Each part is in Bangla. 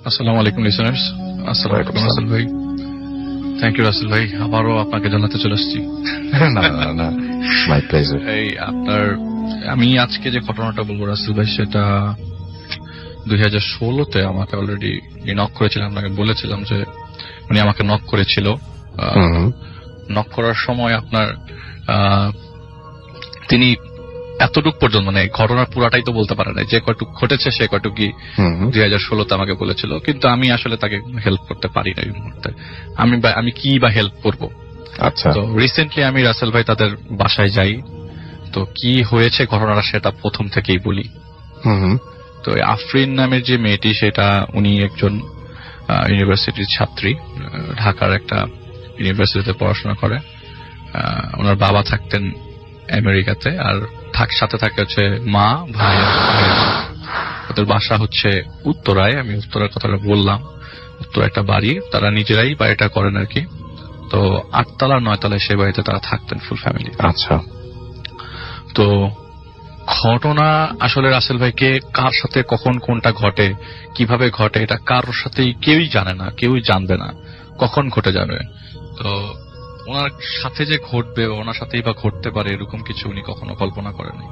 আসসালামু আলাইকুম লিসেনার্স। আসসালামু আলাইকুম রাসেল ভাই। থ্যাংক ইউ রাসেল ভাই, আবারও আপনাকে জানাতে চলে এসেছি। না, মাই প্লেজার। এই আমি আজকে যে ঘটনাটা বলবো রাসেল ভাই, সেটা 2016-তে আমাকে অলরেডি নক করেছিলাম। আপনাকে বলেছিলাম যে উনি আমাকে নক করেছিল। নক করার সময় আপনার তিনি এতটুক পর্যন্ত, মানে ঘটনার পুরাটাই তো বলতে পারে না, যে কয়টুক ঘটেছে সে কয়টুকি 2016-তে আমাকে বলেছিল, কিন্তু আমি আসলে তাকে হেল্প করতে পারি না এই মুহূর্তে। আমি কি বা হেল্প করব? আচ্ছা, তো রিসেন্টলি আমি রাসেল ভাই তাদের বাসায় যাই। তো কি হয়েছে ঘটনাটা সেটা প্রথম থেকেই বলি। তো আফরিন নামের যে মেয়েটি, সেটা উনি একজন ইউনিভার্সিটির ছাত্রী, ঢাকার একটা ইউনিভার্সিটিতে পড়াশোনা করে। ওনার বাবা থাকতেন আমেরিকাতে, আর সাথে থাকে হচ্ছে মা, ভাই। ওদের বাসা হচ্ছে উত্তরায়। আমি উত্তরার কথাটা বললাম, উত্তরা একটা বাড়ি, তারা নিজেরাই বাড়িটা করেন আর কি। তো 8 তলা 9 তলায় সে বাড়িতে তারা থাকতেন ফুল ফ্যামিলি। আচ্ছা, তো ঘটনা আসলে রাসেল ভাইকে কার সাথে কখন কোনটা ঘটে, কিভাবে ঘটে, এটা কারোর সাথেই কেউই জানে না, কেউই জানবে না কখন ঘটে যাবে। তো ওনার সাথে যে ঘটবে, ওনার সাথেই বা ঘটতে পারে এরকম কিছু উনি কখনো কল্পনা করেনি,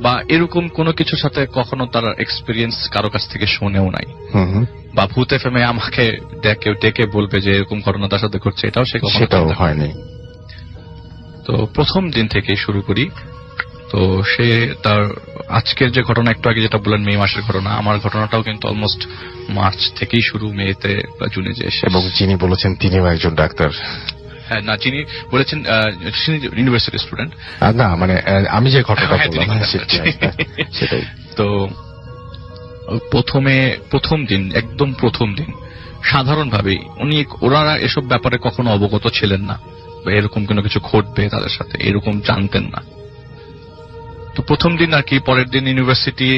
বা এরকম কোনো কিছুর সাথে কখনো তার এক্সপিরিয়েন্স কারো কাছ থেকে শুনেও নাই, বা ভূত এফএমে আমাকে ডেকে বলবে যে এরকম ঘটনা তার সাথে ঘটছে, এটাও সে কখনো হয়নি। তো প্রথম দিন থেকে শুরু করি। তো সে তার আজকের যে ঘটনা, একটু আগে যেটা বললেন মে মাসের ঘটনা, আমার ঘটনাটাও কিন্তু অলমোস্ট মার্চ থেকেই শুরু, মেতে বা জুনে যে এসে। এবং যিনি বলেছেন তিনিও একজন ডাক্তার। হ্যাঁ, না, যিনি বলেছেন ইউনিভার্সিটি স্টুডেন্ট। না, মানে আমি যে ঘটনাটা বললাম সেটাই। তো প্রথম দিন, একদম প্রথম দিন সাধারণভাবে ওনারা এসব ব্যাপারে কখনো অবগত ছিলেন না, বা এরকম কোনো কিছু ঘটবে তাদের সাথে এরকম জানতেন না। তো প্রথম দিন আর কি, পরের দিন ইউনিভার্সিটি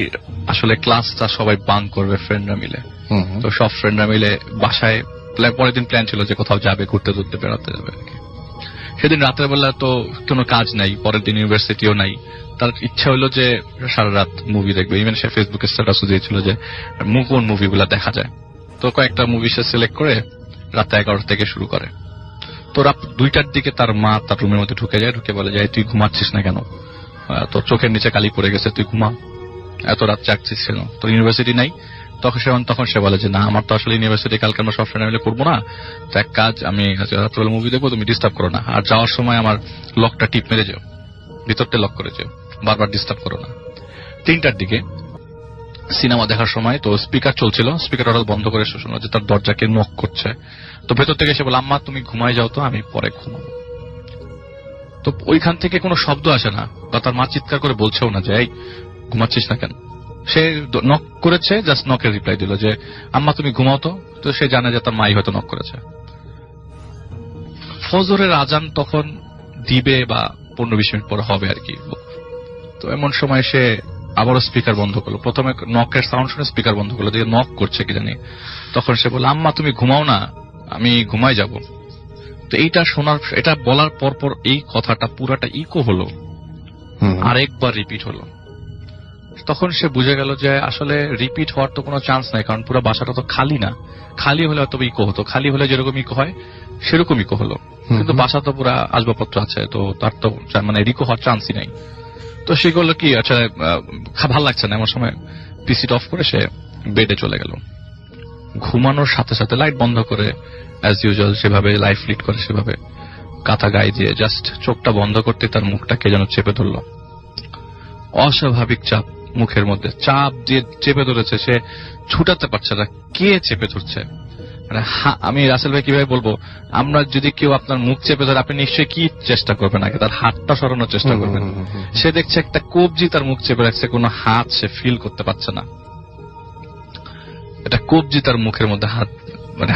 আসলে ক্লাসটা সবাই বাঙ্ক করবে ফ্রেন্ডরা মিলে। তো সব ফ্রেন্ডরা মিলে বাসায়, পরের দিন প্ল্যান ছিল যে কোথাও যাবে, ঘুরতে ঘুরতে বেড়াতে যাবে আর কি। সেদিন রাতের বেলা তো কোনো কাজ নাই, পরের দিন ইউনিভার্সিটিও নাই। তার ইচ্ছা হলো যে সারা রাত মুভি দেখবে। ইভেন সে ফেসবুকে স্ট্যাটাসও দিয়েছিল যে কোন মুভিগুলা দেখা যায়। তো কয়েকটা মুভি সে সিলেক্ট করে রাত 11 থেকে শুরু করে। তো রাত 2টার দিকে তার মা তার রুমের মধ্যে ঢুকে যায়, ঢুকে বলে যায় তুই ঘুমাচ্ছিস না কেন, তোর চোখের নিচে কালি পড়ে গেছে, তুই ঘুমা, এত রাত জাগছিস কেন, তোর ইউনিভার্সিটি নাই? তখন সে বলে যে না, আমার তো আসলে ইউনিভার্সিটি কালকে আমরা সব ফ্রেন্ড মিলে করবো না, তো এক কাজ, আমি রাত্রেবেলা মুভি দেখবো, তুমি ডিস্টার্ব করো না, আর যাওয়ার সময় আমার লকটা টিপ মেরে যাও, ভিতরটা লক করে যাও, বারবার ডিস্টার্ব করো না। 3টার দিকে সিনেমা দেখার সময় তো স্পিকার চলছিল, স্পিকার হঠাৎ বন্ধ করে শোনা যে তার দরজাকে নক করছে। তো ভেতর থেকে সে বলে আম্মা তুমি ঘুমায় যাও, তো আমি পরে ঘুমাবো। তো ওইখান থেকে কোনো শব্দ আসে না, বা তার মা চিৎকার করে বলছেও না যে এই ঘুমাচ্ছিস না কেন। সে নক করেছে, জাস্ট নকের রিপ্লাই দিল যে আম্মা তুমি ঘুমাও তো। তো সে জানে যে তার মাই হয়তো নক করেছে। ফজরের আজান তখন দিবে বা 15-20 মিনিট পরে হবে আর কি। তো এমন সময় সে আবারও স্পিকার বন্ধ করলো। প্রথমে নকের সাউন্ড শুনে স্পিকার বন্ধ করলো, দিয়ে নক করছে কি জানি। তখন সে বলল আম্মা তুমি ঘুমাও না, আমি ঘুমাই যাব। তো এটা বলার পর এই কথাটা পুরাটা ইকো হলো, আরেকবার রিপিট হলো। তখন সে বুঝে গেল যে আসলে রিপিট হওয়ার তো কোনো চান্স নাই, কারণ পুরো বাসাটা তো খালি না। খালি হলে হয়তো ইকো হতো, খালি হলে যেরকম ইকো হয় সেরকম ইকো হলো, কিন্তু বাসা তো পুরো আসবাবপত্র আছে, তো তার তো মানে ইকো হওয়ার চান্সই নাই। তো সে করলো কি, আচ্ছা ভাল লাগছে না, এমন সময় পিসিটা অফ করে সে বেডে চলে গেল। ঘুমানোর সাথে সাথে লাইট বন্ধ করে অ্যাজ ইউজুয়াল সেভাবে লাইফ লিড করে, সেভাবে কাঁথা গায়ে দিয়ে জাস্ট চোখটা বন্ধ করতে তার মুখটা কে যেন চেপে ধরলো। অস্বাভাবিক চাপ মুখের মধ্যে, চাপ দিয়ে চেপে ধরেছে, সে ছুটাতে পারছে না। কে চেপে ধরছে? আমি রাসেল ভাই কিভাবে বলবো, আমরা যদি কেউ আপনার মুখ চেপে ধরে, আপনি নিশ্চয়ই কি চেষ্টা করবেন, আগে তার হাতটা সরানোর চেষ্টা করবেন। সে দেখছে একটা কবজি তার মুখ চেপে রাখছে, কোনো হাত সে ফিল করতে পারছে না। এটা কবজি তার মুখের মধ্যে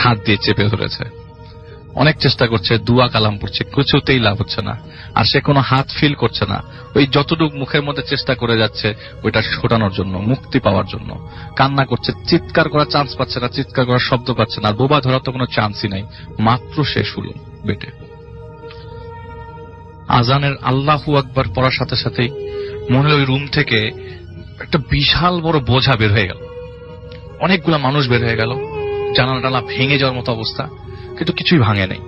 হাত দিয়ে চেপে ধরেছে। অনেক চেষ্টা করছে, দুয়া কালাম পড়ছে, কিছুতেই লাভ হচ্ছে না। আর সে কোনো হাত ফিল করছে না। ওই যতটুকু মুখের মধ্যে চেষ্টা করে যাচ্ছে ওইটা ছোটানোর জন্য, মুক্তি পাওয়ার জন্য কান্না করছে, চিৎকার করার চান্স পাচ্ছে না, চিৎকার করার শব্দ পাচ্ছে না। আর বোবা ধরার তো কোনো চান্সই নাই। মাত্র শেষ হলো বেটে। আজানের আল্লাহু আকবার পড়ার সাথে সাথেই মনে হলো ওই রুম থেকে একটা বিশাল বড় বোঝা বের হয়ে গেল, অনেকগুলা মানুষ বের হয়ে গেল। জানালা টালা ভেঙে যাওয়ার মতো অবস্থা, কিন্তু কিছুই ভাঙে নেই।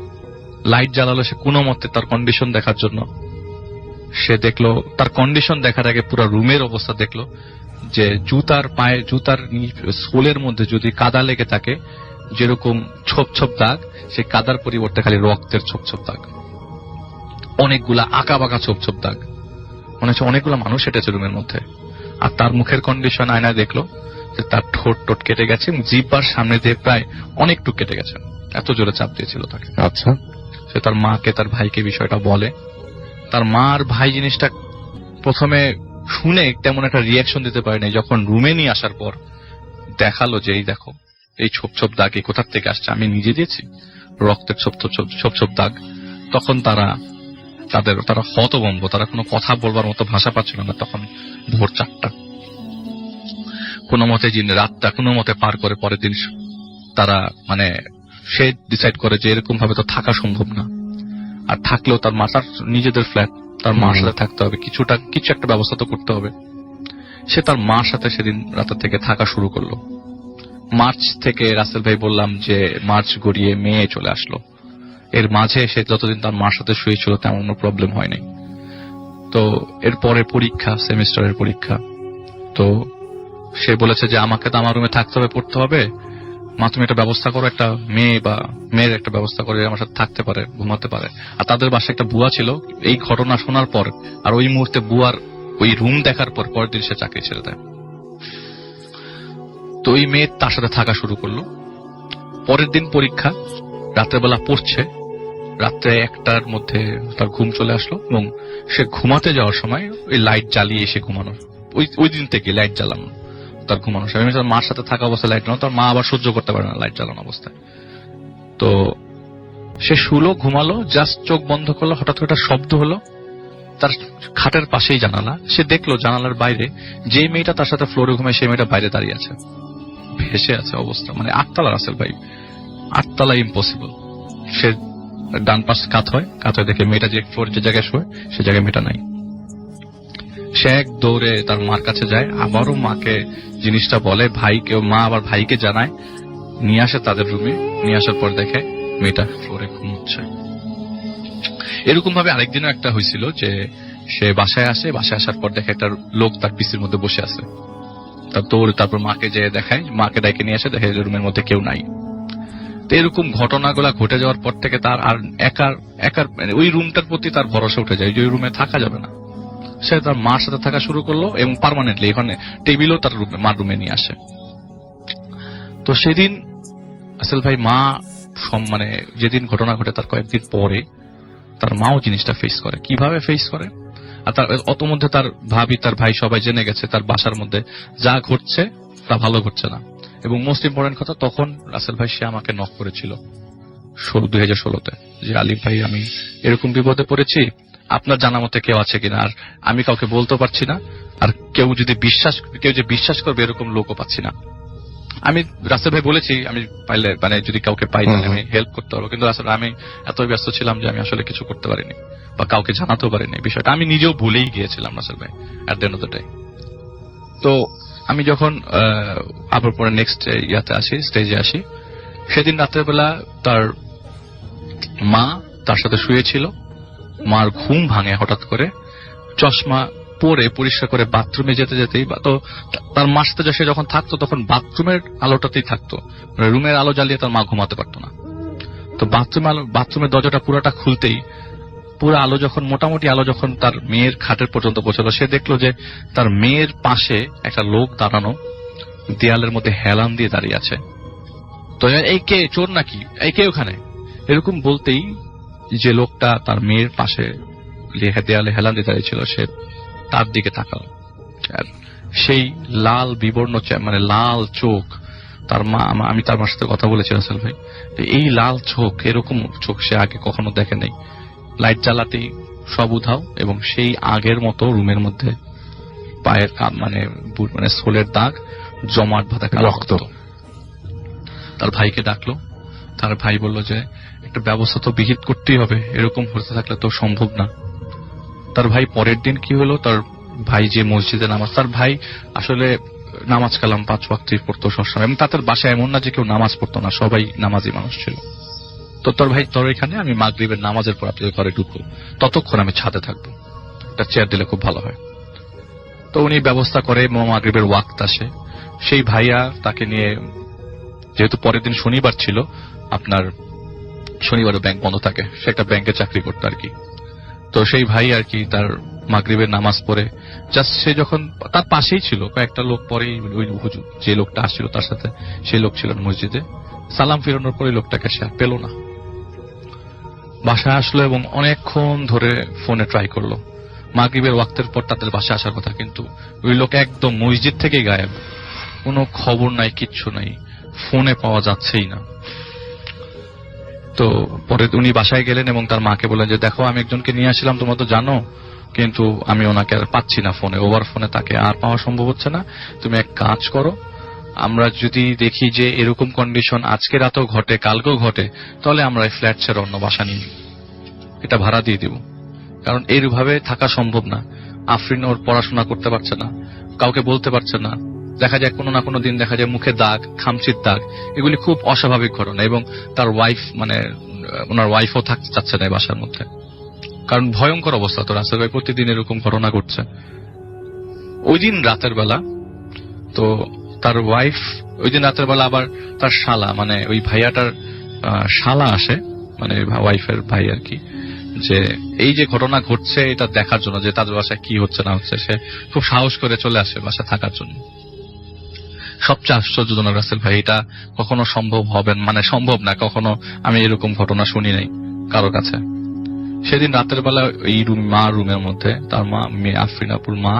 লাইট জ্বালালো সে কোনো মতে তার কন্ডিশন দেখার জন্য। সে দেখলো তার কন্ডিশন দেখার আগে পুরো রুমের অবস্থা দেখলো, যে জুতার পায়ে, জুতার সোলের মধ্যে যদি কাদা লেগে থাকে যেরকম ছোপ ছোপ দাগ, সেই কাদার পরিবর্তে খালি রক্তের ছোপ ছোপ দাগ, অনেকগুলা আঁকা বাঁকা ছোপ ছোপ দাগ, মনে হচ্ছে অনেকগুলো মানুষ হেঁটেছে রুমের মধ্যে। আর তার মুখের কন্ডিশন আয়নায় দেখলো যে তার ঠোঁট টোট কেটে গেছে, জিহ্বার সামনে দিয়ে প্রায় অনেকটুকু কেটে গেছে, এত জোরে চাপ দিয়েছিল তাকে। আচ্ছা, সে তার মাকে, তার ভাইকে বিষয়টা বলে। তার মা আর ভাই জিনিসটা প্রথমে শুনে তেমন একটা রিয়াকশন দিতে পারেনি। যখন রুমে নিয়ে আসার পর দেখালো যে এই দেখো এই ছোপ ছোপ দাগ এই কোথার থেকে আসছে, আমি নিজে দিয়েছি রক্তের ছোপ ছোপ দাগ, তখন তারা হতভম্ব, তারা কোনো কথা বলবার মতো ভাষা পাচ্ছিল না। তখন ভোর 4টা, কোনো মতে রাতটা কোনো মতে পার করে পরের দিন তারা মানে সে ডিসাইড করে যে এরকম ভাবে তো থাকা সম্ভব না, আর থাকলেও তার মাতার নিজেদের ফ্ল্যাট, তার মার সাথে থাকতে হবে, কিছু একটা ব্যবস্থা তো করতে হবে। সে তার মার সাথে সেদিন রাতের থেকে থাকা শুরু করলো। মার্চ থেকে রাসেল ভাই বললাম যে মার্চ গড়িয়ে মে চলে আসলো। এর মাঝে সে যতদিন তার মার সাথে শুয়েছিল তেমন কোনো প্রবলেম হয়নি। তো এরপরে পরীক্ষা, সেমিস্টারের পরীক্ষা। তো সে বলেছে যে আমাকে তো আমার রুমে থাকতে হবে, পড়তে হবে, মা তুমি একটা ব্যবস্থা করো, একটা মেয়ে বা মেয়ের একটা ব্যবস্থা করে আমার সাথে থাকতে পারে, ঘুমাতে পারে। আর তাদের বাসায় একটা বুয়া ছিল। এই ঘটনা শোনার পর আর ওই মুহূর্তে বুয়ার ওই রুম দেখার পর পরের দিন সে চাকরি ছেড়ে দেয়। তো ওই মেয়ে তার সাথে থাকা শুরু করলো। পরের দিন পরীক্ষা, রাতের বেলা পড়ছে, রাত্রে 1টার মধ্যে তার ঘুম চলে আসলো এবং সে ঘুমাতে যাওয়ার সময় ওই লাইট জ্বালিয়ে এসে ঘুমানো। ওই দিন থেকে লাইট জ্বালানো তার ঘুমানোর সময়। তার মার সাথে থাকা অবস্থায় লাইট জ্বালানো, তার মা আবার সহ্য করতে পারে না লাইট জ্বালানো অবস্থায়। তো সে শুলো, ঘুমালো, জাস্ট চোখ বন্ধ করলো, হঠাৎ করে একটা শব্দ হলো। তার খাটের পাশেই জানালা, সে দেখলো জানালার বাইরে যে মেয়েটা তার সাথে ফ্লোরে ঘুমায় সেই মেয়েটা বাইরে দাঁড়িয়ে আছে, ভেসে আছে অবস্থা। মানে 8তলা রাসেল ভাই, 8তলা ইম্পসিবল। সে ডান পাশ কাত হয় দেখে মেয়েটা যে ফ্লোর যে জায়গায় শোয় সে জায়গায় মেয়েটা নাই। সে এক দৌড়ে তার মার কাছে যায়, আবারও মাকে জিনিসটা বলে, ভাইকে, মা আবার ভাইকে জানায়, নিয়ে আসে তাদের রুমে। নিয়ে আসার পর দেখে মেয়েটা ফ্লোরে ঘুমোচ্ছে। এরকম ভাবে আরেকদিনও একটা হয়েছিল যে সে বাসায় আসে, বাসায় আসার পর দেখে একটা লোক তার পিসির মধ্যে বসে আছে। তারপর মাকে যেয়ে দেখায়, মাকে ডেকে নিয়ে আসে, দেখে রুমের মধ্যে কেউ নাই। তো এরকম ঘটনাগুলা ঘটে যাওয়ার পর থেকে তার আর একার মানে ওই রুমটার প্রতি তার ভরসা উঠে যায় যে ওই রুমে থাকা যাবে না। সে তার মার সাথে থাকা শুরু করলো এবং পার্মানেন্টলি এখানে টেবিলও তার মার রুমে নিয়ে আসে। তো সেদিন আসল ভাই মা মানে যেদিন ঘটনা ঘটে তার কয়েকদিন পরে তার মাও জিনিসটা ফেস করে। কিভাবে ফেস করে? আর তার অত মধ্যে তার ভাবি, তার ভাই সবাই জেনে গেছে তার বাসার মধ্যে যা ঘটছে তা ভালো ঘটছে না। এবং মোস্ট ইম্পর্টেন্ট কথা, তখন রাসেল ভাই সে আমাকে নক করেছিল 2016-তে যে আলিফ ভাই আমি এরকম বিপদে পড়েছি, আপনার জানা মতে কেউ আছে কিনা। আর আমি কাউকে বলতে পারছি না, আর কেউ যে বিশ্বাস করবে এরকম লোকও পাচ্ছি না। আমি রাসেল ভাই বলেছি আমি পাইলে মানে যদি কাউকে পাই তাহলে আমি হেল্প করতে পারবো, কিন্তু আসলে আমি এত ব্যস্ত ছিলাম যে আমি আসলে কিছু করতে পারিনি বা কাউকে জানাতেও পারিনি বিষয়টা। আমি নিজেও ভুলেই গিয়েছিলাম রাসেল ভাই at the end of the day. তো আমি যখন আবার পরে নেক্সট স্টেজে আসি, সেদিন রাতের বেলা তার মা তার সাথে শুয়েছিল। মার ঘুম ভাঙে হঠাৎ করে, চশমা পরে পরিষ্কার করে বাথরুমে যেতেই তো তার মার সাথে সে যখন থাকতো তখন বাথরুমের আলোটাতেই থাকতো, মানে রুমের আলো জ্বালিয়ে তার মা ঘুমাতে পারতো না। তো বাথরুমের দরজাটা পুরাটা খুলতেই পুরো আলো যখন মোটামুটি আলো যখন তার মেয়ের খাটের পর্যন্ত পৌঁছলো, সে দেখলো যে তার মেয়ের পাশে একটা লোক দাঁড়ানো, দেয়ালের মধ্যে হেলান দিয়ে দাঁড়িয়ে আছে। তো এই কে, চোর নাকি, এই কে ওখানে, এরকম বলতেই যে লোকটা তার মেয়ের পাশে দেয়ালে হেলান দিয়ে দাঁড়িয়েছিল সে তার দিকে তাকালো। আর সেই লাল বিবর্ণ মানে লাল চোখ, তার মা, আমি তার মার সাথে কথা বলেছি রাসেল ভাই, এই লাল চোখ, এরকম চোখ সে আগে কখনো দেখে নেই। লাইট জ্বালাতেই সব উধাও এবং সেই আগের মতো রুমের মধ্যে পায়ের মানে সোলের দাগ, জমাট বাঁধা রক্ত। তার ভাইকে ডাকলো, তার ভাই বলল যে একটা ব্যবস্থা তো বিহিত করতেই হবে, এরকম হতে থাকলে তো সম্ভব না। তার ভাই পরের দিন কি হলো, তার ভাই যে মসজিদে নামাজ, তার ভাই আসলে নামাজ কালাম 5 ওয়াক্তই পড়তো সবসময়, এবং তাদের বাসায় এমন না যে কেউ নামাজ পড়তো না, সবাই নামাজি মানুষ ছিল। তো তোর ভাই তোর এখানে আমি মাগরিবের নামাজের পর আপনাদের ঘরে ঢুকবো, ততক্ষণ আমি ছাদে থাকবো, একটা চেয়ার দিলে খুব ভালো হয়। তো উনি ব্যবস্থা করে, মাগরিবের ওয়াক্ত আসে, সেই ভাইয়া তাকে নিয়ে, যেহেতু পরের দিন শনিবার ছিল, আপনার শনিবারও ব্যাংক বন্ধ থাকে, সে একটা ব্যাংকে চাকরি করতো আর কি। তো সেই ভাই আর কি তার মাগরিবের নামাজ পড়ে জাস্ট সে যখন তার পাশেই ছিল, কয়েকটা লোক পরেই ওই হুজুর যে লোকটা আসছিল তার সাথে, সেই লোক ছিল মসজিদে, সালাম ফিরানোর পরে লোকটাকে সে আর পেল না। বাসায় আসলো এবং অনেকক্ষণ ধরে ফোনে ট্রাই করলো, মাগরিবের ওয়াক্তের পর তাদের বাসায় আসার কথা, কিন্তু ওই লোক একদম মসজিদ থেকেই গায়েব, কোনো খবর নাই, কিচ্ছু নাই, ফোনে পাওয়া যাচ্ছেই না। তো পরে উনি বাসায় গেলেন এবং তার মাকে বললেন যে দেখো আমি একজনকে নিয়ে আসছিলাম, তোমরা তো জানো, কিন্তু আমি ওনাকে আর পাচ্ছি না ফোনে, ওভার ফোনে তাকে আর পাওয়া সম্ভব হচ্ছে না। তুমি এক কাজ করো, আমরা যদি দেখি যে এরকম কন্ডিশন আজকে রাতেও ঘটে, কালকেও ঘটে, তাহলে আমরা এই ফ্ল্যাট ছেড়ে অন্য বাসা নিই, এটা ভাড়া দিয়ে দিব, কারণ এইভাবে থাকা সম্ভব না। আফরিন ওর পড়াশোনা করতে পারছে না, কাউকে বলতে পারছে না, দেখা যায় কোনো না কোনো দিন দেখা যায় মুখে দাগ, খামচির দাগ, এগুলি খুব অস্বাভাবিক ঘটনা। এবং তার ওয়াইফ মানে ওনার ওয়াইফও থাকতে চাচ্ছে না এই বাসার মধ্যে, কারণ ভয়ঙ্কর অবস্থা। তো রাসেল ভাই প্রতিদিন এরকম ঘটনা ঘটছে। ওই দিন রাতের বেলা তো তার ওয়াইফ, ওই দিন রাতের বেলা আবার তার শালা, মানে ওই ভাইয়াটার শালা আসে, মানে ওয়াইফের ভাই আর কি, যে এই যে ঘটনা ঘটছে এটা দেখার জন্য যে তাদের বাসায় কি হচ্ছে না হচ্ছে। সে খুব সাহস করে চলে আসে বাসায় থাকার জন্য। সবচেয়ে আশ্চর্যজনক রাসেল ভাই, এটা কখনো সম্ভব হবে মানে সম্ভব না, কখনো আমি এরকম ঘটনা শুনি নাই কারো কাছে। সেদিন রাতের বেলা এই রুমের মধ্যে তার মা, আফরিন আপুর মা,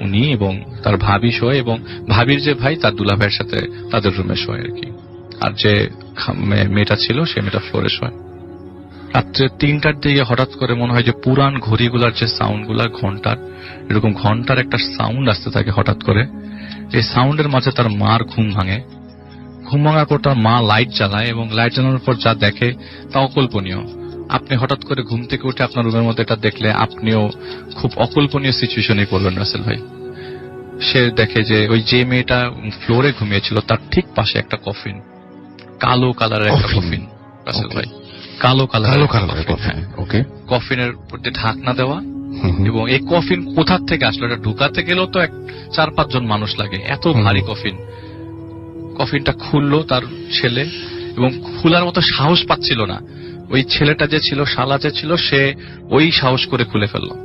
উনি এবং তার ভাবি শোয়, এবং ভাবির যে ভাই তার দুলা ভাইয়ের সাথে তাদের রুমে শোয় আর কি, আর যে মেয়েটা ছিল সে মেয়েটা ফ্লোরে শোয়। রাত্রে 3টার দিকে হঠাৎ করে মনে হয় যে পুরান ঘড়িগুলার যে সাউন্ড গুলা, ঘন্টার এরকম ঘন্টার একটা সাউন্ড আসতে থাকে হঠাৎ করে। এই সাউন্ডের মাঝে তার মার ঘুম ভাঙে। ঘুম ভাঙার পর তার মা লাইট জ্বালায়, এবং লাইট জ্বালানোর পর যা দেখে তা অকল্পনীয়। আপনি হঠাৎ করে ঘুম থেকে উঠে আপনার রুমের মধ্যে এটা দেখলে আপনিও খুব অকল্পনীয় সিচুয়েশনে পড়বেন রাসেল ভাই। সে দেখে যে ওই যে মেয়েটা ফ্লোরে ঘুমিয়েছিল তার ঠিক পাশে একটা কফিন, কালো কালারের একটা কফিন রাসেল ভাই, কালো কালারের কফিন। ওকে, কফিনের প্রতি ঢাকনা দেওয়া, এবং এই কফিন কোথা থেকে আসলো, এটা ঢুকাতে গেলেও তো 4-5 জন মানুষ লাগে, এত ভারী কফিন। কফিনটা খুললো তার ছেলে, এবং খোলার মতো সাহস পাচ্ছিল না। ওই ছেলেটা যে ছিল, শালা যে ছিল, সে ওই সাহস করে খুলে ফেললো।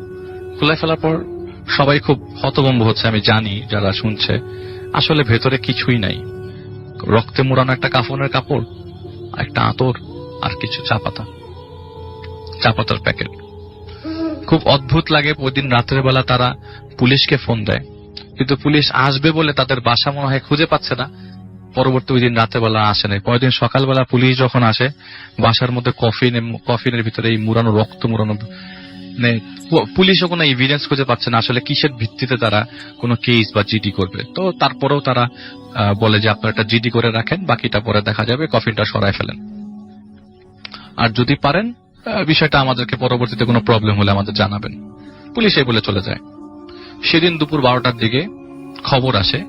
খুলে ফেলার পর সবাই খুব হতভম্ব হচ্ছে, আমি জানি যারা শুনছে। আসলে ভেতরে কিছুই নাই, রক্তে মোড়ানো একটা কাফনের কাপড়, একটা আতর, আর কিছু চা পাতার প্যাকেট। খুব অদ্ভুত লাগে। ওই দিন রাতের বেলা তারা পুলিশকে ফোন দেয়, কিন্তু পুলিশ আসবে বলে তাদের বাসা মনে হয় খুঁজে পাচ্ছে না। পরবর্তী ওই দিন রাতের বেলা আসে নাই। পরের দিন সকালবেলা পুলিশ যখন আসে, বাসার মধ্যে কফিনের ভিতরে এই মুড়ানো, রক্ত মুড়ানো, মানে পুলিশও কোনো এভিডেন্স খুঁজে পাচ্ছে না আসলে কিসের ভিত্তিতে তারা কোনো কেস বা জিডি করবে। তো তারপরেও তারা বলে যে আপনারা একটা জিডি করে রাখেন, বাকিটা পরে দেখা যাবে, কফিনটা সরায় ফেলেন, আর যদি পারেন বিষয়টা আমাদেরকে পরবর্তীতে কোনো প্রবলেম হলে আমাদের জানাবেন। পুলিশ এই বলে চলে যায়। সেদিন দুপুর 12টার দিকে খবর আসে,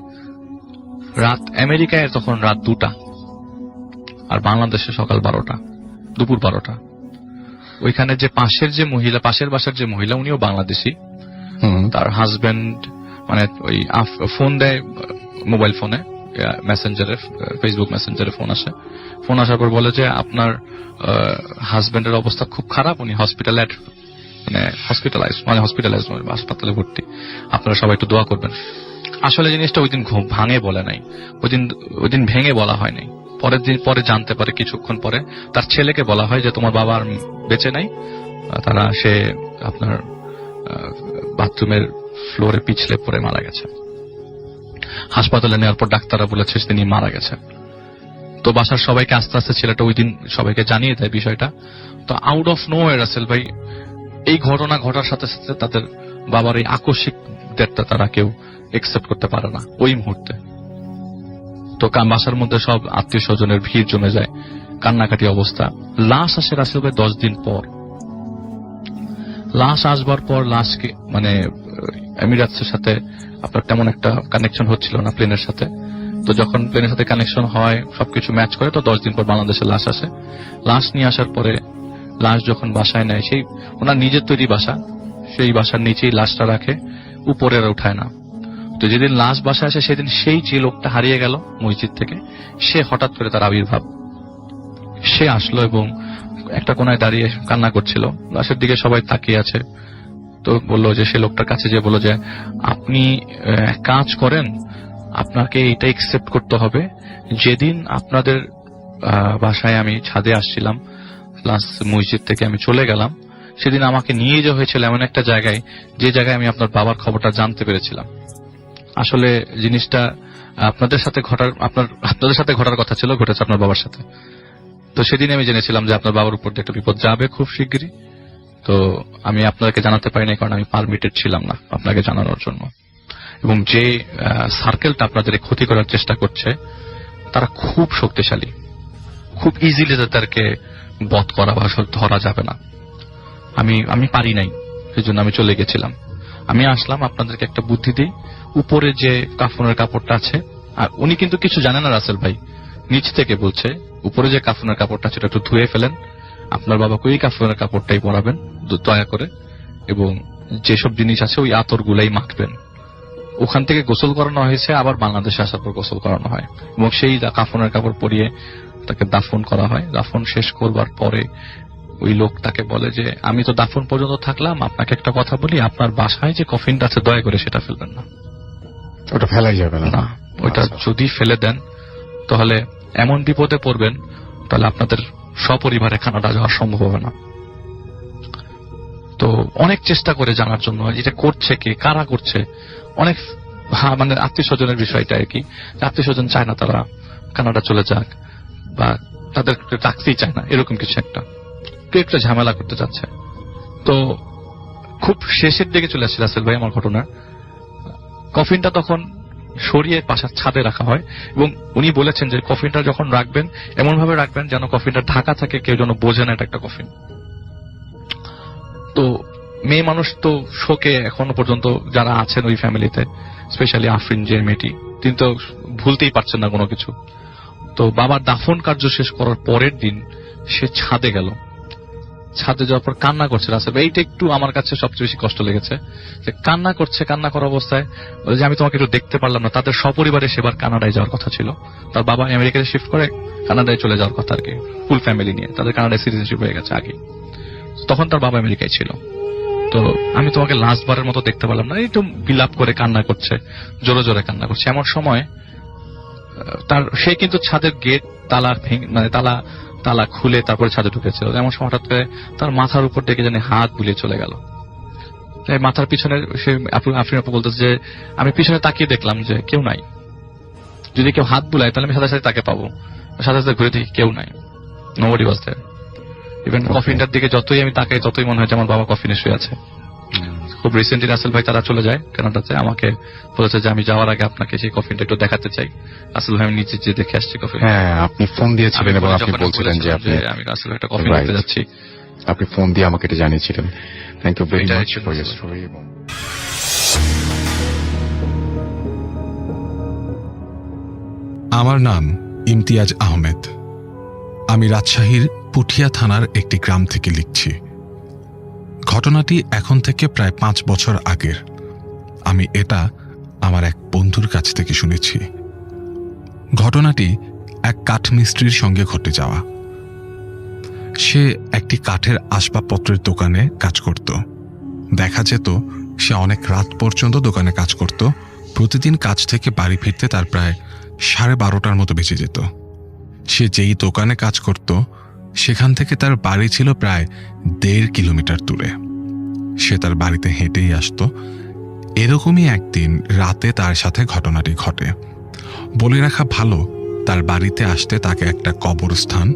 রাত আমেরিকায় তখন রাত 2টা, আর বাংলাদেশে সকাল 12টা, দুপুর 12টা। ওইখানে যে পাশের বাসার যে মহিলা, উনিও বাংলাদেশী, তার হাজবেন্ড মানে ওই ফোন দেয়, মোবাইল ফোনে মেসেঞ্জারে, ফেসবুক মেসেঞ্জারে ফোন আসে। ফোন আসার পর বলে যে আপনার হাজবেন্ডের অবস্থা খুব খারাপ, উনি হসপিটালাইজ হাসপাতালে ভর্তি, আপনারা সবাই একটু দোয়া করবেন। আসলে জিনিসটা ওই দিন ভাঙে বলে নাই, ওই দিন ভেঙে বলা হয় নাই। পরে জানতে পারে কিছুক্ষণ পরে, তার ছেলেকে বলা হয় যে তোমার বাবা আর বেঁচে নাই, সে আপনার বাথরুমের ফ্লোরে পিছলে পড়ে মারা গেছে। হাসপাতালে নেওয়ার পর ডাক্তাররা বলেছে তিনি মারা গেছে। তো বাসার সবাইকে আস্তে আস্তে ছেলেটা ওই দিন সবাইকে জানিয়ে দেয় বিষয়টা। তো আউট অফ নোওয়্যার রাসেল ভাই, এই ঘটনা ঘটার সাথে সাথে তাদের বাবার এই আকস্মিক ডেথটা তারা কেউ একসেপ্ট করতে পারে না ওই মুহূর্তে। তো বাসার মধ্যে সব আত্মীয় স্বজনের ভিড় জমে যায়, কান্নাকাটি অবস্থা। লাশ আসে রাসেল ভাই 10 দিন পর। লাশ আসবার পর লাশকে মানে এমিরাটসের সাথে আপনার তেমন একটা কানেকশন হচ্ছিল না প্লেনের সাথে। তো যখন প্লেনের সাথে কানেকশন হয়, সবকিছু ম্যাচ করে, তো 10 দিন পর বাংলাদেশে লাশ আসে। লাশ নিয়ে আসার পরে লাশ যখন বাসায় নেয়, সেই ওনার নিজের তৈরি বাসা, সেই বাসার নিচেই লাশটা রাখে, উপরে আর উঠায় না। তো যেদিন লাশ বাসায় আসে সেদিন সেই যে লোকটা হারিয়ে গেল মসজিদ থেকে, সে হঠাৎ করে তার আবির্ভাব। সে আসলো এবং একটা কোনায় দাঁড়িয়ে কান্না করছিল, লাশের দিকে সবাই তাকিয়ে আছে। তো বললো যে, সে লোকটার কাছে যে বললো যে, আপনি কাজ করেন, আপনাকে এটা একসেপ্ট করতে হবে, যেদিন আপনাদের বাসায় আমি ছাদে আসছিলাম, প্লাস মসজিদ থেকে আমি চলে গেলাম, সেদিন আমাকে নিয়ে যাওয়া হয়েছিল এমন একটা জায়গায়, যে জায়গায় আমি আপনার বাবার খবরটা জানতে পেরেছিলাম। আসলে জিনিসটা আপনাদের সাথে ঘটার কথা ছিল, ঘটেছে আপনার বাবার সাথে। তো সেদিন আমি জেনেছিলাম যে আপনার বাবার উপর দিয়ে একটা বিপদ যাবে খুব শিগগিরই। তো আমি আপনাকে জানাতে পারিনি, কারণ আমি পারমিটেড ছিলাম না আপনাকে জানানোর জন্য। এবং যে সার্কেলটা আপনাদের ক্ষতি করার চেষ্টা করছে, তারা খুব শক্তিশালী, খুব ইজিলি তাদেরকে বধ করা বা ধরা যাবে না। আমি পারি নাই, সেই জন্য আমি চলে গেছিলাম। আমি আসলাম আপনাদেরকে একটা বুদ্ধি দিই, উপরে যে কাফনের কাপড়টা আছে, আর উনি কিন্তু কিছু জানে না রাসেল ভাই, নিচ থেকে বলছে উপরে যে কাফনের কাপড়টা আছে, একটু ধুয়ে ফেলেন, আপনার বাবাকে ওই কাফনের কাপড়টাই পরাবেন দয়া করে, এবং যেসব জিনিস আছে ওই আতর গুলাই মাখবেন। ওখান থেকে গোসল করানো হয়েছে, আবার বাংলাদেশে আসার পর গোসল করানো হয়, এবং সেই কাফনের কাপড় পরিয়ে তাকে দাফন করা হয়। দাফন শেষ করবার পরে ওই লোক তাকে বলে যে, আমি তো দাফন পর্যন্ত থাকলাম, আপনাকে একটা কথা বলি, আপনার বাসায় যে কফিনটা আছে দয়া করে সেটা ফেলবেন না। ওটা ফেলাই যাবে না? ওইটা যদি ফেলে দেন তাহলে এমন বিপদে পড়বেন, তাহলে আপনাদের সপরিবারে কানাডা যাওয়া সম্ভব হবে না। তো অনেক চেষ্টা করে জানার জন্য, এটা করছে কে, কারা করছে, অনেক মানে আত্মীয় স্বজনের বিষয়টা আর কি, আত্মীয় স্বজন চায় না তারা কানাডা চলে যাক, বা তাদের রাখতেই চায় না, এরকম কিছু একটা ঝামেলা করতে চাচ্ছে। তো খুব শেষের দিকে চলে আসছে রাসেল ভাই আমার ঘটনা। কফিনটা তখন সরিয়ে পাশার ছাদে রাখা হয়, এবং উনি বলেছেন যে কফিনটা যখন রাখবেন এমন ভাবে রাখবেন যেন কফিনটা ঢাকা থাকে, কেউ যেন বোঝে না এটা একটা কফিন। তো মেয়ে মানুষ তো শোকে এখনো পর্যন্ত যারা আছেন ওই ফ্যামিলিতে, স্পেশালি আফরিন যে মেয়েটি, তিনি তো ভুলতেই পারছেন না কোনো কিছু। তো বাবার দাফন কার্য শেষ করার পরের দিন সে ছাদে গেল। ছাদে যাওয়ার পর কান্না করছে রাসেল ভাই, এইটা একটু আমার কাছে সবচেয়ে বেশি কষ্ট লেগেছে, যে কান্না করছে, কান্না করা অবস্থায় বলে যে, আমি তোমাকে একটু দেখতে পারলাম না। তাদের সপরিবারে সেবার কানাডায় যাওয়ার কথা ছিল, তার বাবা আমেরিকায় শিফট করে কানাডায় চলে যাওয়ার কথা আর কি, ফুল ফ্যামিলি নিয়ে, তাদের কানাডায় সিটিজেনশিপ হয়ে গেছে আগে। তখন তার বাবা আমেরিকায় ছিল। তো আমি তোমাকে লাস্ট বারের মতো দেখতে পারলাম না, একটু বিলাপ করে কান্না করছে, জোরে জোরে কান্না করছে। এমন সময় সে কিন্তু ছাদের গেট তালা মানে তালা খুলে তারপরে ছাদে ঢুকেছিল। এমন সময় হঠাৎ করে তার মাথার উপর থেকে জানি হাত বুলিয়ে চলে গেল। মাথার পিছনে সে আফরিন আপু বলতেছে যে, আমি পিছনে তাকিয়ে দেখলাম যে কেউ নাই। যদি কেউ হাত বুলায় তাহলে আমি সাথে সাথে তাকে পাবো, সাথে সাথে ঘুরে দেখি কেউ নাই, নোবডি ওয়াজ দেয়ার। ইভেন কফিনটার দিকে যতই আমি তাকাই ততই মনে হয় যে আমার বাবা কফিনে শুয়ে আছে। খুব রিসেন্টলি রাসেল ভাই তারা চলে যায় কানাডাতে, আমাকে বলেছে যে আমি যাওয়ার আগে আপনাকে সেই কফিনটা একটু দেখাতে চাই। রাসেল ভাই আমি নিচে যে দেখে আসছি কফিন। হ্যাঁ, আপনি ফোন দিয়েছিলেন এবং আপনি বলছিলেন যে আমি রাসেল ভাই একটা কফিন দেখতে যাচ্ছি। আপনি ফোন দিয়ে আমাকে এটা জানিয়েছিলেন। Thank you very much for your story. আমার নাম ইমতিয়াজ আহমেদ। আমি রাজশাহীর পুঠিয়া থানার একটি গ্রাম থেকে লিখছি। ঘটনাটি এখন থেকে প্রায় 5 বছর আগের। আমি এটা আমার এক বন্ধুর কাছ থেকে শুনেছি। ঘটনাটি এক কাঠমিস্ত্রির সঙ্গে ঘটে যাওয়া। সে একটি কাঠের আসবাবপত্রের দোকানে কাজ করত। দেখা যেত সে অনেক রাত পর্যন্ত দোকানে কাজ করত। প্রতিদিন কাজ থেকে বাড়ি ফিরতে তার প্রায় 12:30টার মতো বেঁচে যেত। সে যেই দোকানে কাজ করত সেখান থেকে তার বাড়ি ছিল প্রায় 1.5 কিলোমিটার দূরে। সে তার বাড়িতে হেঁটেই আসতো। এরকমই একদিন রাতে তার সাথে ঘটনাটি ঘটে। বলে রাখা ভালো, তার বাড়িতে আসতে তাকে একটা কবরস্থান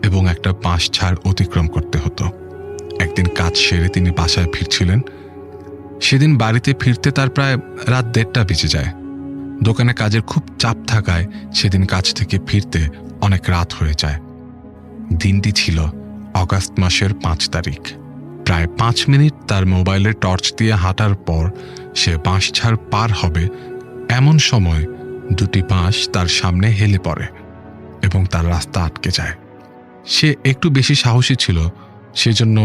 এবং একটা বাঁশঝাড় অতিক্রম করতে হতো। একদিন কাজ সেরে তিনি বাসায় ফিরছিলেন। সেদিন বাড়িতে ফিরতে তার প্রায় রাত 1:30টা বেজে যায়। দোকানে কাজের খুব চাপ থাকায় সেদিন কাজ থেকে ফিরতে অনেক রাত হয়ে যায়। দিনটি ছিল অগাস্ট মাসের 5 তারিখ। প্রায় 5 মিনিট তার মোবাইলের টর্চ দিয়ে হাঁটার পর সে বাঁশঝাড় পার হবে এমন সময় দুটি বাঁশ তার সামনে হেলে পড়ে এবং তার রাস্তা আটকে যায়। সে একটু বেশি সাহসী ছিল, সেজন্য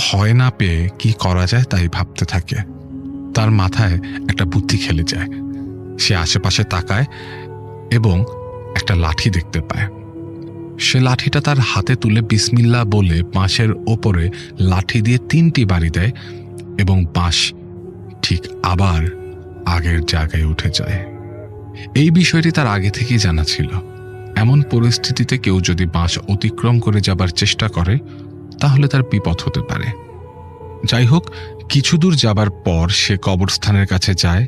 ভয় না পেয়ে কি করা যায় তাই ভাবতে থাকে। তার মাথায় একটা বুদ্ধি খেলে যায়। সে আশেপাশে তাকায় এবং একটা লাঠি দেখতে পায়। সে লাঠিটা তার হাতে তুলে বিসমিল্লাহ বলে বাঁশের ওপরে লাঠি দিয়ে 3টি বাড়ি দেয় এবং বাঁশ ঠিক আবার আগের জায়গায় উঠে যায়। এই বিষয়টি তার আগে থেকেই জানা ছিল। এমন পরিস্থিতিতে কেউ যদি বাঁশ অতিক্রম করে যাবার চেষ্টা করে তাহলে তার বিপদ হতে পারে। যাই হোক, কিছু দূর যাবার পর সে কবরস্থানের কাছে যায়।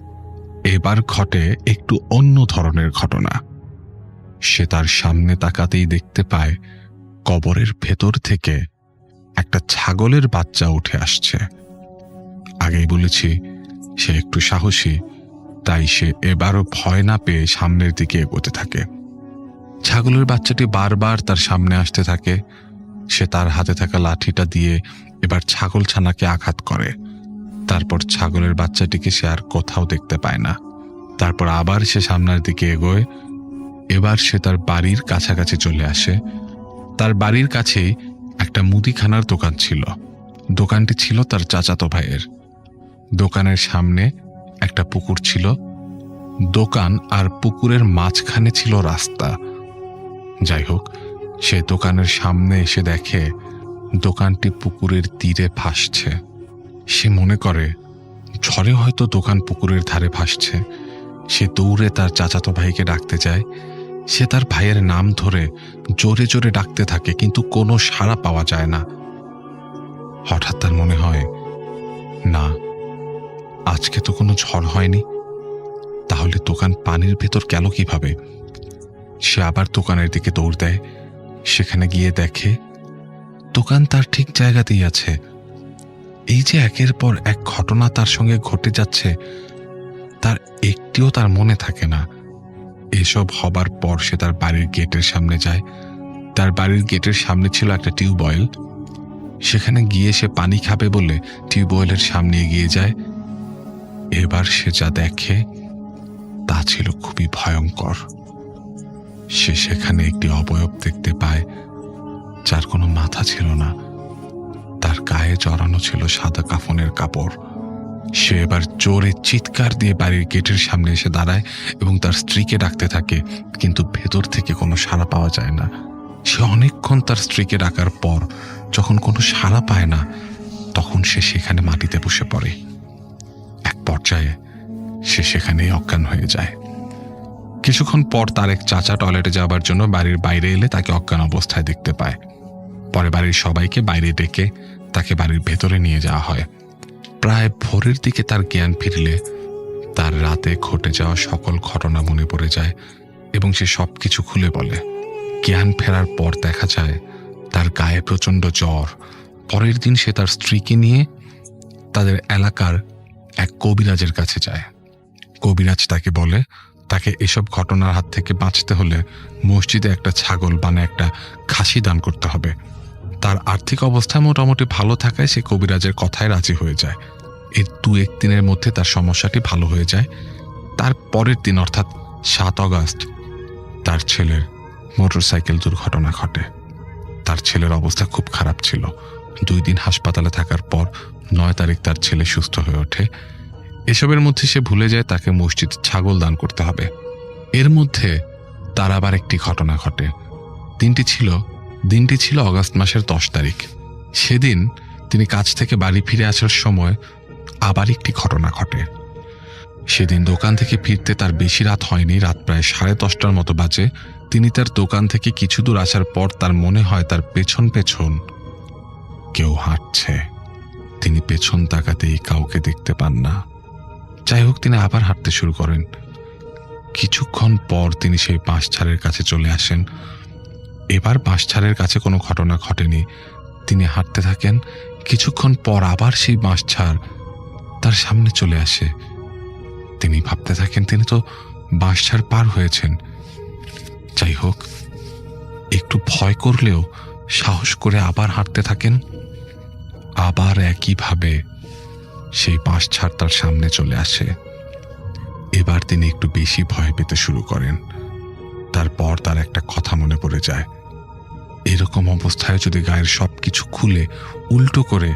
এবার ঘটে একটু অন্য ধরনের ঘটনা। সে তার সামনে তাকাতেই দেখতে পায় কবরের ভেতর থেকে একটা ছাগলের বাচ্চা উঠে আসছে। আগেই বলেছি সে একটু সাহসী, তাই সে এবারও ভয় না পেয়ে সামনের দিকে এগোতে থাকে। ছাগলের বাচ্চাটি বারবার তার সামনে আসতে থাকে। সে তার হাতে থাকা লাঠিটা দিয়ে এবার ছাগল ছানাকে আঘাত করে। তারপর ছাগলের বাচ্চাটিকে সে আর কোথাও দেখতে পায় না। তারপর আবার সে সামনের দিকে এগোয়। এবার সে তার বাড়ির কাছাকাছি চলে আসে। তার বাড়ির কাছেই একটা মুদিখানার দোকান ছিল। দোকানটি ছিল তার চাচাতো ভাইয়ের। দোকানের সামনে একটা পুকুর ছিল। দোকান আর পুকুরের মাঝখানে ছিল রাস্তা। যাই হোক, সে দোকানের সামনে এসে দেখে দোকানটি পুকুরের তীরে ভাসছে। সে মনে করে ঝড়ে হয়তো দোকান পুকুরের ধারে ভাসছে। সে দৌড়ে তার চাচাতো ভাইকে ডাকতে যায়। সে তার ভাইয়ের নাম ধরে জোরে জোরে ডাকতে থাকে, কিন্তু কোনো সাড়া পাওয়া যায় না। হঠাৎ তার মনে হয়, না, আজকে তো কোনো ঝড় হয়নি, তাহলে দোকান পানির ভেতর গেল কিভাবে? সে আবার দোকানের দিকে দৌড় দেয়। সেখানে গিয়ে দেখে দোকান তার ঠিক জায়গাতেই আছে। এই যে একের পর এক ঘটনা তার সঙ্গে ঘটে যাচ্ছে, তার একটিও তার মনে থাকে না। এসব হবার পর সে তার বাড়ির গেটের সামনে যায়। তার বাড়ির গেটের সামনে ছিল একটা টিউবওয়েল। সেখানে গিয়ে সে পানি খাবে বলে টিউবওয়েলের সামনে এগিয়ে যায়। এবার সে যা দেখে তা ছিল খুবই ভয়ঙ্কর। সে সেখানে একটি অবয়ব দেখতে পায়, যার কোনো মাথা ছিল না। তার গায়ে জড়ানো ছিল সাদা কাফনের কাপড়। সে এবার জোরে চিৎকার দিয়ে বাড়ির গেটের সামনে এসে দাঁড়ায় এবং তার স্ত্রীকে ডাকতে থাকে, কিন্তু ভেতর থেকে কোনো সাড়া পাওয়া যায় না। সে অনেকক্ষণ তার স্ত্রীকে ডাকার পর যখন কোনো সাড়া পায় না, তখন সে সেখানে মাটিতে বসে পড়ে। এক পর্যায়ে সে সেখানেই অজ্ঞান হয়ে যায়। কিছুক্ষণ পর তার এক চাচা টয়লেটে যাবার জন্য বাড়ির বাইরে এলে তাকে অজ্ঞান অবস্থায় দেখতে পায়। পরে বাড়ির সবাইকে বাইরে ডেকে তাকে বাড়ির ভেতরে নিয়ে যাওয়া হয়। প্রায় ভোরের দিকে তার জ্ঞান ফিরলে তার রাতে ঘটে যাওয়া সকল ঘটনা মনে পড়ে যায় এবং সে সবকিছু খুলে বলে। জ্ঞান ফেরার পর দেখা যায় তার গায়ে প্রচণ্ড জ্বর। পরের দিন সে তার স্ত্রীকে নিয়ে তাদের এলাকার এক কবিরাজের কাছে যায়। কবিরাজ তাকে বলে তাকে এসব ঘটনার হাত থেকে বাঁচতে হলে মসজিদে একটা ছাগল মানে একটা খাসি দান করতে হবে। তার আর্থিক অবস্থা মোটামুটি ভালো থাকায় সে কবিরাজের কথায় রাজি হয়ে যায়। এর 2-1 দিনের মধ্যে তার সমস্যাটি ভালো হয়ে যায়। তার পরের দিন অর্থাৎ 7 আগস্ট তার ছেলের মোটরসাইকেল দুর্ঘটনা ঘটে। তার ছেলের অবস্থা খুব খারাপ ছিল। 2 দিন হাসপাতালে থাকার পর 9 তারিখ তার ছেলে সুস্থ হয়ে ওঠে। এসবের মধ্যে সে ভুলে যায় তাকে মসজিদে ছাগল দান করতে হবে। এর মধ্যে তার আবার একটি ঘটনা ঘটে। দিনটি ছিল আগস্ট মাসের 10 তারিখ। সেদিন তিনি কাজ থেকে বাড়ি ফিরে আসার সময় আবার একটি ঘটনা ঘটে। সেদিন দোকান থেকে ফিরতে তার বেশি রাত হয়নি, রাত প্রায় 10:30টার মতো বাজে। তিনি তার দোকান থেকে কিছু দূর আসার পর তার মনে হয় তার পেছন পেছন কেউ হাঁটছে। তিনি পেছন তাকাতেই কাউকে দেখতে পান না। যাই হোক, তিনি আবার হাঁটতে শুরু করেন। কিছুক্ষণ পর তিনি সেই বাঁশঝাড়ের কাছে চলে আসেন। এবার বাঁশঝাড়ের কাছে কোনো ঘটনা ঘটেনি। তিনি হাঁটতে থাকেন। কিছুক্ষণ পর আবার সেই বাঁশঝাড় তার সামনে চলে আসে। তিনি ভাবতে থাকেন তিনি তো বাঁশঝাড় পার হয়েছেন। যাই হোক, একটু ভয় করলেও সাহস করে আবার হাঁটতে থাকেন। আবার একইভাবে সেই বাঁশ ছাড় তার সামনে চলে আসে। এবার তিনি একটু বেশি ভয় পেতে শুরু করেন। তারপর তার একটা কথা মনে পড়ে যায়, এরকম অবস্থায় যদি গায়ের সবকিছু খুলে উল্টো করে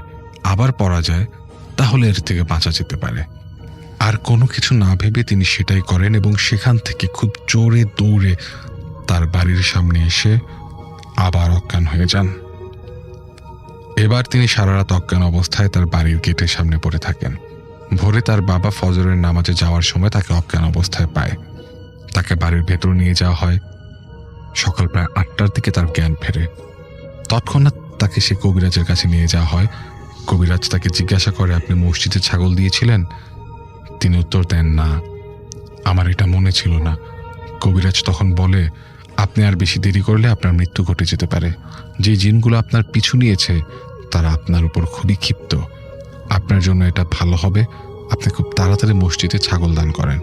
আবার পরা যায় তাহলে এর থেকে বাঁচা যেতে পারে। আর কোনো কিছু না ভেবে তিনি সেটাই করেন এবং সেখান থেকে খুব জোরে দৌড়ে তার বাড়ির সামনে এসে আবার অজ্ঞান হয়ে যান। এবার তিনি সারা রাত অজ্ঞান অবস্থায় তার বাড়ির গেটের সামনে পড়ে থাকেন। ভোরে তার বাবা ফজরের নামাজে যাওয়ার সময় তাকে অজ্ঞান অবস্থায় পায়। তাকে বাড়ির ভেতর নিয়ে যাওয়া হয়। সকাল প্রায় 8টার দিকে তার জ্ঞান ফেরে। তৎক্ষণাৎ তাকে সে কবিরাজের কাছে নিয়ে যাওয়া হয়। কবিরাজ তাকে জিজ্ঞাসা করে, আপনি মসজিদে ছাগল দিয়েছিলেন? তিনি উত্তর দেন, না, আমার এটা মনে ছিল না। কবিরাজ তখন বলে, আপনি আর বেশি দেরি করলে আপনার মৃত্যু ঘটে যেতে পারে। যে জিনগুলো আপনার পিছু নিয়েছে তারা আপনার উপর খুবই ক্ষিপ্ত। আপনার জন্য এটা ভালো হবে আপনি খুব তাড়াতাড়ি মসজিদে ছাগল দান করেন।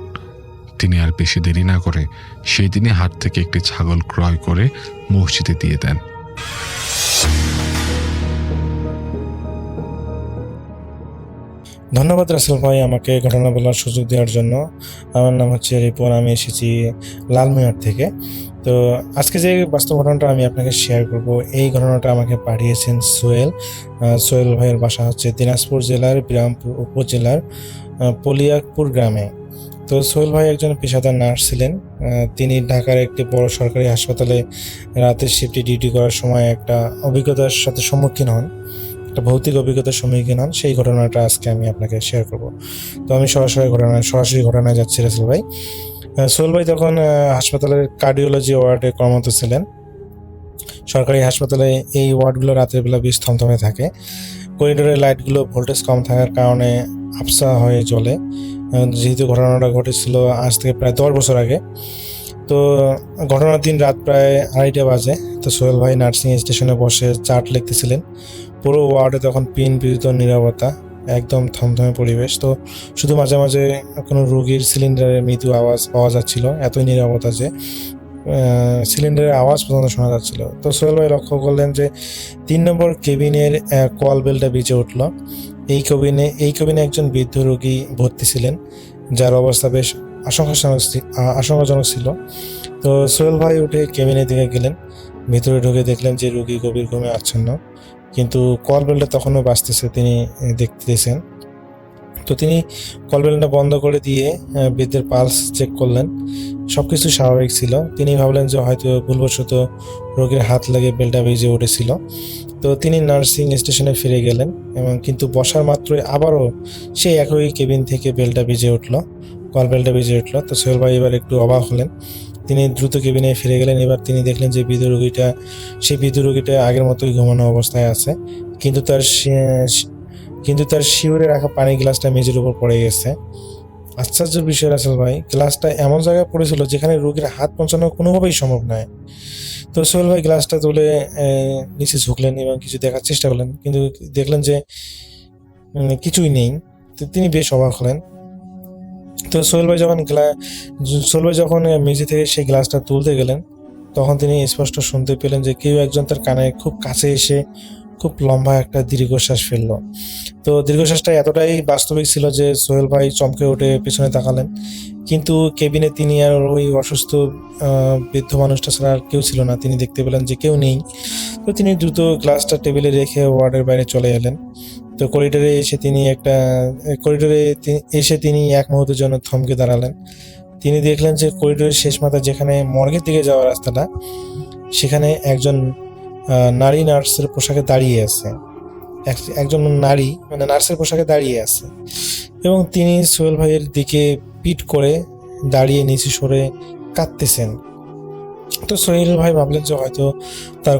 তিনি আর বেশি দেরি না করে সেই দিনে হাট থেকে একটি ছাগল ক্রয় করে মসজিদে দিয়ে দেন। ধন্যবাদ রাসেল ভাই আমাকে ঘটনা বলার সুযোগ দেওয়ার জন্য। আমার নাম হচ্ছে রিপন, আমি এসেছি লালমিয়ার থেকে। তো আজকে যে বাস্তব ঘটনাটা আমি আপনাকে শেয়ার করব, এই ঘটনাটা আমাকে পাঠিয়েছেন সোহেল। সোহেল ভাইয়ের বাসা হচ্ছে দিনাজপুর জেলার বিরামপুর উপজেলার পলিয়াকপুর গ্রামে। তো সোহেল ভাই একজন পেশাদার নার্স ছিলেন। তিনি ঢাকার একটি বড় সরকারি হাসপাতালে রাতের শিফটে ডিউটি করার সময় একটা অভিজ্ঞতার সাথে সম্মুখীন হন, একটা ভৌতিক অভিজ্ঞতার সম্মুখীন হন। সেই ঘটনাটা আজকে আমি আপনাকে শেয়ার করব। তো আমি সরাসরি ঘটনায় যাচ্ছি রাসেল ভাই। সোহেল ভাই তখন হাসপাতালের কার্ডিওলজি ওয়ার্ডে কর্মরত ছিলেন। সরকারি হাসপাতালে এই ওয়ার্ডগুলো রাতের বেলা বেশ থমথমে থাকে। করিডোরের লাইটগুলো ভোল্টেজ কম থাকার কারণে আবসা হয়ে জ্বলে। যেহেতু ঘটনাটা ঘটেছিল আজ থেকে প্রায় 10 বছর আগে। তো ঘটনার দিন রাত প্রায় 2:30 বাজে। তো সোহেল ভাই নার্সিং স্টেশনে বসে চার্ট লিখতেছিলেন। পুরো ওয়ার্ডে তখন পিন বিদ্যুৎ নীরবতা, একদম থমথমে পরিবেশ। তো শুধু মাঝে মাঝে কোনো রোগীর সিলিন্ডারের মৃদু আওয়াজ পাওয়া যাচ্ছিল, এতই নীরবতা যে সিলিন্ডারের আওয়াজ পর্যন্ত শোনা যাচ্ছিল। তো সোহেল ভাই লক্ষ্য করলেন যে 3 নম্বর কেবিনের কল বেলটা বেজে উঠল। এই কেবিনে একজন বৃদ্ধ রোগী ভর্তি ছিলেন, যার অবস্থা বেশ আশঙ্কাজনক ছিল। তো সোহেল ভাই উঠে কেবিনের দিকে গেলেন। ভিতরে ঢুকে দেখলেন যে রোগী গভীর ঘুমে আচ্ছন্ন, কিন্তু কল বেলটা তখনও বাজতেছে, তিনি দেখতেছেন। তো তিনি কল বেলটা বন্ধ করে দিয়ে বৃদ্ধের পালস চেক করলেন। সবকিছু স্বাভাবিক ছিল। তিনি ভাবলেন যে হয়তো ভুলবশত রোগীর হাত লেগে বেলটা বেজে উঠেছিল। তো তিনি নার্সিং স্টেশনে ফিরে গেলেন এবং কিন্তু বসার মাত্রই আবারও সেই একই কেবিন থেকে বেলটা বেজে উঠল, কল বেলটা বেজে উঠল। তো সোহেল ভাই এবার একটু অবাক হলেন। তিনি দ্রুত কেবিনে ফিরে গেলেন। এবার তিনি দেখলেন যে সেই বৃদ্ধ রোগীটা আগের মতোই ঘুমানো অবস্থায় আছে, কিন্তু তার শিউরে রাখা পানির গ্লাসটা মেঝের উপর পড়ে গেছে। আশ্চর্যের বিষয় রাসেল ভাই, গ্লাসটা এমন জায়গায় পড়েছিল যেখানে রোগীর হাত পৌঁছানো কোনোভাবেই সম্ভব নয়। তো সোহেল ভাই গ্লাসটা তুলে নিচে ঝুঁকলেন এবং কিছু দেখার চেষ্টা করলেন, কিন্তু দেখলেন যে কিছুই নেই। তো তিনি বেশ অবাক হলেন। তো সোহেল ভাই যখন মেঝে থেকে সেই গ্লাসটা তুলতে গেলেন, তখন তিনি স্পষ্ট শুনতে পেলেন যে কেউ একজন তার কানে খুব কাছে এসে খুব লম্বা একটা দীর্ঘশ্বাস ফেলল। তো দীর্ঘশ্বাসটা এতটাই বাস্তবিক ছিল যে সোহেল ভাই চমকে উঠে পেছনে তাকালেন, কিন্তু কেবিনে তিনি আর ওই অসুস্থ বৃদ্ধ মানুষটা ছাড়া আর কেউ ছিল না। তিনি দেখতে পেলেন যে কেউ নেই। তো তিনি দ্রুত গ্লাসটা টেবিলে রেখে ওয়ার্ডের বাইরে চলে এলেন। তো করিডোরে এসে তিনি এক মুহূর্তের জন্য থমকে দাঁড়ালেন। তিনি দেখলেন যে করিডোরের শেষ মাথায় যেখানে মর্গের দিকে যাওয়ার রাস্তাটা, সেখানে একজন নারী নার্সের পোশাকে দাঁড়িয়ে আছে। একজন নারী নার্সের পোশাকে দাঁড়িয়ে আছে এবং তিনি সোহেল ভাইয়ের দিকে পিঠ করে দাঁড়িয়ে নিচু সরে কাঁদতেছেন। তো সোহেল ভাই ভাবলেন যে হয়তো তার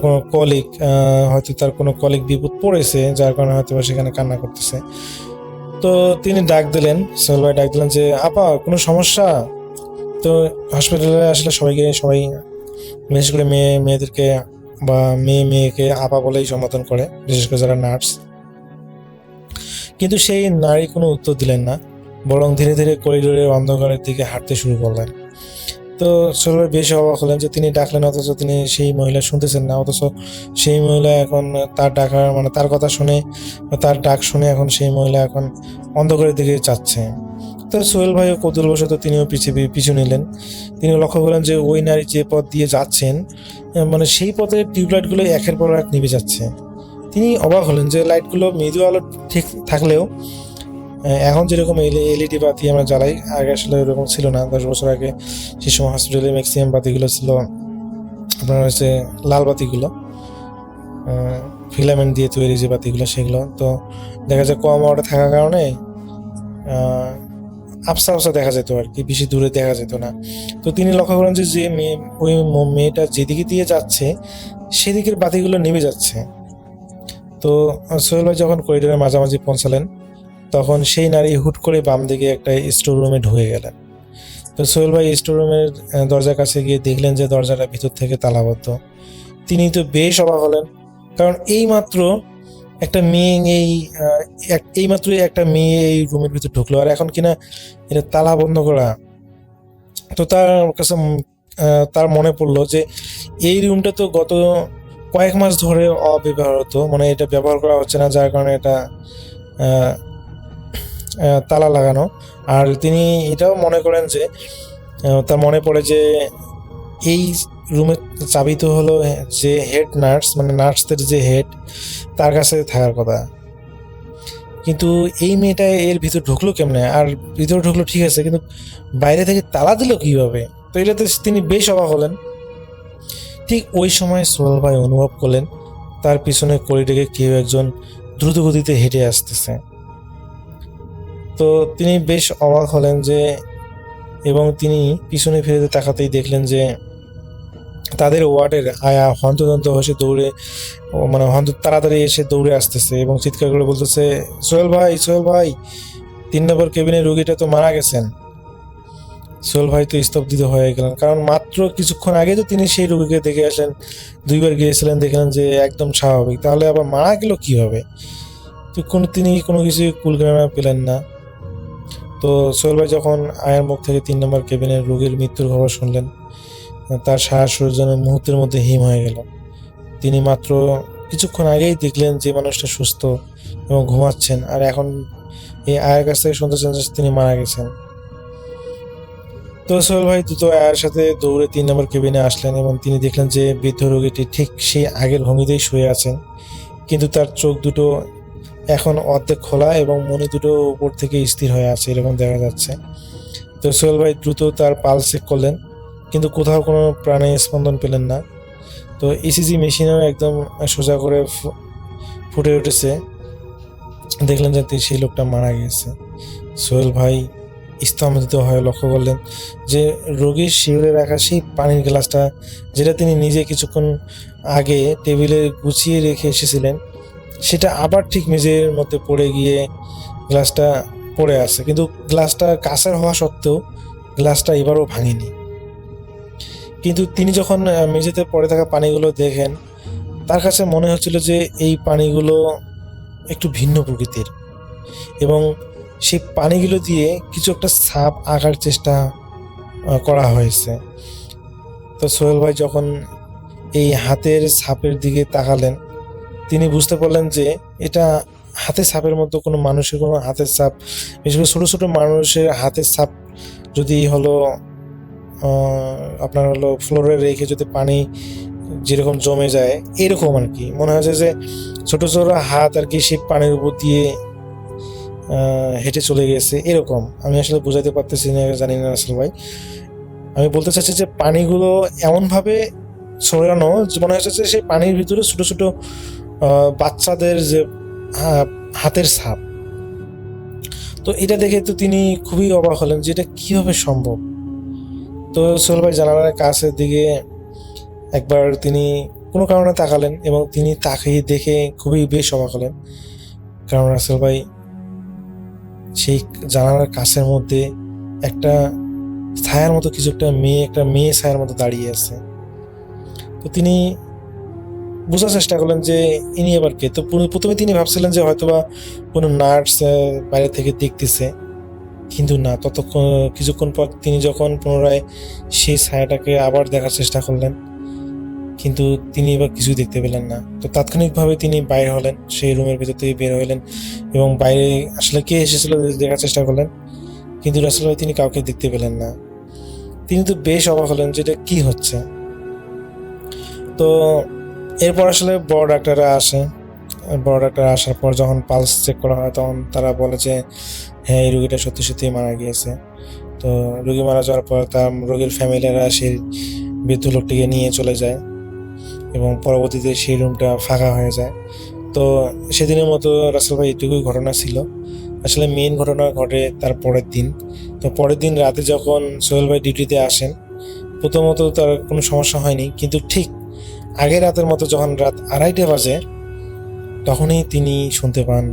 কোনো কলিগ বিপদ পড়েছে, যার কারণে হয়তো সেখানে কান্না করতেছে। তো তিনি সোহেল ভাই ডাক দিলেন যে আপা, কোনো সমস্যা? তো হসপিটালে আসলে সবাই বিশেষ করে মেয়েদেরকে বা মেয়েকে আপা বলেই সম্বোধন করে, বিশেষ করে যারা নার্স। কিন্তু সেই নারী কোনো উত্তর দিলেন না, বরং ধীরে ধীরে করিডোরের অন্ধকারের দিকে হাঁটতে শুরু করলেন। তো তো সোহেল ভাই বেশ অবাক হলেন যে তিনি ডাকলেন অথচ তিনি সেই মহিলা শুনতেছেন না, অথচ সেই মহিলা এখন তার ডাকার মানে তার কথা শুনে বা তার ডাক শুনে এখন সেই মহিলা এখন অন্ধকারের দিকে যাচ্ছে। তো সোহেল ভাইও কৌতূহলবশত তিনিও পিছু নিলেন। তিনি লক্ষ্য করলেন যে ওই নারী যে পথ দিয়ে যাচ্ছেন মানে সেই পথে টিউবলাইটগুলো একের পর এক নিভে যাচ্ছে। তিনি অবাক হলেন যে লাইটগুলো মৃদু আলো ঠিক থাকলেও এখন যেরকম এলইডি বাতি আমরা জ্বালাই, আগে আসলে এরকম ছিল না। 10 বছর আগে সে সময় হসপিটালে ম্যাক্সিমাম বাতিগুলো ছিল আপনার হচ্ছে লাল বাতিগুলো, ফিলামেন্ট দিয়ে তৈরি যে বাতিগুলো সেগুলো। তো দেখা যায় কম ওয়াটে থাকার কারণে আবসা আবসা দেখা যেত আর কি, বেশি দূরে দেখা যেত না। তো তিনি লক্ষ্য করেন যে ওই মেয়েটা যেদিকে দিয়ে যাচ্ছে সেদিকের বাতিগুলো নেমে যাচ্ছে। তো সোহেল ভাই যখন করিডোরের মাঝামাঝি পৌঁছালেন তখন সেই নারী হুট করে বাম দিকে একটা স্টোর রুমে ঢুকে গেলেন। তো সোহেল ভাই স্টোর রুমের দরজার কাছে গিয়ে দেখলেন যে দরজাটা ভিতর থেকে তালাবদ্ধ। তিনি তো বেশ অবাক হলেন, কারণ এইমাত্র একটা মেয়ে এই রুমের ভিতর ঢুকলো, আর এখন কিনা এটা তালা বন্ধ করা। তো তার কাছে তার মনে পড়লো যে এই রুমটা তো গত কয়েক মাস ধরে অব্যবহৃত, মানে এটা ব্যবহার করা হচ্ছে না, যার কারণে এটা তালা লাগানো। আর তিনি এটাও মনে করেন যে তার মনে পড়ে যে এই রুমের চাবি তো হলো যে হেড নার্স, মানে নার্সদের যে হেড, তার কাছে থাকার কথা। কিন্তু এই মেয়েটা এর ভিতর ঢুকলো কেমনে, আর ভিতরে ঢুকলো ঠিক আছে, কিন্তু বাইরে থেকে তালা দিল কিভাবে? তো এটাতে তিনি বেশ অবাক হলেন। ঠিক ওই সময় সোহেল ভাই অনুভব করলেন তার পিছনে করিডোরে কেউ একজন দ্রুত গতিতে হেঁটে আসতেছে। তো তিনি বেশ অবাক হলেন যে, এবং তিনি পিছনে ফিরে তাকাতেই দেখলেন যে তাদের ওয়ার্ডের আয়া হন্তদন্ত হসে দৌড়ে মানে তাড়াতাড়ি এসে দৌড়ে আসতেছে এবং চিৎকার করে বলতেছে, সোহেল ভাই 3 নম্বর কেবিনের রোগীটা তো মারা গেছেন। সোহেল ভাই তো স্তব্ধিত হয়ে গেলেন, কারণ মাত্র কিছুক্ষণ আগে তো তিনি সেই রোগীকে দেখে আসলেন, 2 বার গিয়েছিলেন, দেখলেন যে একদম স্বাভাবিক, তাহলে আবার মারা গেল কিভাবে? তো তিনি কোনো কিছু কুলকিনারা পেলেন না। তো সোহেল ভাই যখন আয়ার মুখ থেকে 3 নম্বর কেবিনের রোগীর মৃত্যুর খবর শুনলেন, তার শ্বাস যেন মুহূর্তের মধ্যে হিম হয়ে গেল। তিনি মাত্র কিছুক্ষণ আগেই দেখলেন যে মানুষটা সুস্থ এবং ঘুমাচ্ছেন, আর এখন এই আয়ের কাছ থেকে শুনতেছেন যে তিনি মারা গেছেন। তো সোহেল ভাই দ্রুত আয়ের সাথে দৌড়ে 3 নম্বর কেবিনে আসলেন এবং তিনি দেখলেন যে বৃদ্ধ রোগীটি ঠিক সেই আগের ভঙ্গিতেই শুয়ে আছেন, কিন্তু তার চোখ দুটো এখন অর্ধেক খোলা এবং মনি দুটো উপর থেকে স্থির হয়ে আছে, এরকম দেখা যাচ্ছে। তো সোহেল ভাই দ্রুত তার পালস চেক করলেন, কিন্তু কোথাও কোনো প্রাণে স্পন্দন পেলেন না। তো ইসিজি মেশিনও একদম সোজা করে ফুটে উঠেছে, দেখলেন যে সেই লোকটা মারা গেছে। সোহেল ভাই স্তম্ভিত হয়ে লক্ষ্য করলেন যে রোগীর শিবিরে রাখা সেই পানির গ্লাসটা, যেটা তিনি নিজে কিছুক্ষণ আগে টেবিলে গুছিয়ে রেখে এসেছিলেন, সেটা আবার ঠিক মেঝের মধ্যে পড়ে গিয়ে গ্লাসটা পড়ে আছে, কিন্তু গ্লাসটা কাঁচের হওয়া সত্ত্বেও গ্লাসটা এবারও ভাঙেনি। কিন্তু তিনি যখন মেঝেতে পড়ে থাকা পানিগুলো দেখেন, তার কাছে মনে হচ্ছিল যে এই পানিগুলো একটু ভিন্ন প্রকৃতির, এবং সেই পানিগুলো দিয়ে কিছু একটা ছাপ আঁকার চেষ্টা করা হয়েছে। তো সোহেল ভাই যখন এই হাতের ছাপের দিকে তাকালেন, তিনি বুঝতে পারলেন যে এটা হাতের ছাপের মতো কোনো মানুষের কোনো হাতের ছাপ, বিশেষ করে ছোটো ছোটো মানুষের হাতের ছাপ যদি হলো আপনার হলো ফ্লোরে রেখে যদি পানি যেরকম জমে যায় এরকম আর কি মনে হয় যে ছোটো ছোটো হাত আর কি সেই পানির উপর দিয়ে হেঁটে চলে গেছে, এরকম। আমি আসলে বোঝাতে পারতেছি না, জানি না আসলে ভাই। আমি বলতে চাচ্ছি যে পানিগুলো এমনভাবে ছড়ানো মনে হচ্ছে যে সেই পানির ভিতরে ছোটো ছোটো বাচ্চাদের যে হাতের ছাপ। তো এটা দেখে তো তিনি খুবই অবাক হলেন যে এটা কীভাবে সম্ভব। তো সোহেল ভাই জানালার কাছের দিকে একবার তিনি কোনো কারণে তাকালেন এবং তিনি তাকিয়ে দেখে খুবই বেশ অবাক হলেন, কারণ রাসেল ভাই সেই জানালার কাছের মধ্যে একটা ছায়ার মতো কিছু একটা মেয়ে ছায়ার মতো দাঁড়িয়ে আছে। তো তিনি বোঝার চেষ্টা করলেন যে ইনি আবার কে। তো প্রথমে তিনি ভাবছিলেন যে হয়তোবা কোনো নার্স বাইরে থেকে দেখতেছে, কিন্তু না, ততক্ষণ কিছুক্ষণ পর তিনি যখন পুনরায় সেই ছায়াটাকে আবার দেখার চেষ্টা করলেন, কিন্তু তিনি এবার কিছুই দেখতে পেলেন না। তো তাৎক্ষণিকভাবে তিনি বাইরে হলেন, সেই রুমের ভেতর থেকে বের হলেন এবং বাইরে আসলে কে এসেছিল দেখার চেষ্টা করলেন, কিন্তু রাসেল ভাই তিনি কাউকে দেখতে পেলেন না। তিনি তো বেশ অবাক হলেন যে এটা কি হচ্ছে। তো এরপর আসলে বড় ডাক্তাররা আসে। বড় ডাক্তার আসার পর যখন পালস চেক করা হয় তখন তারা বলে যে হ্যাঁ, এই রুগীটা সত্যি সত্যি মারা গিয়েছে। তো রুগী মারা যাওয়ার পর তার রোগীর ফ্যামিলিরা সেই বৃদ্ধ লোকটিকে নিয়ে চলে যায় এবং পরবর্তীতে সেই রুমটা ফাঁকা হয়ে যায়। তো সেদিনের মতো রাসেল ভাই এটুকুই ঘটনা ছিল। আসলে মেইন ঘটনা ঘটে তার পরের দিন। তো পরের দিন রাতে যখন সোহেল ভাই ডিউটিতে আসেন, প্রথমত তার কোনো সমস্যা হয়নি, কিন্তু ঠিক আগের রাতের মতো যখন রাত 2:30 বাজে তখনই তিনি শুনতে পান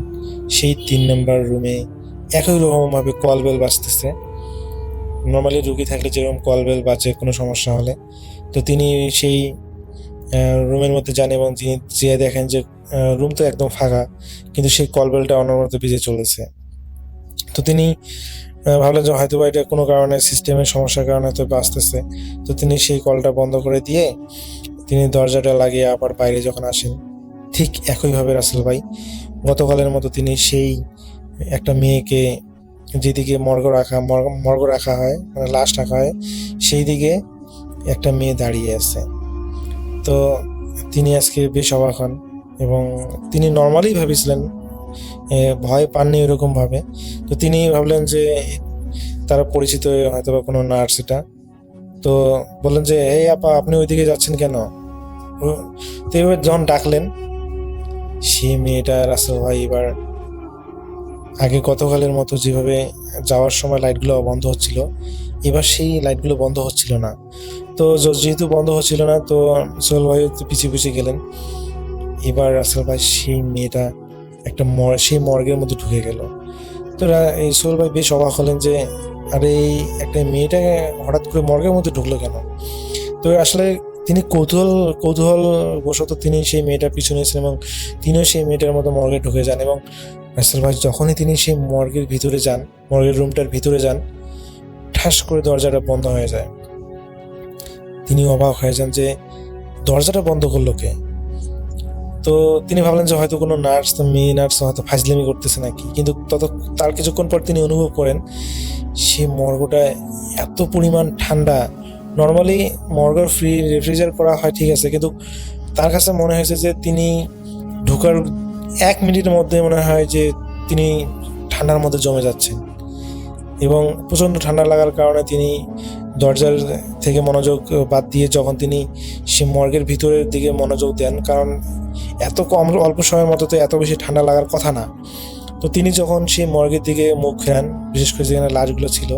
সেই 3 নম্বর রুমে একই রকমভাবে কল বেল বাজতেছে। নর্মালি রুগী থাকলে যেরকম কল বেল বাজে কোনো সমস্যা হলে, তো তিনি সেই রুমের মধ্যে যান এবং তিনি যেয়ে দেখেন যে রুম তো একদম ফাঁকা, কিন্তু সেই কল বেলটা অনবরত বেজে চলেছে। তো তিনি ভাবলেন যে হয়তো বা এটা কোনো কারণে সিস্টেমের সমস্যার কারণে হয়তো বাজতেছে। তো তিনি সেই কলটা বন্ধ করে দিয়ে তিনি দরজাটা লাগিয়ে আবার বাইরে যখন আসেন, ঠিক একইভাবে রাসেল ভাই গতকালের মতো তিনি সেই একটা মেয়েকে যেদিকে মর্গ রাখা হয়, মানে লাশ রাখা হয়, সেই দিকে একটা মেয়ে দাঁড়িয়ে আছে। তো তিনি আজকে বেশ অবাক হন এবং তিনি নর্মালি ভেবেছিলেন, ভয় পাননি ওরকম ভাবে। তো তিনি ভাবলেন যে তারা পরিচিত হয়তো বা কোনো নার্স এটা। তো বললেন যে এই আপা, আপনি ওইদিকে যাচ্ছেন কেন? তো এবার যখন ডাকলেন, সেই মেয়েটা রাসেল ভাই এবার আগে গতকালের মতো যেভাবে যাওয়ার সময় লাইটগুলো বন্ধ হচ্ছিল, এবার সেই লাইটগুলো বন্ধ হচ্ছিল না। তো যেহেতু বন্ধ হচ্ছিল না, তো সোহেল ভাই পিছিয়ে পিছিয়ে গেলেন। এবার রাসেল ভাই সেই মেয়েটা একটা সেই মর্গের মধ্যে ঢুকে গেল। তো এই সোহেল ভাই বেশ অবাক হলেন যে আরে এই একটা মেয়েটা হঠাৎ করে মর্গের মধ্যে ঢুকলো কেন। তো আসলে তিনি কৌতূহল বশত তিনি সেই মেয়েটার পিছনে এসেছেন এবং তিনিও সেই মেয়েটার মতো মর্গে ঢুকে যান। এবং রাসেল ভাই যখনই তিনি সেই মর্গের ভিতরে যান, মর্গের রুমটার ভিতরে যান, ঠাস করে দরজাটা বন্ধ হয়ে যায়। তিনি অবাক হয়ে যান যে দরজাটা বন্ধ করলো কে। তো তিনি ভাবলেন যে হয়তো কোনো নার্স, মেয়ে নার্স হয়তো ফাজলামি করতেছে নাকি, কিন্তু তার কিছুক্ষণ পর তিনি অনুভব করেন সেই মর্গটা এত পরিমাণ ঠান্ডা। নর্মালি মর্গের রেফ্রিজারেট করা হয় ঠিক আছে, কিন্তু তার কাছে মনে হয়েছে যে তিনি ঢোকার 1 মিনিটের মধ্যে মনে হয় যে তিনি ঠান্ডার মধ্যে জমে যাচ্ছেন এবং প্রচণ্ড ঠান্ডা লাগার কারণে তিনি দরজার থেকে মনোযোগ বাদ দিয়ে যখন তিনি সে মর্গের ভিতরের দিকে মনোযোগ দেন, কারণ এত অল্প সময়ের মতো তো এত বেশি ঠান্ডা লাগার কথা না। তো তিনি যখন সেই মর্গের দিকে মুখ ফেরান, বিশেষ করে যেখানে লাশগুলো ছিল,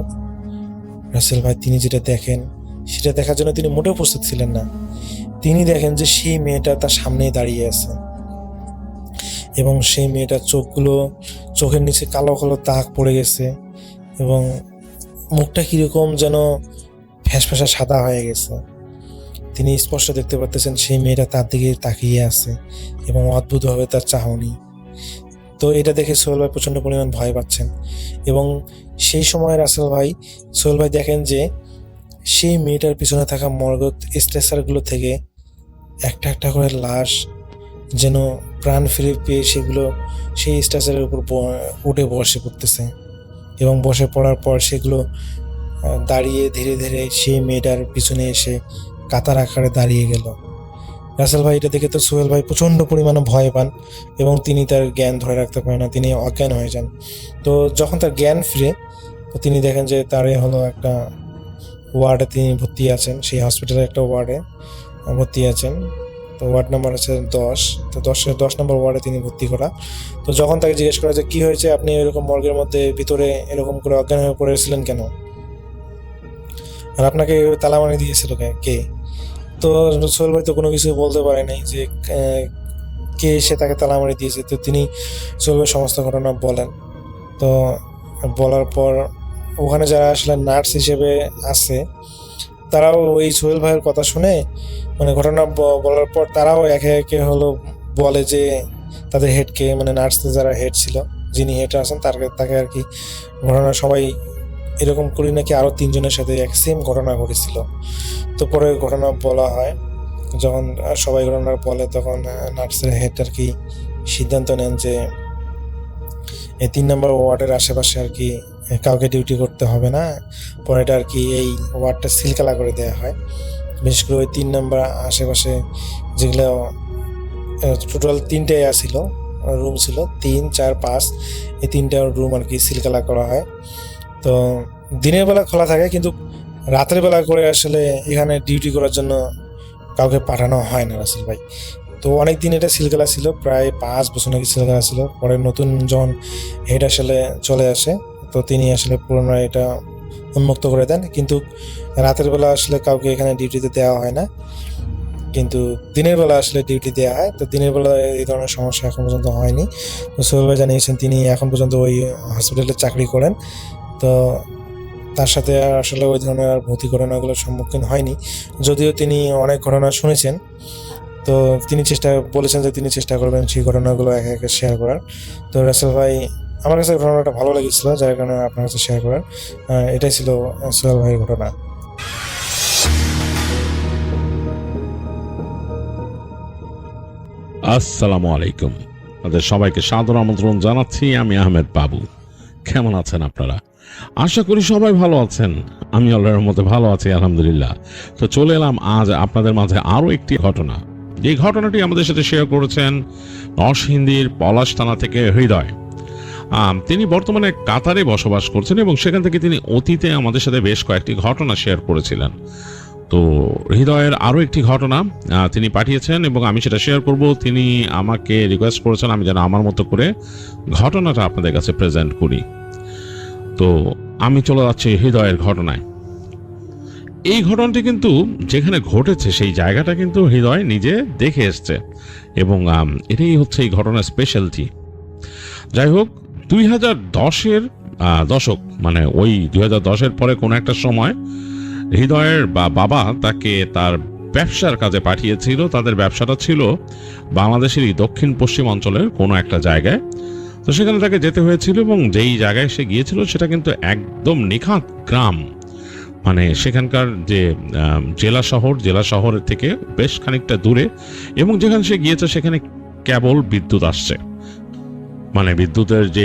রাসেল ভাই তিনি যেটা দেখেন সেটা দেখার জন্য তিনি মোটেও প্রস্তুত ছিলেন না। তিনি দেখেন যে সেই মেয়েটা তার সামনেই দাঁড়িয়ে আছে এবং সেই মেয়েটার চোখের নিচে কালো কালো দাগ পড়ে গেছে এবং মুখটা কীরকম যেন ফ্যাসফ্যাসা সাদা হয়ে গেছে। তিনি স্পষ্ট দেখতে পাচ্ছেন সেই মেয়েটা তার দিকে তাকিয়ে আছে এবং অদ্ভুতভাবে তার চাহনি। তো এটা দেখে সোহেল ভাই প্রচণ্ড পরিমাণ ভয় পাচ্ছেন এবং সেই সময় সোহেল ভাই দেখেন যে সেই মেয়েটার পিছনে থাকা মর্গ স্ট্রেচারগুলো থেকে একটা একটা করে লাশ যেন প্রাণ ফিরে পেয়ে সেগুলো সেই স্ট্রেচারের উপর উঠে বসে পড়তেছে এবং বসে পড়ার পর সেগুলো দাঁড়িয়ে ধীরে ধীরে সেই মেয়েটার পিছনে এসে কাতার আকারে দাঁড়িয়ে গেল। রাসেল ভাই এটা দেখে তো সোহেল ভাই প্রচণ্ড পরিমাণে ভয় পান এবং তিনি তার জ্ঞান ধরে রাখতে পারেন না, তিনি অজ্ঞান হয়ে যান। তো যখন তার জ্ঞান ফিরে, তো তিনি দেখেন যে তারে হলো একটা ওয়ার্ডে তিনি ভর্তি আছেন, সেই হসপিটালের একটা ওয়ার্ডে ভর্তি আছেন। তো ওয়ার্ড নাম্বার আছে 10। তো 10 নম্বর ওয়ার্ডে তিনি ভর্তি করা। তো যখন তাকে জিজ্ঞেস করা যে কী হয়েছে, আপনি এরকম মর্গের মধ্যে ভিতরে এরকম করে অজ্ঞান হয়ে পড়েছিলেন কেন, আর আপনাকে তালা মারি দিয়েছিল কে? তো সোহেল ভাই তো কোনো কিছু বলতে পারে নাই যে কে এসে তাকে তালা মারি দিয়েছে। তো তিনি সোহেল ভাই সমস্ত ঘটনা বলেন। তো বলার পর ওখানে যারা আসলে নার্স হিসেবে আছে তারাও ওই সোহেল ভাইয়ের কথা শুনে, মানে ঘটনা বলার পর তারাও একে একে হলো বলে যে তাদের হেডকে, মানে নার্সদের যারা হেড ছিল, যিনি হেড আছেন তাকে আর কি ঘটনা সবাই এরকম করি নাকি আরও 3 জনের সাথে এক সেম ঘটনা ঘটেছিল। তো পরে ঘটনা বলা হয়, যখন সবাই ঘটনা বলে তখন নার্সের হেড আর কি সিদ্ধান্ত নেন যে এই 3 নম্বর ওয়ার্ডের আশেপাশে আর কি কাউকে ডিউটি করতে হবে না। পরে এটা আর কি এই ওয়ার্ডটা সিলকালা করে দেওয়া হয়। বিশেষ করে ওই 3 নম্বর আশেপাশে যেগুলো টোটাল 3টে ছিল রুম ছিল, 3, 4, 5 এই 3টা রুম আর কি সিলকালা করা হয়। তো দিনের বেলা খোলা থাকে, কিন্তু রাতের বেলা করে আসলে এখানে ডিউটি করার জন্য কাউকে পাঠানো হয় না রাসেল ভাই। তো অনেক দিন এটা সিলগালা ছিল, প্রায় 5 বছর নাকি সিলগালা ছিল। পরে নতুন যখন হেড আসলে চলে আসে তো তিনি আসলে পুনরায় এটা উন্মুক্ত করে দেন, কিন্তু রাতের বেলা আসলে কাউকে এখানে ডিউটিতে দেওয়া হয় না, কিন্তু দিনের বেলা আসলে ডিউটি দেওয়া হয়। তো দিনের বেলা এই ধরনের সমস্যা এখন পর্যন্ত হয়নি। তো সোহেল ভাই জানিয়েছেন তিনি এখন পর্যন্ত ওই হসপিটালে চাকরি করেন, তো তার সাথে আসলে ওই ধরনের আর ভর্তি ঘটনাগুলোর সম্মুখীন হয়নি, যদিও তিনি অনেক ঘটনা শুনেছেন। তো তিনি বলেছেন যে তিনি চেষ্টা করবেন সেই ঘটনাগুলো একে একে শেয়ার করার। তো রাসেল ভাই আমার কাছে ঘটনাটা ভালো লেগেছিল, যার কারণে আপনার কাছে শেয়ার করার। এটাই ছিল সোহেল ভাইয়ের ঘটনা। আসসালামু আলাইকুম, আপনাদের সবাইকে সাদর আমন্ত্রণ জানাচ্ছি। আমি আহমেদ বাবু। কেমন আছেন আপনারা? আশা করি সবাই ভালো আছেন। আমি আল্লাহর মধ্যে ভালো আছি, আলহামদুলিল্লাহ। তো চলে এলাম আজ আপনাদের মাঝে আরও একটি ঘটনা। এই ঘটনাটি আমাদের সাথে শেয়ার করেছেন নরসিংদীর পলাশ থানা থেকে হৃদয়। তিনি বর্তমানে কাতারে বসবাস করছেন এবং সেখান থেকে তিনি অতীতে আমাদের সাথে বেশ কয়েকটি ঘটনা শেয়ার করেছিলেন। তো হৃদয়ের আরও একটি ঘটনা তিনি পাঠিয়েছেন এবং আমি সেটা শেয়ার করব। তিনি আমাকে রিকোয়েস্ট করেছেন আমি যেন আমার মতো করে ঘটনাটা আপনাদের কাছে প্রেজেন্ট করি। তো আমি চলে যাচ্ছি হৃদয়ের ঘটনায়। এই ঘটনাটি কিন্তু যেখানে ঘটেছে সেই জায়গাটা কিন্তু হৃদয় নিজে দেখে এসছে এবং এটাই হচ্ছে এই ঘটনার স্পেশালিটি। যাই হোক, 2010-এর দশক, মানে ওই 2010-এর পরে কোনো একটা সময় হৃদয়ের বাবা তাকে তার ব্যবসার কাজে পাঠিয়েছিল। তাদের ব্যবসাটা ছিল বাংলাদেশেরই দক্ষিণ পশ্চিম অঞ্চলের কোনো একটা জায়গায়। তো সেখানে তাকে যেতে হয়েছিল এবং যেই জায়গায় সে গিয়েছিল সেটা কিন্তু একদম নিখাত গ্রাম, মানে সেখানকার যে জেলা শহরের থেকে বেশ খানিকটা দূরে, এবং যেখানে সে গিয়েছে সেখানে কেবল বিদ্যুৎ আসছে, মানে বিদ্যুতের যে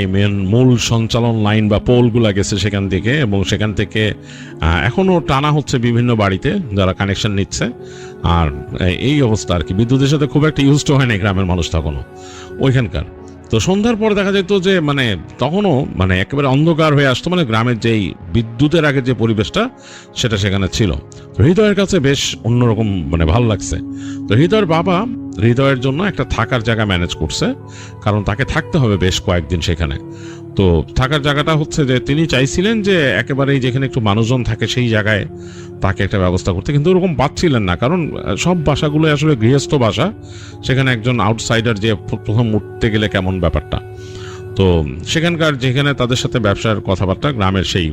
মূল সঞ্চালন লাইন বা পোলগুলা গেছে সেখান থেকে, এবং সেখান থেকে এখনো টানা হচ্ছে বিভিন্ন বাড়িতে যারা কানেকশন নিচ্ছে। আর এই অবস্থা আর কি, বিদ্যুতের সাথে খুব একটা ইউজড হয় না গ্রামের মানুষ তখনও ওইখানকার। তো সন্ধ্যার পরে দেখা যেত যে মানে তখনও মানে একেবারে অন্ধকার হয়ে আসতো, মানে গ্রামের যেই বিদ্যুতের আগে যে পরিবেশটা সেটা সেখানে ছিল। তো হৃদয়ের কাছে বেশ অন্যরকম, মানে ভালো লাগছে। তো হৃদয়ের বাবা হৃদয়ের জন্য একটা থাকার জায়গা ম্যানেজ করছে, কারণ তাকে থাকতে হবে বেশ কয়েকদিন সেখানে। তো থাকার জায়গাটা হচ্ছে যে তিনি চাইছিলেন যে একেবারেই যেখানে একটু মানুষজন থাকে সেই জায়গায় তাকে একটা ব্যবস্থা করতে, কিন্তু ওরকম পাচ্ছিলেন না, কারণ সব বাসাগুলো আসলে গৃহস্থ বাসা। সেখানে একজন আউটসাইডার যে প্রথম উঠতে গেলে কেমন ব্যাপারটা। তো সেখানকার যেখানে তাদের সাথে ব্যবসার কথাবার্তা গ্রামের সেই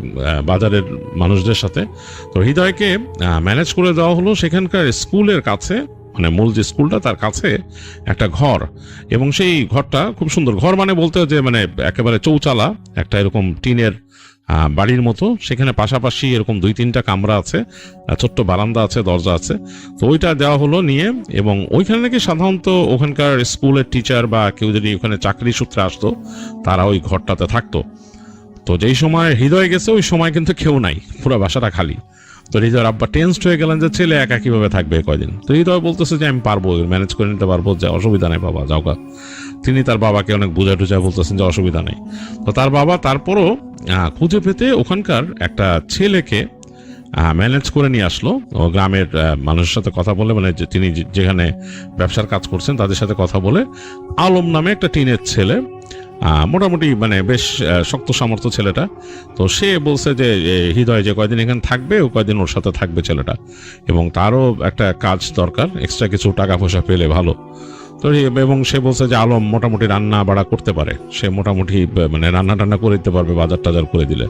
বাজারের মানুষদের সাথে, তো হৃদয়কে ম্যানেজ করে দেওয়া হলো সেখানকার স্কুলের কাছে, মানে মূল যে স্কুলটা তার কাছে একটা ঘর। এবং সেই ঘরটা খুব সুন্দর ঘর, মানে বলতে যে মানে একেবারে চৌচালা একটা এরকম টিনের বাড়ির মতো। সেখানে পাশাপাশি এরকম 2-3টা কামরা আছে, ছোট্ট বারান্দা আছে, দরজা আছে। তো ওইটা দেওয়া হলো নিয়ে, এবং ওইখানে নাকি সাধারণত ওখানকার স্কুলের টিচার বা কেউ যদি ওখানে চাকরি সূত্রে আসতো তারা ওই ঘরটাতে থাকতো। তো যেই সময় হৃদয় গেছে ওই সময় কিন্তু কেউ নাই, পুরো বাসাটা খালি। তো হৃদয়ের আব্বা টেন্সড হয়ে গেলেন যে ছেলে একা কিভাবে থাকবে কয়দিন। তো হৃদয় বলতেছে যে আমি পারবো, ম্যানেজ করে নিতে পারবো, যে অসুবিধা নেই বাবা, যাওগা। তিনি তার বাবাকে অনেক বুঝা টুজা বলতেছেন যে অসুবিধা নেই। তো তার বাবা তারপরও খুঁজে পেতে ওখানকার একটা ছেলেকে ম্যানেজ করে নিয়ে আসলো। ও গ্রামের মানুষের সাথে কথা বলে, মানে তিনি যেখানে ব্যবসার কাজ করছেন তাদের সাথে কথা বলে, আলম নামে একটা টিনের ছেলে, মোটামুটি মানে বেশ শক্ত সামর্থ্য ছেলেটা। তো সে বলছে যে হৃদয় যে কয়দিন এখানে থাকবে ও কয়দিন ওর সাথে থাকবে ছেলেটা, এবং তারও একটা কাজ দরকার, এক্সট্রা কিছু টাকা পয়সা পেলে ভালো। তো এবং সে বলছে যে আলম মোটামুটি রান্না বাড়া করতে পারে, সে মোটামুটি মানে রান্না টান্না করে দিতে পারবে, বাজার টাজার করে দিলে।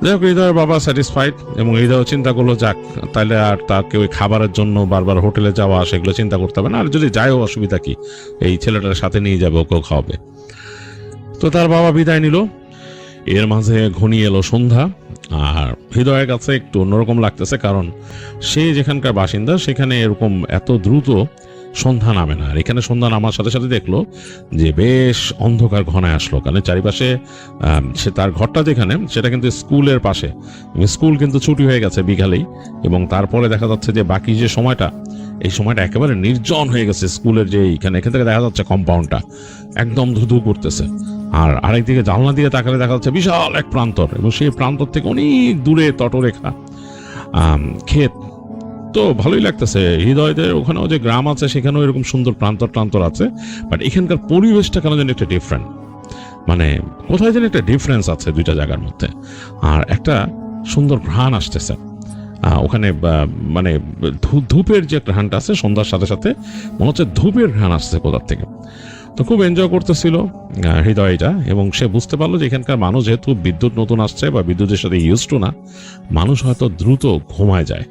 যাই হোক, হৃদয়ের বাবা স্যাটিসফাইড, এবং হৃদয় চিন্তা করলো যাক তাহলে আর তাকে ওই খাবারের জন্য বারবার হোটেলে যাওয়া সেগুলো চিন্তা করতে হবে না, আর যদি যায়ও অসুবিধা কি, এই ছেলেটার সাথে নিয়ে যাবে, ওকেও খাওয়াবে। তো তো তার বাবা বিদায় নিল। এর মাঝে ঘনিয়ে এলো সন্ধ্যা। আর হৃদয়ের কাছে একটু অন্যরকম লাগতেছে, কারণ সে যেখানকার বাসিন্দা সেখানে এরকম এত দ্রুত সন্ধ্যা নামে না। আর এখানে সন্ধ্যা নামার সাথে সাথে দেখলো যে বেশ অন্ধকার ঘনায় আসলো, কারণ চারিপাশে সে তার ঘরটা যেখানে সেটা কিন্তু স্কুলের পাশে, স্কুল কিন্তু ছুটি হয়ে গেছে বিকালেই, এবং তারপরে দেখা যাচ্ছে যে বাকি যে সময়টা, এই সময়টা একেবারে নির্জন হয়ে গেছে স্কুলের যে এখান থেকে দেখা যাচ্ছে কম্পাউন্ডটা একদম ধুধু করতেছে। আর আরেকদিকে জানলা দিয়ে তাকালে দেখা যাচ্ছে বিশাল এক প্রান্তর, এবং সেই প্রান্তর থেকে অনেক দূরে তটরেখা ক্ষেত। তো ভালোই লাগতেছে। হৃদয়দের ওখানেও যে গ্রাম আছে সেখানেও এরকম সুন্দর প্রান্তর আছে, বাট এখানকার পরিবেশটা কেন যেন একটা ডিফারেন্ট, মানে কোথায় যেন একটা ডিফারেন্স আছে দুইটা জায়গার মধ্যে। আর একটা সুন্দর ঘ্রাণ আসতেছে ওখানে, মানে ধূপের যে ঘ্রাণটা আছে সন্ধ্যার সাথে সাথে মনে হচ্ছে ধূপের ঘ্রাণ আসছে কোথার থেকে। তো খুব এনজয় করতেছিল হৃদয়টা, এবং সে বুঝতে পারলো যে এখানকার মানুষ যেহেতু বিদ্যুৎ নতুন আসছে বা বিদ্যুতের সাথে ইউজ টু না, মানুষ হয়তো দ্রুত ঘুমায় যায়,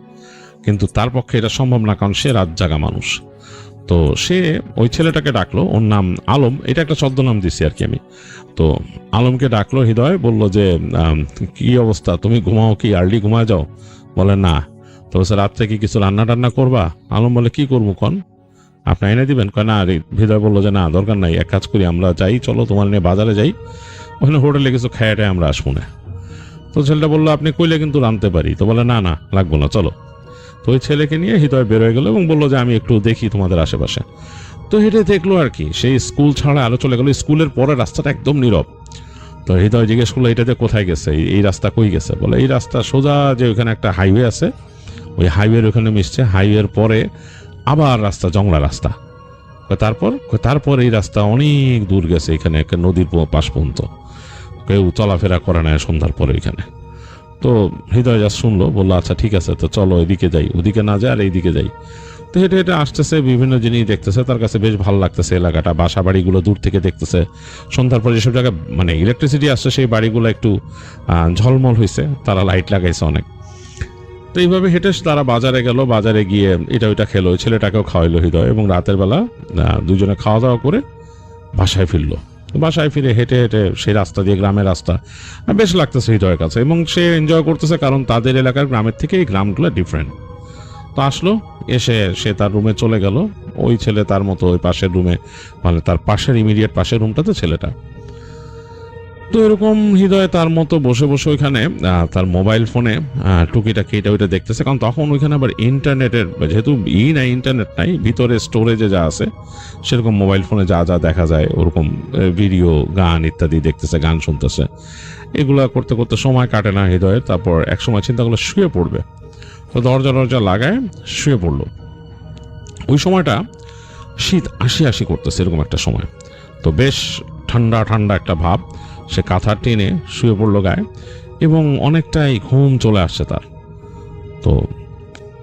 কিন্তু তার পক্ষে এটা সম্ভব না, কারণ সে রাত জাগা মানুষ। তো সে ওই ছেলেটাকে ডাকলো, ওর নাম আলম, এটা একটা ছদ্মনাম দিচ্ছি আর কি আমি। তো আলমকে ডাকলো হৃদয়, বললো যে কি অবস্থা, তুমি ঘুমাও কি, আর্লি ঘুমায় যাও? বলে না। তো সে রাত্রে কি কিছু রান্না টান্না করবা? আলম বলে কি করবো কন, আপনি এনে দিবেন? কয় না। হৃদয় বললো যে না দরকার নাই, এক কাজ করি, আমরা যাই, চলো তোমার নিয়ে বাজারে যাই, ওখানে হোটেলে কিছু খায়াটায় আমরা আসবো না। তো ছেলেটা বললো আপনি কইলে কিন্তু রাঁধতে পারি। তো বলে না না লাগবো না, চলো। তো ওই ছেলেকে নিয়ে হৃদয় বেরোয় গেল এবং বললো যে আমি একটু দেখি তোমাদের আশেপাশে। তো হেঁটে দেখলো আর কি, সেই স্কুল ছাড়া আলো চলে গেল। স্কুলের পরে রাস্তাটা একদম নীরব। তো হৃদয় জিজ্ঞেস করলো এটাতে কোথায় গেছে, এই রাস্তা কই গেছে? বলে এই রাস্তা সোজা, যে ওখানে একটা হাইওয়ে আছে, ওই হাইওয়ের ওখানে মিশছে, হাইওয়ের পরে আবার রাস্তা, জংলা রাস্তা। তারপর এই রাস্তা অনেক দূর গেছে, এখানে একটা নদীর পাশ পর্যন্ত, কেউ চলাফেরা করে না সন্ধ্যার পরে এখানে। তো হৃদয় যা শুনলো, বললো আচ্ছা ঠিক আছে, তো চলো এদিকে যাই, ওদিকে না যায় আর এইদিকে যাই। তো হেঁটে হেঁটে আসতেছে, বিভিন্ন জিনিস দেখতেছে, তার কাছে বেশ ভালো লাগতেছে এলাকাটা, বাসা বাড়িগুলো দূর থেকে দেখতেছে। সন্ধ্যার পরে যেসব জায়গায় মানে ইলেকট্রিসিটি আসছে সেই বাড়িগুলো একটু ঝলমল হয়েছে, তারা লাইট লাগাইছে অনেক। তো এইভাবে হেঁটে তারা বাজারে গেল, বাজারে গিয়ে এটা ওইটা খেলো, ছেলেটাকেও খাওয়াইলো হৃদয়, এবং রাতের বেলা দুজনে খাওয়া দাওয়া করে বাসায় ফিরলো। বাসায় ফিরে হেঁটে হেঁটে সেই রাস্তা দিয়ে, গ্রামের রাস্তা, বেশ লাগতেছে হৃদয়ের কাছে, এবং সে এনজয় করতেছে, কারণ তাদের এলাকার গ্রামের থেকে এই গ্রামগুলো ডিফারেন্ট। তো আসলো, এসে সে তার রুমে চলে গেল। ওই ছেলে তার মতো ওই পাশের রুমে, মানে তার পাশের ইমিডিয়েট পাশের রুমটাতে ছেলেটা। তো এরকম হৃদয় তার মতো বসে বসে ওইখানে তার মোবাইল ফোনে টুকিটাকি এটা ওইটা দেখতেছে, কারণ তখন ওইখানে আবার ইন্টারনেটের যেহেতু নাই, ইন্টারনেট নাই, ভিতরে স্টোরেজে যা আছে সেরকম মোবাইল ফোনে যা যা দেখা যায় ওরকম ভিডিও, গান ইত্যাদি দেখতেছে, গান শুনতেছে। এগুলা করতে করতে সময় কাটে না হৃদয়ের। তারপর এক সময় চিন্তা করলো শুয়ে পড়বে। তো দরজা লাগায় শুয়ে পড়লো। ওই সময়টা শীত আসি করতেছে, এরকম একটা সময়। তো বেশ ঠান্ডা ঠান্ডা একটা ভাব, সে কাঁথা টেনে শুয়ে পড়লো গায়ে, এবং অনেকটাই ঘুম চলে আসছে তার। তো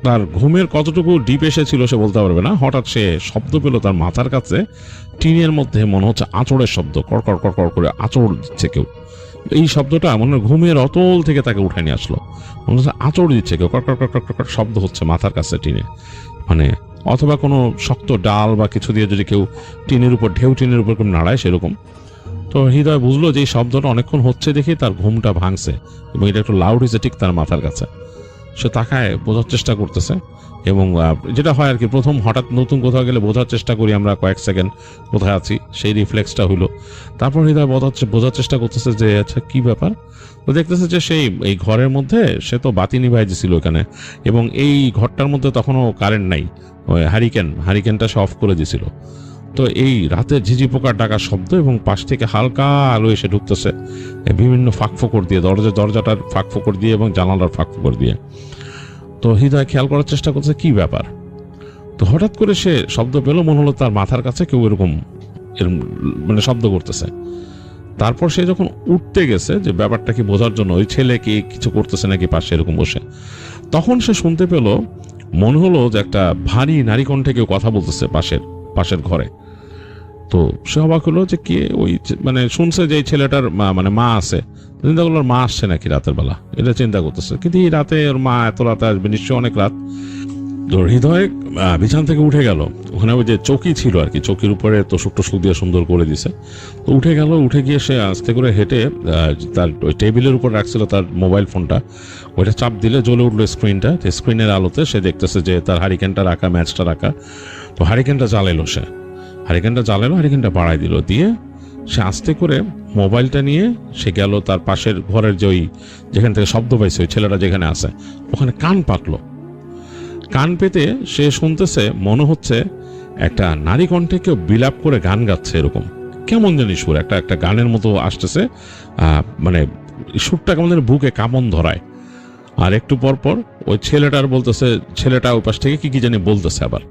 তার ঘুমের কতটুকু ডিপ এসেছিল সে বলতে পারবে না। হঠাৎ সে শব্দ পেল তার মাথার কাছে, টিনের মধ্যে মনে হচ্ছে আঁচড়ের শব্দ, কড়কড় কড়কড় করে আঁচড় দিচ্ছে কেউ। এই শব্দটা মনে হয় ঘুমের অতল থেকে তাকে উঠে নিয়ে আসলো, মনে হচ্ছে আঁচড় দিচ্ছে কেউ, কড়কড় কড়কড় কড়কড় শব্দ হচ্ছে মাথার কাছে টিনে, মানে অথবা কোনো শক্ত ডাল বা কিছু দিয়ে যদি কেউ টিনের উপর টিনের উপর নাড়ায় সেরকম। তো হৃদয় বুঝলো যে এই শব্দটা অনেকক্ষণ হচ্ছে দেখে তার ঘুমটা ভাঙছে, এবং এটা একটু লাউড হয়েছে ঠিক তার মাথার কাছে। সে তাকায়, বোঝার চেষ্টা করতেছে, এবং যেটা হয় আর কি, প্রথম হঠাৎ নতুন কোথাও গেলে বোঝার চেষ্টা করি আমরা কয়েক সেকেন্ড কোথায় আছি, সেই রিফ্লেক্সটা হইলো। তারপর হৃদয় বোঝার চেষ্টা করতেছে যে আচ্ছা কি ব্যাপার। তো দেখতেছে যে সেই এই ঘরের মধ্যে সে তো বাতি নিভাই দিয়েছিল এখানে, এবং এই ঘরটার মধ্যে তখনও কারেন্ট নাই, ওই হারিকেনটা সে অফ করে দিয়েছিল। তো এই রাতে ঝিঝি পোকার ডাকার শব্দ, এবং পাশ থেকে হালকা আলো এসে ঢুকতেছে বিভিন্ন ফাঁক ফোকর দিয়ে, দরজাটার ফাঁক ফোকর দিয়ে এবং জানালার ফাঁক ফোকর দিয়ে। তো হৃদয় খেয়াল করার চেষ্টা করছে কি ব্যাপার। তো হঠাৎ করে সে শব্দ পেল, মনে হলো তার মাথার কাছে কেউ এরকম মানে শব্দ করতেছে। তারপর সে যখন উঠতে গেছে যে ব্যাপারটা কি বোঝার জন্য, ওই ছেলে কি কিছু করতেছে নাকি পাশে এরকম বসে, তখন সে শুনতে পেল, মনে হলো যে একটা ভারী নারী কণ্ঠে কেউ কথা বলতেছে পাশের ঘরে। তো সে অবাক হলো যে কে, ওই মানে শুনছে যে এই ছেলেটার মানে মা আছে, চিন্তা করলো মা আসছে নাকি রাতের বেলা, এটা চিন্তা করতেছে। কিন্তু এই রাতে ওর মা এত রাতে আসবে, নিশ্চয়ই অনেক রাত। তো হৃদয় বিছানা থেকে উঠে গেল, ওখানে ওই যে চৌকি ছিল আর কি, চৌকির উপরে তোষক টোষক দিয়ে সুন্দর করে দিছে। তো উঠে গেল, উঠে গিয়ে সে আস্তে করে হেঁটে তার ওই টেবিলের উপর রাখছিল তার মোবাইল ফোনটা, ওইটা চাপ দিলে জ্বলে উঠলো স্ক্রিনটা। স্ক্রিনের আলোতে সে দেখতেছে যে তার হারিকেনটা রাখা, ম্যাচটা রাখা। তো হারিকেনটা জ্বালাইলো, সে হারিকেনটা বাড়াই দিল, দিয়ে সে আস্তে করে মোবাইলটা নিয়ে সে গেল তার পাশের ঘরের যে ওই যেখান থেকে শব্দ পাইছে ওই ছেলেটা যেখানে আছে ওখানে কান পাকলো। কান পেতে সে শুনতেছে, মনে হচ্ছে একটা নারী কণ্ঠে কেউ বিলাপ করে গান গাচ্ছে, এরকম কেমন জানি সুর, একটা গানের মতো আসতেছে। মানে সুরটা কেমন জানি বুকে কামন ধরায়। আর একটু পর পর ওই ছেলেটার বলতেছে, ছেলেটা ওই পাশ থেকে কি জানি বলতেছে, আবার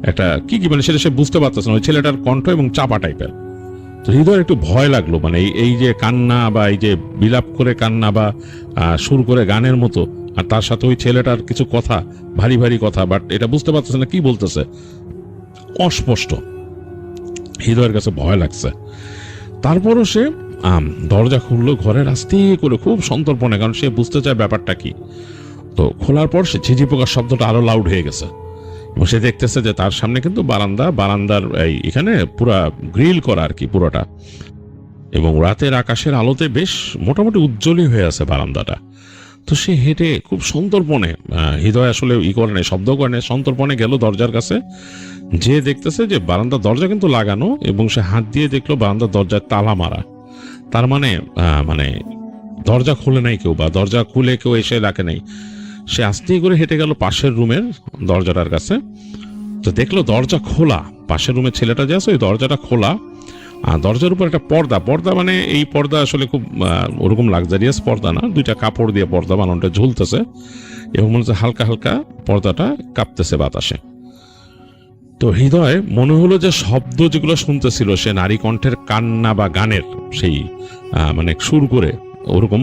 একটা কি মানে সেটা সে বুঝতে পারতেছে না, ওই ছেলেটার কণ্ঠ এবং চাপা টাইপের। তো হৃদয়ের একটু ভয় লাগলো, মানে এই যে কান্না বা এই যে বিলাপ করে কান্না বা সুর করে গানের মতো, আর তার সাথে ওই ছেলেটার কিছু কথা, ভারী ভারী কথা, বাট এটা বুঝতে পারতেছে না কি বলতেছে, অস্পষ্ট। হৃদয়ের কাছে ভয় লাগছে। তারপরও সে দরজা খুললো ঘরের আস্তে করে, খুব সন্তর্পণে, কারণ সে বুঝতে চায় ব্যাপারটা কি। তো খোলার পর সে ঝিঝি পোকার শব্দটা আরো লাউড হয়ে গেছে এবং সে দেখতেছে যে তার সামনে কিন্তু বারান্দার এখানে পুরা গ্রিল করা আর কি পুরোটা, এবং রাতের আকাশের আলোতে বেশ মোটামুটি উজ্জ্বলই হয়ে আছে বারান্দাটা। তো সে হেঁটে খুব সন্তর্পণে, হৃদয় আসলে করে নেই, শব্দ করে নেই, সন্তর্পণে গেল দরজার কাছে, যে দেখতেছে যে বারান্দার দরজা কিন্তু লাগানো, এবং সে হাত দিয়ে দেখলো বারান্দার দরজায় তালা মারা। তার মানে দরজা খুলে নাই কেউ, বা দরজা খুলে কেউ এসে রাখে নাই। সে আস্তে করে হেঁটে গেল পাশের রুমের দরজাটার কাছে, তো দেখলো দরজা খোলা, পাশের রুমের ছেলেটা যে আছে ওই দরজাটা খোলা, আর দরজার উপর একটা পর্দা মানে এই পর্দা আসলে খুব ওরকম লাক্সারিয়াস পর্দা না, দুইটা কাপড় দিয়ে পর্দা বানানোটা ঝুলতেছে, এবং মনে হচ্ছে হালকা হালকা পর্দাটা কাঁপতেছে বাতাসে। তো হৃদয় মনে হলো যে শব্দ যেগুলো শুনতেছিল সে নারী কণ্ঠের কান্না বা গানের সেই মানে সুর করে ওরকম,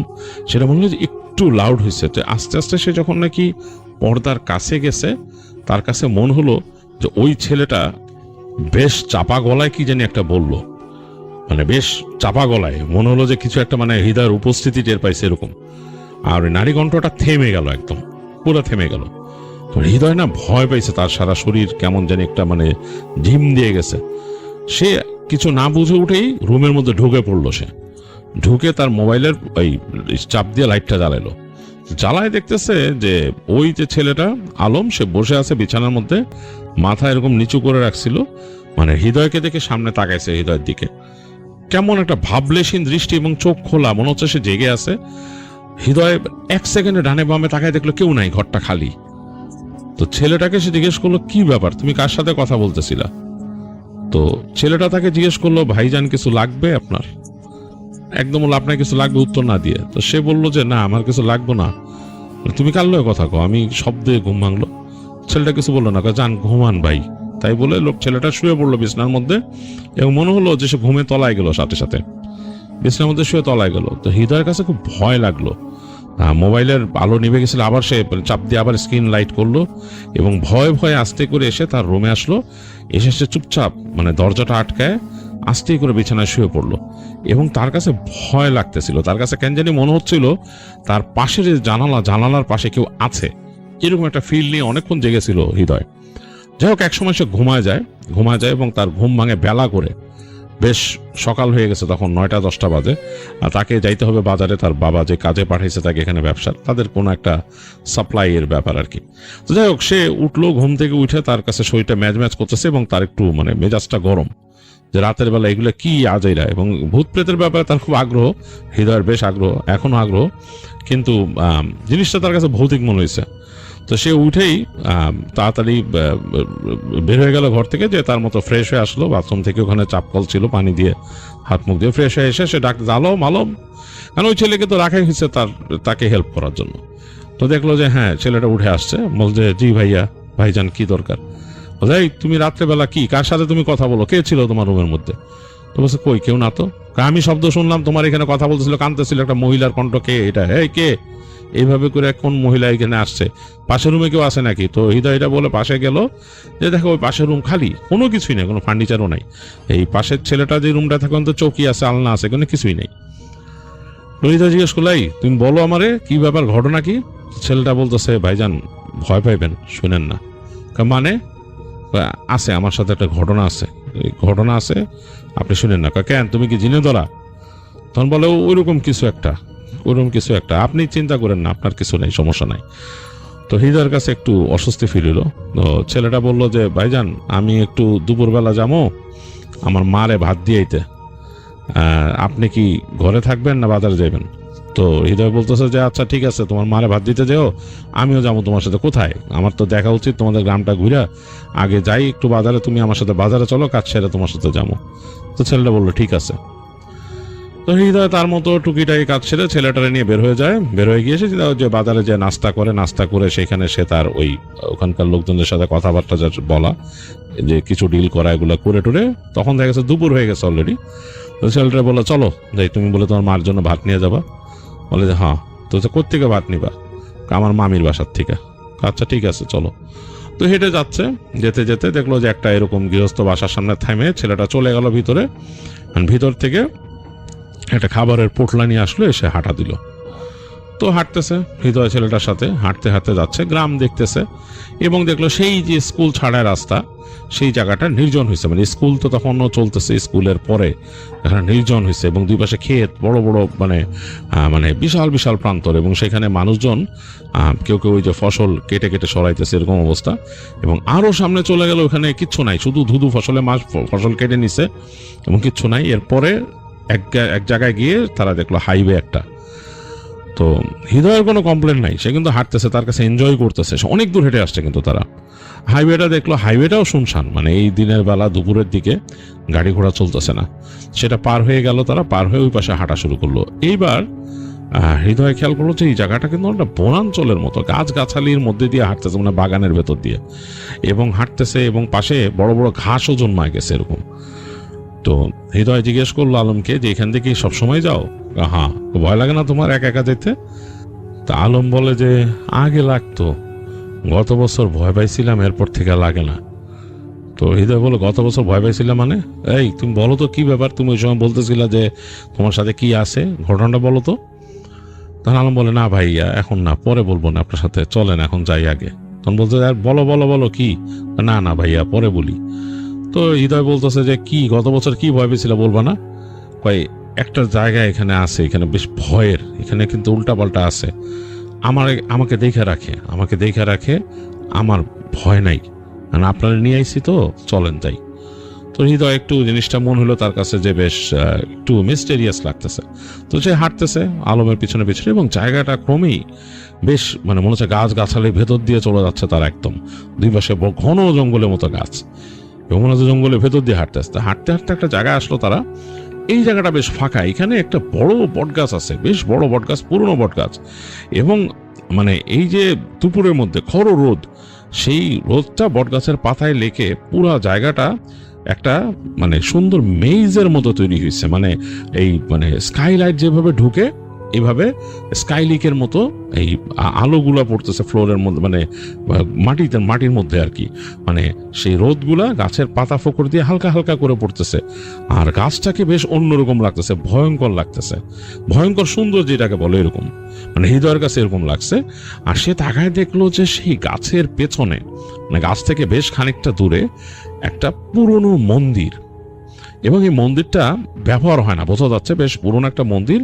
সেটা মনে হলো যে একটু লাউড হয়েছে। তো আস্তে আস্তে সে যখন নাকি পর্দার কাছে গেছে, তার কাছে মনে হলো যে ওই ছেলেটা বেশ চাপা গলায় কি জানি একটা বলল, মানে বেশ চাপা গলায়, মনে হলো যে কিছু একটা, মানে হৃদয়ের উপস্থিতি টের পাইছে এরকম। আর ওই নারী কণ্ঠটা থেমে গেল, একদম পুরো থেমে গেল। তো হৃদয় না ভয় পাইছে, তার সারা শরীর কেমন জানি একটা মানে ঝিম দিয়ে গেছে। সে কিছু না বুঝে উঠেই রুমের মধ্যে ঢুকে পড়লো। সে ঢুকে তার মোবাইলের ওই চাপ দিয়ে লাইটটা জ্বালাইলো, জ্বালায় দেখতেছে যে ওই যে ছেলেটা আলম, সে বসে আছে বিছানার মধ্যে, মাথা এরকম নিচু করে রাখছিল, মানে হৃদয়কে দেখে সামনে তাকাইছে হৃদয়ের দিকে, কেমন একটা ভাবলেশীন দৃষ্টি এবং চোখ খোলা, মনে হচ্ছে সে জেগে আছে। হৃদয় এক সেকেন্ডে ডানে বামে তাকায়, দেখলো কেউ নাই, ঘরটা খালি। তো ছেলেটাকে সে জিজ্ঞেস করলো, কি ব্যাপার, তুমি কার সাথে কথা বলতেছিলা? তো ছেলেটা তাকে জিজ্ঞেস করলো, ভাইজান কিছু লাগবে আপনার? একদম বললো, আপনার কিছু লাগবে, উত্তর না দিয়ে। তো সে বললো যে না, আমার কিছু লাগবে না, তুমি কার লয়ে কথা কও? আমি শব্দে ঘুম ভাঙলো। ছেলেটা কিছু বললো না, যান ঘুমান ভাই। তাই বলে ছেলেটা শুয়ে পড়লো বিছনার মধ্যে, এবং মনে হলো যে সে ঘুমে তলায় গেল, সাথে সাথে বিছনার মধ্যে শুয়ে তলায় গেল। তো হৃদয়ের কাছে খুব ভয় লাগলো। মোবাইলের আলো নিভে গেছিল, আবার সে চাপ দিয়ে আবার স্ক্রিন লাইট করলো, এবং ভয়ে ভয়ে আস্তে করে এসে তার রুমে আসলো। এসে সে চুপচাপ মানে দরজাটা আটকায় আস্তে করে বিছানায় শুয়ে পড়লো, এবং তার কাছে ভয় লাগতেছিল। তার কাছে কেন জানি মনে হচ্ছিল তার পাশের যে জানালার পাশে কেউ আছে, এরকম একটা ফিল নিয়ে অনেকক্ষণ জেগেছিল হৃদয়। যাই হোক, একসময় সে ঘুমায় যায়, এবং তার ঘুম ভাঙে বেলা করে। বেশ সকাল হয়ে গেছে, তখন 9টা-10টা বাজে, আর তাকে যাইতে হবে বাজারে। তার বাবা যে কাজে পাঠিয়েছে তাকে এখানে ব্যবসা, তাদের কোনো একটা সাপ্লাই এর ব্যাপার আর কি। তো যাই হোক, সে উঠলো, ঘুম থেকে উঠে তার কাছে শরীরটা ম্যাজ করতেছে, এবং তার একটু মানে মেজাজটা গরম, যে রাতের বেলা এগুলো কি আজাইরা। এবং ভূত প্রেতের ব্যাপারে তার খুব আগ্রহ, হৃদয়ের বেশ আগ্রহ, এখনো আগ্রহ, কিন্তু জিনিসটা তার কাছে ভৌতিক মনে হয়েছে। তো সে উঠেই তাড়াতাড়ি বের হয়ে গেল ঘর থেকে, যে তার মতো ফ্রেশ হয়ে আসলো বাথরুম থেকে, ওখানে চাপকল ছিল, পানি দিয়ে হাত মুখ দিয়ে ফ্রেশ হয়ে এসে সে ডাকতে, আলম, কারণ ওই ছেলেকে তো রাখাই হয়েছে তাকে হেল্প করার জন্য। তো দেখলো যে হ্যাঁ, ছেলেটা উঠে আসছে, বলছে জি ভাইয়া, ভাইজান কি দরকার? বলছে, তুমি রাত্রেবেলা কি কার সাথে তুমি কথা বলো, কে ছিল তোমার রুমের মধ্যে? তো বলছে, কই কেউ না তো। আমি শব্দ শুনলাম, তোমার এখানে কথা বলতেছিল, কাঁদতেছিল, একটা মহিলার কণ্ঠ, কে এটা? কে এইভাবে করে কোন মহিলা এখানে আসছে? পাশের রুমে কেউ আসে নাকি? তো হৃদয়টা বলে পাশে গেল, যে দেখো ওই পাশের রুম খালি, কোনো কিছুই নেই, কোনো ফার্নিচারও নাই। এই পাশের ছেলেটা যে রুমটা থাকে, তো চৌকি আছে, আলনা আছে, কোনো কিছুই নেই। হৃদয় জিজ্ঞেস করলাই, তুমি বলো আমারে কি ব্যাপার, ঘটনা কি? ছেলেটা বলতেছে, ভাইজান ভয় পাইবেন, শুনেন না, মানে আছে, আমার সাথে একটা ঘটনা আছে, ঘটনা আছে, আপনি শুনেন না। কেন, তুমি কি জিনে ধরা? তখন বলে ওইরকম কিছু একটা, আপনি চিন্তা করেন না, আপনার কিছু নেই, সমস্যা নাই। তো হৃদয়ের কাছে একটু অস্বস্তি ফিল হলো। তো ছেলেটা বলল যে ভাইজান, আমি একটু দুপুরবেলা যাবো আমার মারে ভাত দিয়েইতে, আপনি কি ঘরে থাকবেন না বাজারে যাবেন? তো হৃদয় বলতেছে যে আচ্ছা ঠিক আছে, তোমার মারে ভাত দিতে যেও, আমিও যাবো তোমার সাথে। কোথায়? আমার তো দেখা উচিত তোমাদের গ্রামটা ঘুরা, আগে যাই একটু বাজারে, তুমি আমার সাথে বাজারে চলো, কাজ সেরে তোমার সাথে যাবো। তো ছেলেটা বললো ঠিক আছে। তো হৃদয় তার মতো টুকিটাকি কাজ ছেড়ে ছেলেটারে নিয়ে বের হয়ে যায়। বের হয়ে গিয়ে যে বাজারে যে নাস্তা করে সেখানে সে তার ওখানকার লোকজনদের সাথে কথাবার্তা যা বলা, যে কিছু ডিল করা, এগুলো করে টুরে তখন দেখা গেছে দুপুর হয়ে গেছে অলরেডি। তো ছেলেটা বললো চলো যাই, তুমি বলে তোমার মার জন্য ভাত নিয়ে যাবা? বলে যে হ্যাঁ। তো কোত্থেকে ভাত নিবা? আমার মামির বাসার থেকে। আচ্ছা ঠিক আছে চলো। তো হেঁটে যাচ্ছে, যেতে যেতে দেখলো যে একটা এরকম গৃহস্থ বাসার সামনে থামে ছেলেটা চলে গেল ভিতরে। ভিতর থেকে একটা খাবারের পোটলা নিয়ে আসলো, এসে হাঁটা দিল। তো হাঁটতেছে হৃদয় ছেলেটার সাথে, হাঁটতে হাঁটতে যাচ্ছে, গ্রাম দেখতেছে এবং দেখলো সেই যে স্কুল ছাড়ার রাস্তা, সেই জায়গাটা নির্জন হয়েছে। মানে স্কুল তো তখনও চলতেছে, স্কুলের পরে এখানে নির্জন হয়েছে এবং দুই পাশে ক্ষেত, বড় বড় মানে বিশাল বিশাল প্রান্তর, এবং সেখানে মানুষজন কেউ কেউ ওই যে ফসল কেটে কেটে সরাইতেছে, এরকম অবস্থা। এবং আরো সামনে চলে গেল, ওখানে কিচ্ছু নাই, শুধু ধুধু ফসলে ফসল কেটে নিছে এবং কিচ্ছু নাই। এরপরে এক জায়গায় গিয়ে তারা দেখলো হাইওয়ে একটা। তো হৃদয়ের কোনো কমপ্লেন নাই, সে কিন্তু হাঁটতেছে, তার কাছে এনজয় করতেছে, অনেক দূর হেঁটে আসছে। কিন্তু তারা হাইওয়েটা দেখলো, হাইওয়েটাও শুনশান, মানে এই দিনের বেলা দুপুরের দিকে গাড়ি ঘোড়া চলতেছে না। সেটা পার হয়ে গেল, তারা পার হয়ে ওই পাশে হাঁটা শুরু করলো। এইবার হৃদয় খেয়াল করলো যে এই জায়গাটা কিন্তু একটা বনাঞ্চলের মতো, গাছগাছালির মধ্যে দিয়ে হাঁটতেছে, মানে বাগানের ভেতর দিয়ে, এবং হাঁটতেছে এবং পাশে বড় বড় ঘাসও জন্মায় গেছে এরকম। তো হৃদয় জিজ্ঞেস করলো আলমকে যে এখান থেকে সবসময় যাও? হ্যাঁ। ভয় লাগে না তোমার একা একা যেতে? তা আলম বলে যে আগে লাগতো, গত বছর ভয় পাইছিলাম, এরপর থেকে লাগে না। তো হৃদয় বলে গত বছর ভয় পাইছিলাম মানে? এই তুমি বলো তো কি ব্যাপার, তুমি ওই সময় বলতেছিলা যে তোমার সাথে কি আছে, ঘটনাটা বলো তো। তখন আলম বলে না ভাইয়া এখন না, পরে বলবো না আপনার সাথে, চলেন এখন যাই আগে। তখন বলতে আর বলো বলো বলো কি? না না ভাইয়া পরে বলি। তো হৃদয় বলতেছে যে কি গত বছর কি ভয় পেয়েছিল বলবা না? কয় একটা জায়গা এখানে আছে, এখানে বেশ ভয়ের, এখানে কিন্তু উল্টা পাল্টা আছে, আমাকে দেখে রাখে, আমার ভয় নাই, মানে আপনারা নিয়ে আইছি তো, চলেন যাই। তো হৃদয় একটু জিনিসটা মন হলো তার কাছে যে বেশ একটু মিস্টেরিয়াস লাগতেছে। তো সে হাঁটতেছে আলমের পিছনে পিছনে, এবং জায়গাটা ক্রমেই বেশ মানে মনে হচ্ছে গাছ গাছালির ভেতর দিয়ে চলে যাচ্ছে তার, একদম দুই পাশে ঘন জঙ্গলের মতো গাছ, এবং মনে হচ্ছে জঙ্গলের ভেতর দিয়ে হাঁটতে হাঁটতে একটা জায়গায় আসলো তারা। এই জায়গাটা বেশ ফাঁকা, এখানে একটা বড় বটগাছ আছে, বেশ বড় বটগাছ, পুরনো বটগাছ, এবং মানে এই যে দুপুরের মধ্যে খর রোদ, সেই রোদটা বটগাছের পাতায় লেগে পুরো জায়গাটা একটা মানে সুন্দর মেইজের মতো তৈরি হয়েছে। মানে এই মানে স্কাইলাইট যেভাবে ঢুকে, এইভাবে স্কাইলিকের মতো এই আলোগুলা পড়তেছে ফ্লোরের মধ্যে, মানে মাটির মধ্যে আর কি, মানে সেই রোদগুলা গাছের পাতা ফোকর দিয়ে হালকা হালকা করে পড়তেছে, আর গাছটাকে বেশ অন্যরকম লাগতেছে, ভয়ঙ্কর লাগতেছে, ভয়ঙ্কর সুন্দর যেটাকে বলে এরকম, মানে হৃদয়ের কাছে এরকম লাগছে। আর সে তাকায় দেখলো যে সেই গাছের পেছনে, মানে গাছ থেকে বেশ খানিকটা দূরে একটা পুরনো মন্দির, এবং এই মন্দিরটা ব্যবহার হয় না, বোঝা যাচ্ছে বেশ পুরনো একটা মন্দির,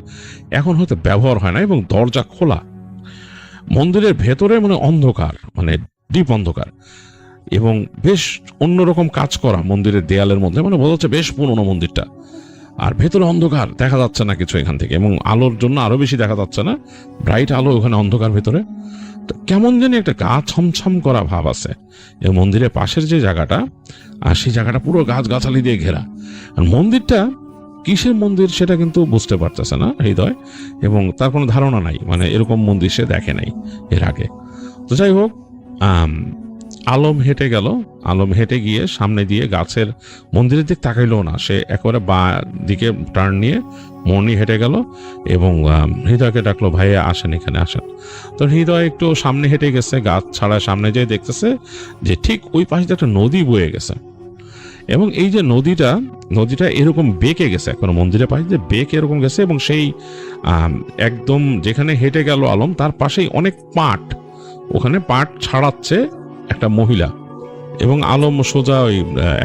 এখন হয়তো ব্যবহার হয় না, এবং দরজা খোলা। মন্দিরের ভেতরে মানে অন্ধকার, মানে ডিপ অন্ধকার, এবং বেশ অন্যরকম কাজ করা মন্দিরের দেয়ালের মধ্যে, মানে বোঝা যাচ্ছে বেশ পুরনো মন্দিরটা। আর ভেতরে অন্ধকার, দেখা যাচ্ছে না কিছু এখান থেকে, এবং আলোর জন্য আরো বেশি দেখা যাচ্ছে না, ব্রাইট আলো ওখানে অন্ধকার ভেতরে। তো কেমন জানি একটা গা ছমছম করা ভাব আছে। এই মন্দিরের পাশের যে জায়গাটা, আর সেই জায়গাটা পুরো গাছগাছালি দিয়ে ঘেরা। আর মন্দিরটা কিসের মন্দির সেটা কিন্তু বুঝতে পারতেছে না হৃদয়, এবং তার কোনো ধারণা নাই, মানে এরকম মন্দির সে দেখে নাই এর আগে। তো যাই হোক, আলম হেঁটে গিয়ে সামনে দিয়ে গাছের মন্দিরের দিক তাকাইলো না, সে একেবারে বা দিকে টার্ন নিয়ে মনি হেঁটে গেল, এবং হৃদয়কে ডাকলো ভাইয়া আসেন, এখানে আসেন। তো হৃদয় একটু সামনে হেঁটে গেছে, গাছ ছাড়া সামনে যেয়ে দেখতেছে যে ঠিক ওই পাশে একটা নদী বয়ে গেছে, এবং এই যে নদীটা এরকম বেঁকে গেছে, এখন মন্দিরের পাশে যে বেঁকে এরকম গেছে, এবং সেই একদম যেখানে হেঁটে গেল আলম তার পাশেই অনেক পাট, ওখানে পাট ছাড়াচ্ছে একটা মহিলা, এবং আলম সোজা ওই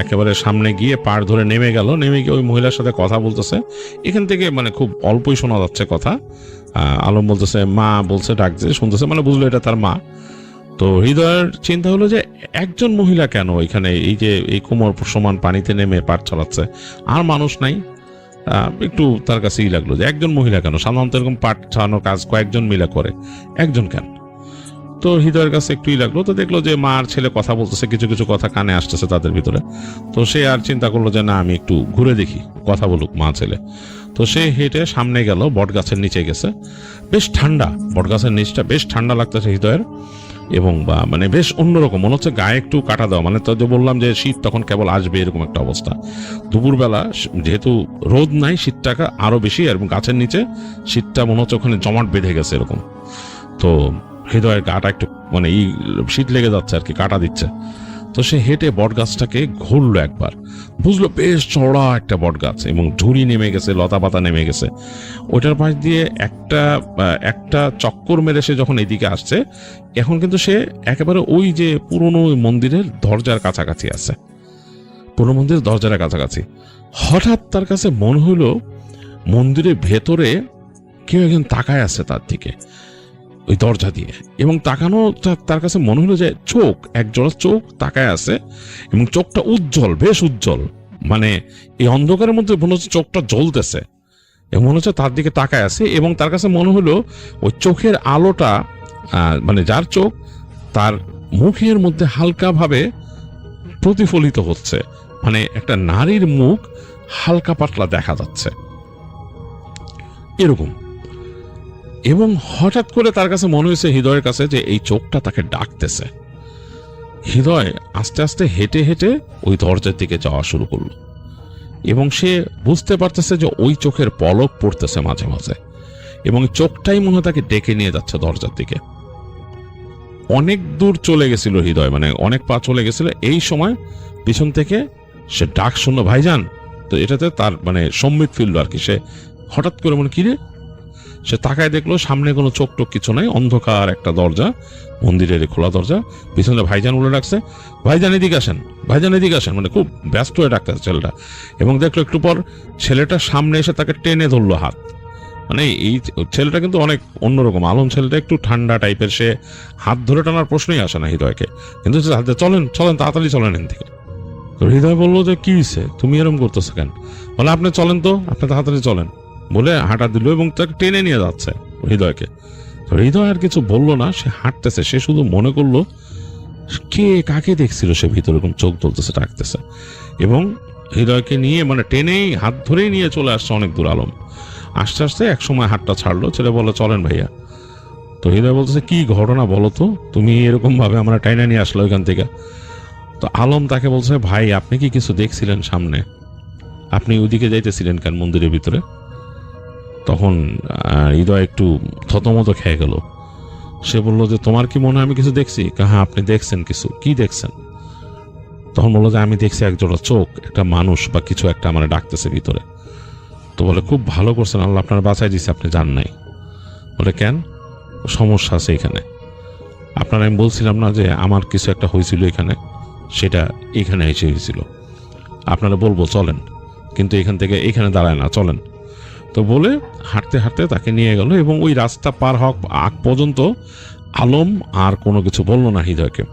একেবারে সামনে গিয়ে পাড় ধরে নেমে গেল, নেমে গিয়ে ওই মহিলার সাথে কথা বলতেছে। এখান থেকে মানে খুব অল্পই শোনা যাচ্ছে কথা। আলম বলতেছে মা বলছে, ডাকছে, শুনতেছে, মানে বুঝলো এটা তার মা। তো হৃদয়ের চিন্তা হলো যে একজন মহিলা কেন এখানে, এই যে এই কোমর সমান পানিতে নেমে পাড় চালাচ্ছে, আর মানুষ নাই। একটু তার কাছেই লাগলো যে একজন মহিলা কেন, সাধারণত এরকম পাট ছাড়ানোর কাজ কয়েকজন মিলে করে, একজন কেন। তো হৃদয়ের কাছে একটুই লাগলো। তো দেখলো যে মা আর ছেলে কথা বলতেছে, কিছু কিছু কথা কানে আসতেছে তাদের ভিতরে। তো সে আর চিন্তা করলো যে না, আমি একটু ঘুরে দেখি, কথা বলুক মা ছেলে। তো সে হেঁটে সামনে গেল, বট গাছের নিচে গেছে। বেশ ঠান্ডা, বট গাছের নিচটা বেশ ঠান্ডা লাগতেছে হৃদয়ের, এবং মানে বেশ অন্যরকম মনে হচ্ছে, গায়ে একটু কাটা দেওয়া। মানে তো যে বললাম যে শীত তখন কেবল আসবে, এরকম একটা অবস্থা। দুপুরবেলা যেহেতু রোদ নাই, শীতটা আরো বেশি, এবং গাছের নিচে শীতটা মনে হচ্ছে ওখানে জমাট বেঁধে গেছে এরকম। তো হৃদয়ের গাটা একটু মানে শীত লেগে যাচ্ছে আর কি, কাটা দিচ্ছে। তো সে হেঁটে বট গাছটাকে ঘুরলো একবার, বুঝলো বেশ চড়া একটা বট গাছ, এবং ঝুড়ি নেমে গেছে, লতা পাতা নেমে গেছে। ওইটার পাশ দিয়ে একটা চক্কর মেরে সে যখন এদিকে আসছে, এখন কিন্তু সে একেবারে ওই যে পুরনো মন্দিরের দরজার কাছাকাছি আছে, পুরনো মন্দিরের দরজার কাছাকাছি। হঠাৎ তার কাছে মনে হলো মন্দিরের ভেতরে কেউ একজন তাকায় আছে তার দিকে ওই দরজা দিয়ে, এবং তাকানো তার কাছে মনে হলো যে চোখ, একজোড়া চোখ তাকায় আছে, এবং চোখটা উজ্জ্বল, বেশ উজ্জ্বল। মানে এই অন্ধকারের মধ্যে মনে হচ্ছে চোখটা জ্বলতেছে, এবং মনে হচ্ছে তার দিকে তাকায় আছে। এবং তার কাছে মনে হলো ওই চোখের আলোটা, মানে যার চোখ, তার মুখের মধ্যে হালকাভাবে প্রতিফলিত হচ্ছে, মানে একটা নারীর মুখ হালকা পাতলা দেখা যাচ্ছে এরকম। এবং হঠাৎ করে তার কাছে মনে হয়েছে হৃদয়ের কাছে যে এই চোখটা তাকে ডাকতেছে। হৃদয় আস্তে আস্তে হেঁটে হেঁটে ওই দরজার দিকে যাওয়া শুরু করলো, এবং সে বুঝতে পারতেছে যে ওই চোখের পলক পড়তেছে মাঝে মাঝে, এবং চোখটাই মনে হয় তাকে ডেকে নিয়ে যাচ্ছে দরজার দিকে। অনেক দূর চলে গেছিল হৃদয়, মানে অনেক পা চলে গেছিল। এই সময় পিছন থেকে সে ডাক শুনলো, ভাইজান। তো এটাতে তার মানে সম্মিত ফিরল আর কি। সে হঠাৎ করে মনে, কিরে, সে তাকায় দেখলো সামনে কোনো চোখ টোক কিছু নাই, অন্ধকার একটা দরজা, মন্দিরের খোলা দরজা। পিছনে ভাইজান বলে ডাকছে, ভাইজান এদিকে আসেন, ভাইজান এদিকে আসেন, মানে খুব ব্যস্ত হয়ে ডাকতেছে ছেলেটা। এবং দেখলো একটু পর ছেলেটা সামনে এসে তাকে টেনে ধরলো হাত। মানে এই ছেলেটা কিন্তু অনেক অন্যরকম, আলম ছেলেটা একটু ঠান্ডা টাইপের, সে হাত ধরে টানার প্রশ্নই আসে না হৃদয়কে, কিন্তু চলেন চলেন, তাড়াতাড়ি চলেন এখান থেকে। তো হৃদয় বললো যে কি হয়েছে, তুমি এরকম করতেছো কেন? বলে আপনি চলেন তো, আপনি তাড়াতাড়ি চলেন, বলে হাঁটা দিল, এবং তাকে টেনে নিয়ে যাচ্ছে হৃদয়কে। তো হৃদয় আর কিছু বললো না, সে হাঁটতেছে। সে শুধু মনে করলো কে কাকে দেখছিল, সে ভিতরে এরকম চোখ তুলতেছে, ডাকতেছে। এবং হৃদয়কে নিয়ে মানে টেনেই হাত ধরেই নিয়ে চলে আসছে অনেক দূর আলম। আস্তে আস্তে এক সময় হাতটা ছাড়লো, ছেলে বলে চলেন ভাইয়া। তো হৃদয় বলতেছে কি ঘটনা বলো তো, তুমি এরকম ভাবে আমরা টাইনা নিয়ে আসলো ওইখান থেকে। তো আলম তাকে বলছে, ভাই আপনি কি কিছু দেখছিলেন সামনে? আপনি ওইদিকে যাইতেছিলেন কেন মন্দিরের ভিতরে? তখন হৃদয় একটু থতমত খেয়ে গেল। সে বললো যে তোমার কি মনে হয় আমি কিছু দেখছি? হ্যাঁ আপনি দেখছেন কিছু। কি দেখছেন? তখন বললো যে আমি দেখছি একজোড়া চোখ, একটা মানুষ বা কিছু একটা আমার ডাকতেছে ভিতরে। তো বলে খুব ভালো করছেন, আল্লাহ আপনার বাঁচাই দিচ্ছে, আপনি জান নাই। বলে কেন? সমস্যা আছে এখানে। আপনার আমি বলছিলাম না যে আমার কিছু একটা হয়েছিল এখানে, সেটা এখানে এসে হয়েছিল। আপনারা বলবো চলেন, কিন্তু এখান থেকে এখানে দাঁড়ায় না, চলেন। তো বলে হাঁটতে হাঁটতে তাকে নিয়ে গেল, এবং ওই রাস্তা পার হওয়ার আগ পর্যন্ত আলম আর কোনো কিছু বলল না হৃদয়কে।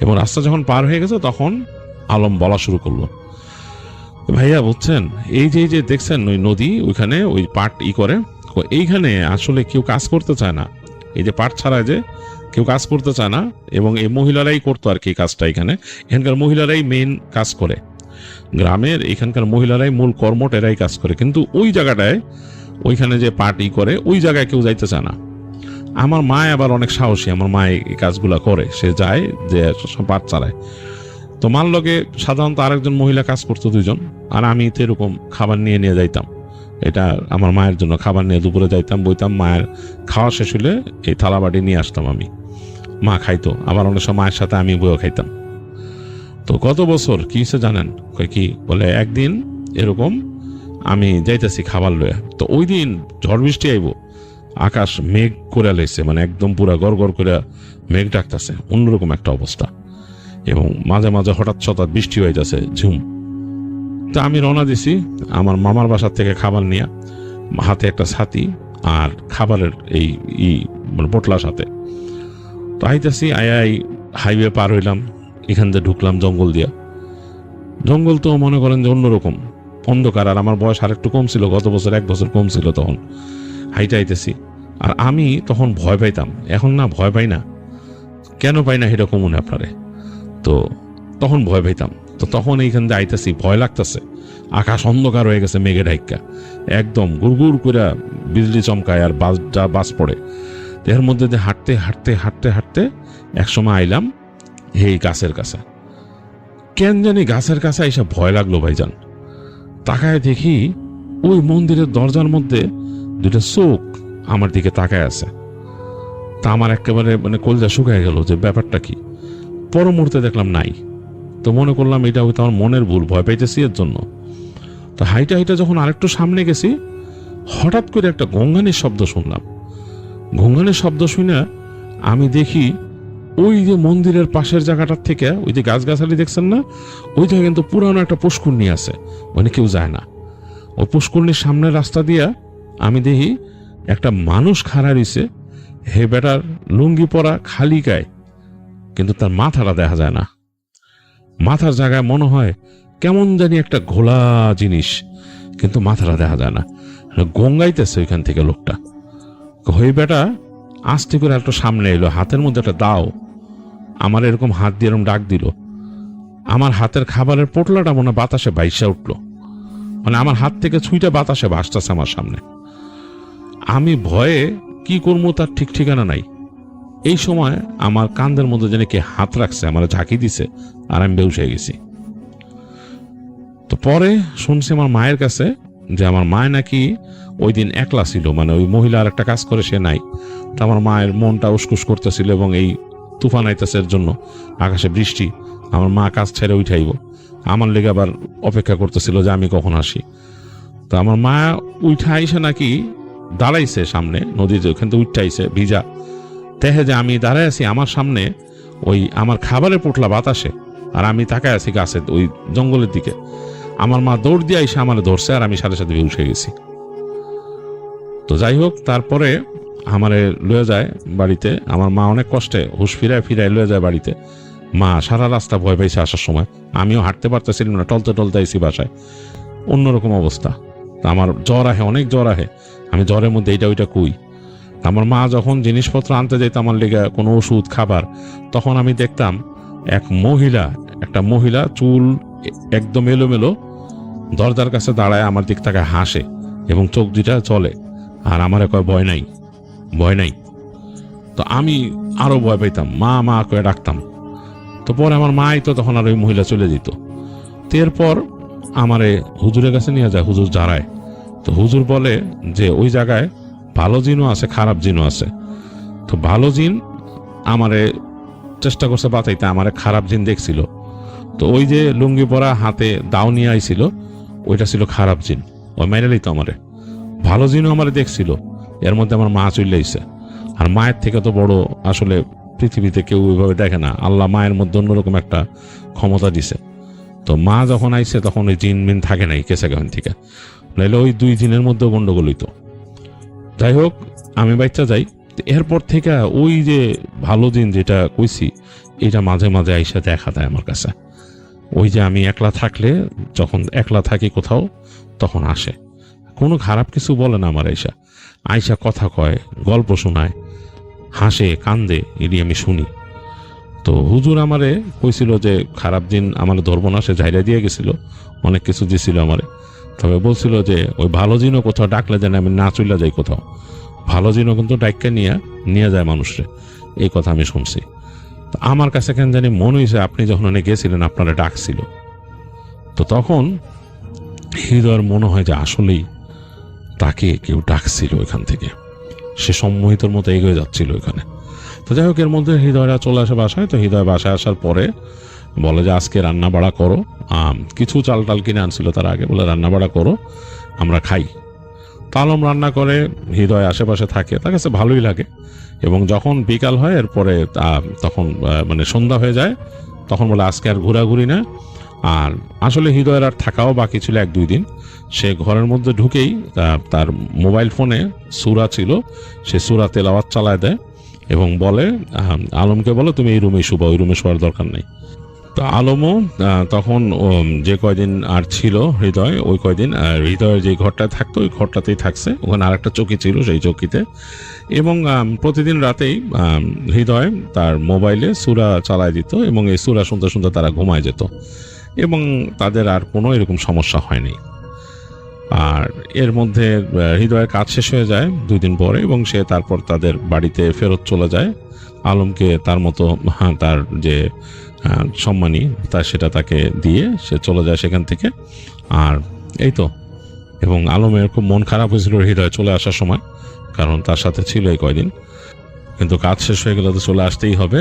এবং রাস্তা যখন পার হয়ে গেছে তখন আলম বলা শুরু করলো, ভাইয়া বুঝছেন, এই যে দেখছেন ওই নদী, ওইখানে ওই পাট করে, এইখানে আসলে কেউ কাজ করতে চায় না। এই যে পাট ছাড়া যে কেউ কাজ করতে চায় না, এবং এই মহিলারাই করতো আর কি কাজটা। এখানকার মহিলারাই মেইন কাজ করে, গ্রামের এখানকার মহিলারাই মূল কর্মটা, এরাই কাজ করে। কিন্তু ওই জায়গাটায়, ওইখানে যে পার্টি করে, ওই জায়গায় কেউ যাইতে চায় না। আমার মা আবার অনেক সাহসী, আমার মা এই কাজগুলা করে, সে যায় যে পাট চালায়। তো মার লগে সাধারণত আরেকজন মহিলা কাজ করতো, দুইজন। আর আমি তো এরকম খাবার নিয়ে যাইতাম, এটা আমার মায়ের জন্য খাবার নিয়ে দুপুরে যাইতাম, বইতাম। মায়ের খাওয়া শেষ হলে এই থালা বাটি নিয়ে আসতাম আমি, মা খাইতো। আবার অনেক সময় মায়ের সাথে আমি বইও খাইতাম। তো গত বছর কি হয়েছে জানেন? কি বলে, একদিন এরকম আমি যাইতেছি খাবার লয়ে, তো ওই দিন ঝড় বৃষ্টি আইব, আকাশ মেঘ করে লাইছে, মানে একদম পুরা গড় গড় করে মেঘ ডাকতেছে, অন্যরকম একটা অবস্থা। এবং মাঝে মাঝে হঠাৎ বৃষ্টি হয়ে যাচ্ছে ঝুম। তা আমি রওনা দিছি আমার মামার বাসার থেকে খাবার নিয়ে, হাতে একটা ছাতি আর খাবারের এই মানে পোটলার সাথে। তো আইতেছি, আই হাইওয়ে পার হইলাম, এখান দিয়ে ঢুকলাম জঙ্গল দিয়া। জঙ্গল তো মনে করেন যে অন্যরকম অন্ধকার, আর আমার বয়স আর একটু কম ছিল, গত বছর 1 বছর কম ছিল তখন। হাইটে আইতেছি, আর আমি তখন ভয় পাইতাম, এখন না ভয় পাই না। কেন পাই না সেটা কমুন আপনারে। তো তখন ভয় পাইতাম, তো তখন এইখান দিয়ে আইতেছি, ভয় লাগতেছে। আকাশ অন্ধকার হয়ে গেছে মেঘে ঢাইকা, একদম গুড়গুড় করে বিজলি চমকায় আর বাস পড়ে। এর মধ্যে দিয়ে হাঁটতে হাঁটতে হাঁটতে হাঁটতে একসময় আইলাম এই গাছের কাছে। কেন জানি গাছের কাছে এসে ভয় লাগলো ভাইজান। তাকায় দেখি ওই মন্দিরের দরজার মধ্যে 2টা চোখ আমার দিকে তাকায় আছে। তা আমার একেবারে মানে কলজা শুকায় গেল যে ব্যাপারটা কি। পর মুহূর্তে দেখলাম নাই। তো মনে করলাম এটা হয়তো আমার মনের ভুল, ভয় পাইতেছি এর জন্য। তো হাইটা হাইটা যখন আরেকটু সামনে গেছি, হঠাৎ করে একটা গঙ্গানির শব্দ শুনলাম। গঙ্গানির শব্দ শুনে আমি দেখি ওই যে মন্দিরের পাশের জায়গাটার থেকে ওই যে গাছগাছালি দেখছেন না, ওই জায়গায় কিন্তু পুরানো একটা পুষ্করণী আছে, মানে কেউ যায় না। ওই পুষ্করণীর সামনের রাস্তা দিয়া আমি দেখি একটা মানুষ খাড়া রইছে, হে বেটার লুঙ্গি পরা, খালি গায়ে, কিন্তু তার মাথাটা দেখা যায় না। মাথার জায়গায় মনে হয় কেমন জানি একটা ঘোলা জিনিস, কিন্তু মাথাটা দেখা যায় না। গঙ্গাইতেছে ওইখান থেকে লোকটা। হয়ে বেটা আস্তে করে একটু সামনে এলো, হাতের মধ্যে একটা দাও, আমার এরকম হাত দিয়ে এরকম ডাক দিল। আমার হাতের খাবারের পোটলাটা মনে বাতাসে বাইসা উঠলো, মানে আমার হাত থেকে ছুঁইটা বাতাসে ভাসতেছে আমার সামনে। আমি ভয়ে কি করবো তার ঠিক ঠিকানা নাই। এই সময় আমার কাঁধের মধ্যে যেন কে হাত রাখছে, আমার ঝাঁকি দিছে, আর আমি বেউস হয়ে গেছি। তো পরে শুনছি আমার মায়ের কাছে যে আমার মায় নাকি ওই দিন একলা ছিল, মানে ওই মহিলা আর একটা কাজ করে, সে নাই। তো আমার মায়ের মনটা উসকুস করতেছিল, এবং এই তুফান আইতেছে জন্য, আকাশে বৃষ্টি, আমার মা কাজ ছেড়ে উঠাইব, আমার লেগে আবার অপেক্ষা করতেছিল যে আমি কখন আসি। তো আমার মা উঠা আইসে নাকি দাঁড়াইছে সামনে নদীতে, ওখান থেকে উঠতে আইসে ভিজা, দেখে যে আমি দাঁড়ায় আছি, আমার সামনে ওই আমার খাবারের পোটলা বাতাসে, আর আমি তাকায় আছি গাছের ওই জঙ্গলের দিকে। আমার মা দৌড় দিয়ে আইসে আমার ধরছে, আর আমি সাথে সাথে উঠে গেছি। তো যাই হোক, তারপরে আমারে লয়ে যায় বাড়িতে। আমার মা অনেক কষ্টে হুশ ফিরায় লয়ে যায় বাড়িতে। মা সারা রাস্তা ভয় পাইছে আসার সময়, আমিও হাঁটতে পারতেছিলাম না, টলতে টলতে আইসি বাসায়, অন্যরকম অবস্থা। আমার জ্বর আহে, অনেক জ্বর আহে, আমি জ্বরের মধ্যে এইটা ওইটা কুই। আমার মা যখন জিনিসপত্র আনতে যেত আমার লেগে, কোনো ওষুধ খাবার, তখন আমি দেখতাম একটা মহিলা চুল একদম এলোমেলো দরজার কাছে দাঁড়ায় আমার দিক থেকে হাসে, এবং চোখ দুটা চলে, আর আমার কয় ভয় নাই, ভয় নাই। তো আমি আরো ভয় পাইতাম, মা মা করে ডাকতাম। তো পরে আমার মাই তো তখন আর ওই মহিলা চলে যেত। তো এরপর আমারে হুজুরের কাছে নিয়ে যায়, হুজুর জারায়। তো হুজুর বলে যে ওই জায়গায় ভালো জিনও আছে, খারাপ জিনও আছে। তো ভালো জিন আমারে চেষ্টা করছে বাঁচাইতে, আমারে খারাপ জিন দেখছিল। তো ওই যে লুঙ্গি পরা হাতে দাও নিয়ে আইছিল, ওইটা ছিল খারাপ জিন, ওই মেরে লইতো আমারে। ভালো জিনও আমারে দেখছিল, এর মধ্যে আমার মা চলে আইছে। আর মায়ের থেকে তো বড় আসলে পৃথিবীতে কেউ ওইভাবে দেখে না, আল্লাহ মায়ের মধ্যে অন্যরকম একটা ক্ষমতা দিছে। তো মা যখন আইছে তখন ওই জিন মিন থাকে নাই কেসে কেন থেকে, নাইলে ওই 2 জিনের মধ্যে গন্ডগোল হইতো। যাই হোক, আমি বাচ্চা যাই। এরপর থেকে ওই যে ভালো জিন যেটা কইছি, এটা মাঝে মাঝে আইসা দেখা দেয় আমার কাছে। ওই যে আমি একলা থাকলে, যখন একলা থাকি কোথাও, তখন আসে। কোনো খারাপ কিছু বলে না আমার, আইসা কথা কয়, গল্প শোনায়, হাসে, কান্দে, এটি আমি শুনি। তো হুজুর আমারে কইছিল যে খারাপ দিন আমার ধরবো না, সে ঝাইরা দিয়ে গেছিল, অনেক কিছু দিছিল আমারে। তবে বলছিল যে ওই ভালো জিনও কোথাও ডাকলে যেন আমি না চলে যাই কোথাও, ভালো জিনও কিন্তু ডাক্কা নিয়ে যায় মানুষরে, এই কথা আমি শুনছি। তো আমার কাছে কেন জানি মনে হয়েছে আপনি যখন ওখানে গেছিলেন আপনারা ডাকছিল। তো তখন হৃদয়ের মনে হয় যে আসলেই তাকে কেউ ডাকছিল ওইখান থেকে, সে সম্মোহিতর মতো এগিয়ে যাচ্ছিল ওইখানে। তো যাই হোক, এর মধ্যে হৃদয়রা চলে আসে বাসায়। তো হৃদয় বাসায় আসার পরে বলে যে আজকে রান্না বাড়া করো, কিছু চাল টাল কিনে আনছিল তার আগে, বলে রান্না বাড়া করো, আমরা খাই। তালম রান্না করে, হৃদয় আশেপাশে থাকে, তার কাছে ভালোই লাগে। এবং যখন বিকাল হয়, এরপরে তখন মানে সন্ধ্যা হয়ে যায়, তখন বলে আজকে আর ঘোরাঘুরি না। আর আসলে হৃদয়ের আর থাকাও বাকি ছিল 1-2 দিন। সে ঘরের মধ্যে ঢুকেই তার মোবাইল ফোনে সূরা ছিল, সে সূরা তেলাওয়াত চালায় দেয় এবং বলে আলমকে বলো তুমি এই রুমে শুবা, ওই রুমে শোয়ার দরকার নেই। তো আলমও তখন যে কয়দিন আর ছিল হৃদয়, ওই কয়দিন হৃদয়ের যে ঘরটায় থাকতো ওই ঘরটাতেই থাকছে। ওখানে আরেকটা চৌকি ছিল, সেই চৌকিতে। এবং প্রতিদিন রাতেই হৃদয় তার মোবাইলে সূরা চালায় দিত এবং এই সূরা শুনতে শুনতে তারা ঘুমায় যেত এবং তাদের আর কোনো এরকম সমস্যা হয়নি। আর এর মধ্যে হৃদয়ের কাজ শেষ হয়ে যায় 2 দিন পরে এবং সে তারপর তাদের বাড়িতে ফেরত চলে যায়। আলমকে তার মতো তার যে সম্মানী সেটা তাকে দিয়ে সে চলে যায় সেখান থেকে। আর এই তো, এবং আলমের খুব মন খারাপ হয়েছিল হৃদয় চলে আসার সময়, কারণ তার সাথে ছিল এই কয়দিন। কিন্তু কাজ শেষ হয়ে গেলে তো চলে আসতেই হবে।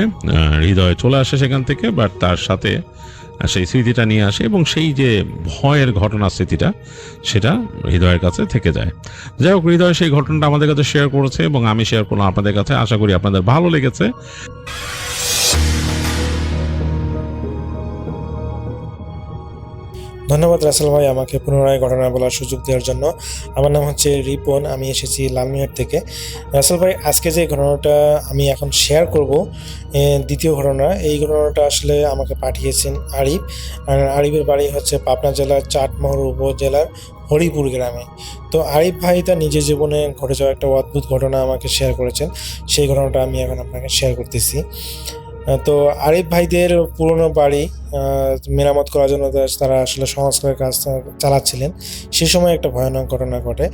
হৃদয় চলে আসে সেখান থেকে, বাট তার সাথে সেই স্মৃতিটা নিয়ে আসে এবং সেই যে ভয়ের ঘটনা স্মৃতিটা সেটা হৃদয়ের কাছে থেকে যায়। যাই হোক, হৃদয় সেই ঘটনাটা আমাদের কাছে শেয়ার করেছে এবং আমি শেয়ার করলাম আপনাদের কাছে। আশা করি আপনাদের ভালো লেগেছে। ধন্যবাদ রাসেল ভাই আমাকে পুনরায় ঘটনা বলার সুযোগ দেওয়ার জন্য। আমার নাম হচ্ছে রিপন, আমি এসেছি লালমিয়ার থেকে। রাসেল ভাই, আজকে যে ঘটনাটা আমি এখন শেয়ার করব, দ্বিতীয় ঘটনা, এই ঘটনাটা আসলে আমাকে পাঠিয়েছেন আরিফ। আর আরিফের বাড়ি হচ্ছে পাবনা জেলার চাটমোহর উপজেলার হরিপুর গ্রামে। তো আরিফ ভাই তার নিজের জীবনে ঘটে যাওয়া একটা অদ্ভুত ঘটনা আমাকে শেয়ার করেছেন, সেই ঘটনাটা আমি এখন আপনাকে শেয়ার করতেছি। তো আরিফ ভাইদের পুরনো বাড়ি মেরামত করার জন্য তারা আসলে সংস্কারের কাজ চালাচ্ছিলেন, সে সময় একটা ভয়ানক ঘটনা ঘটে।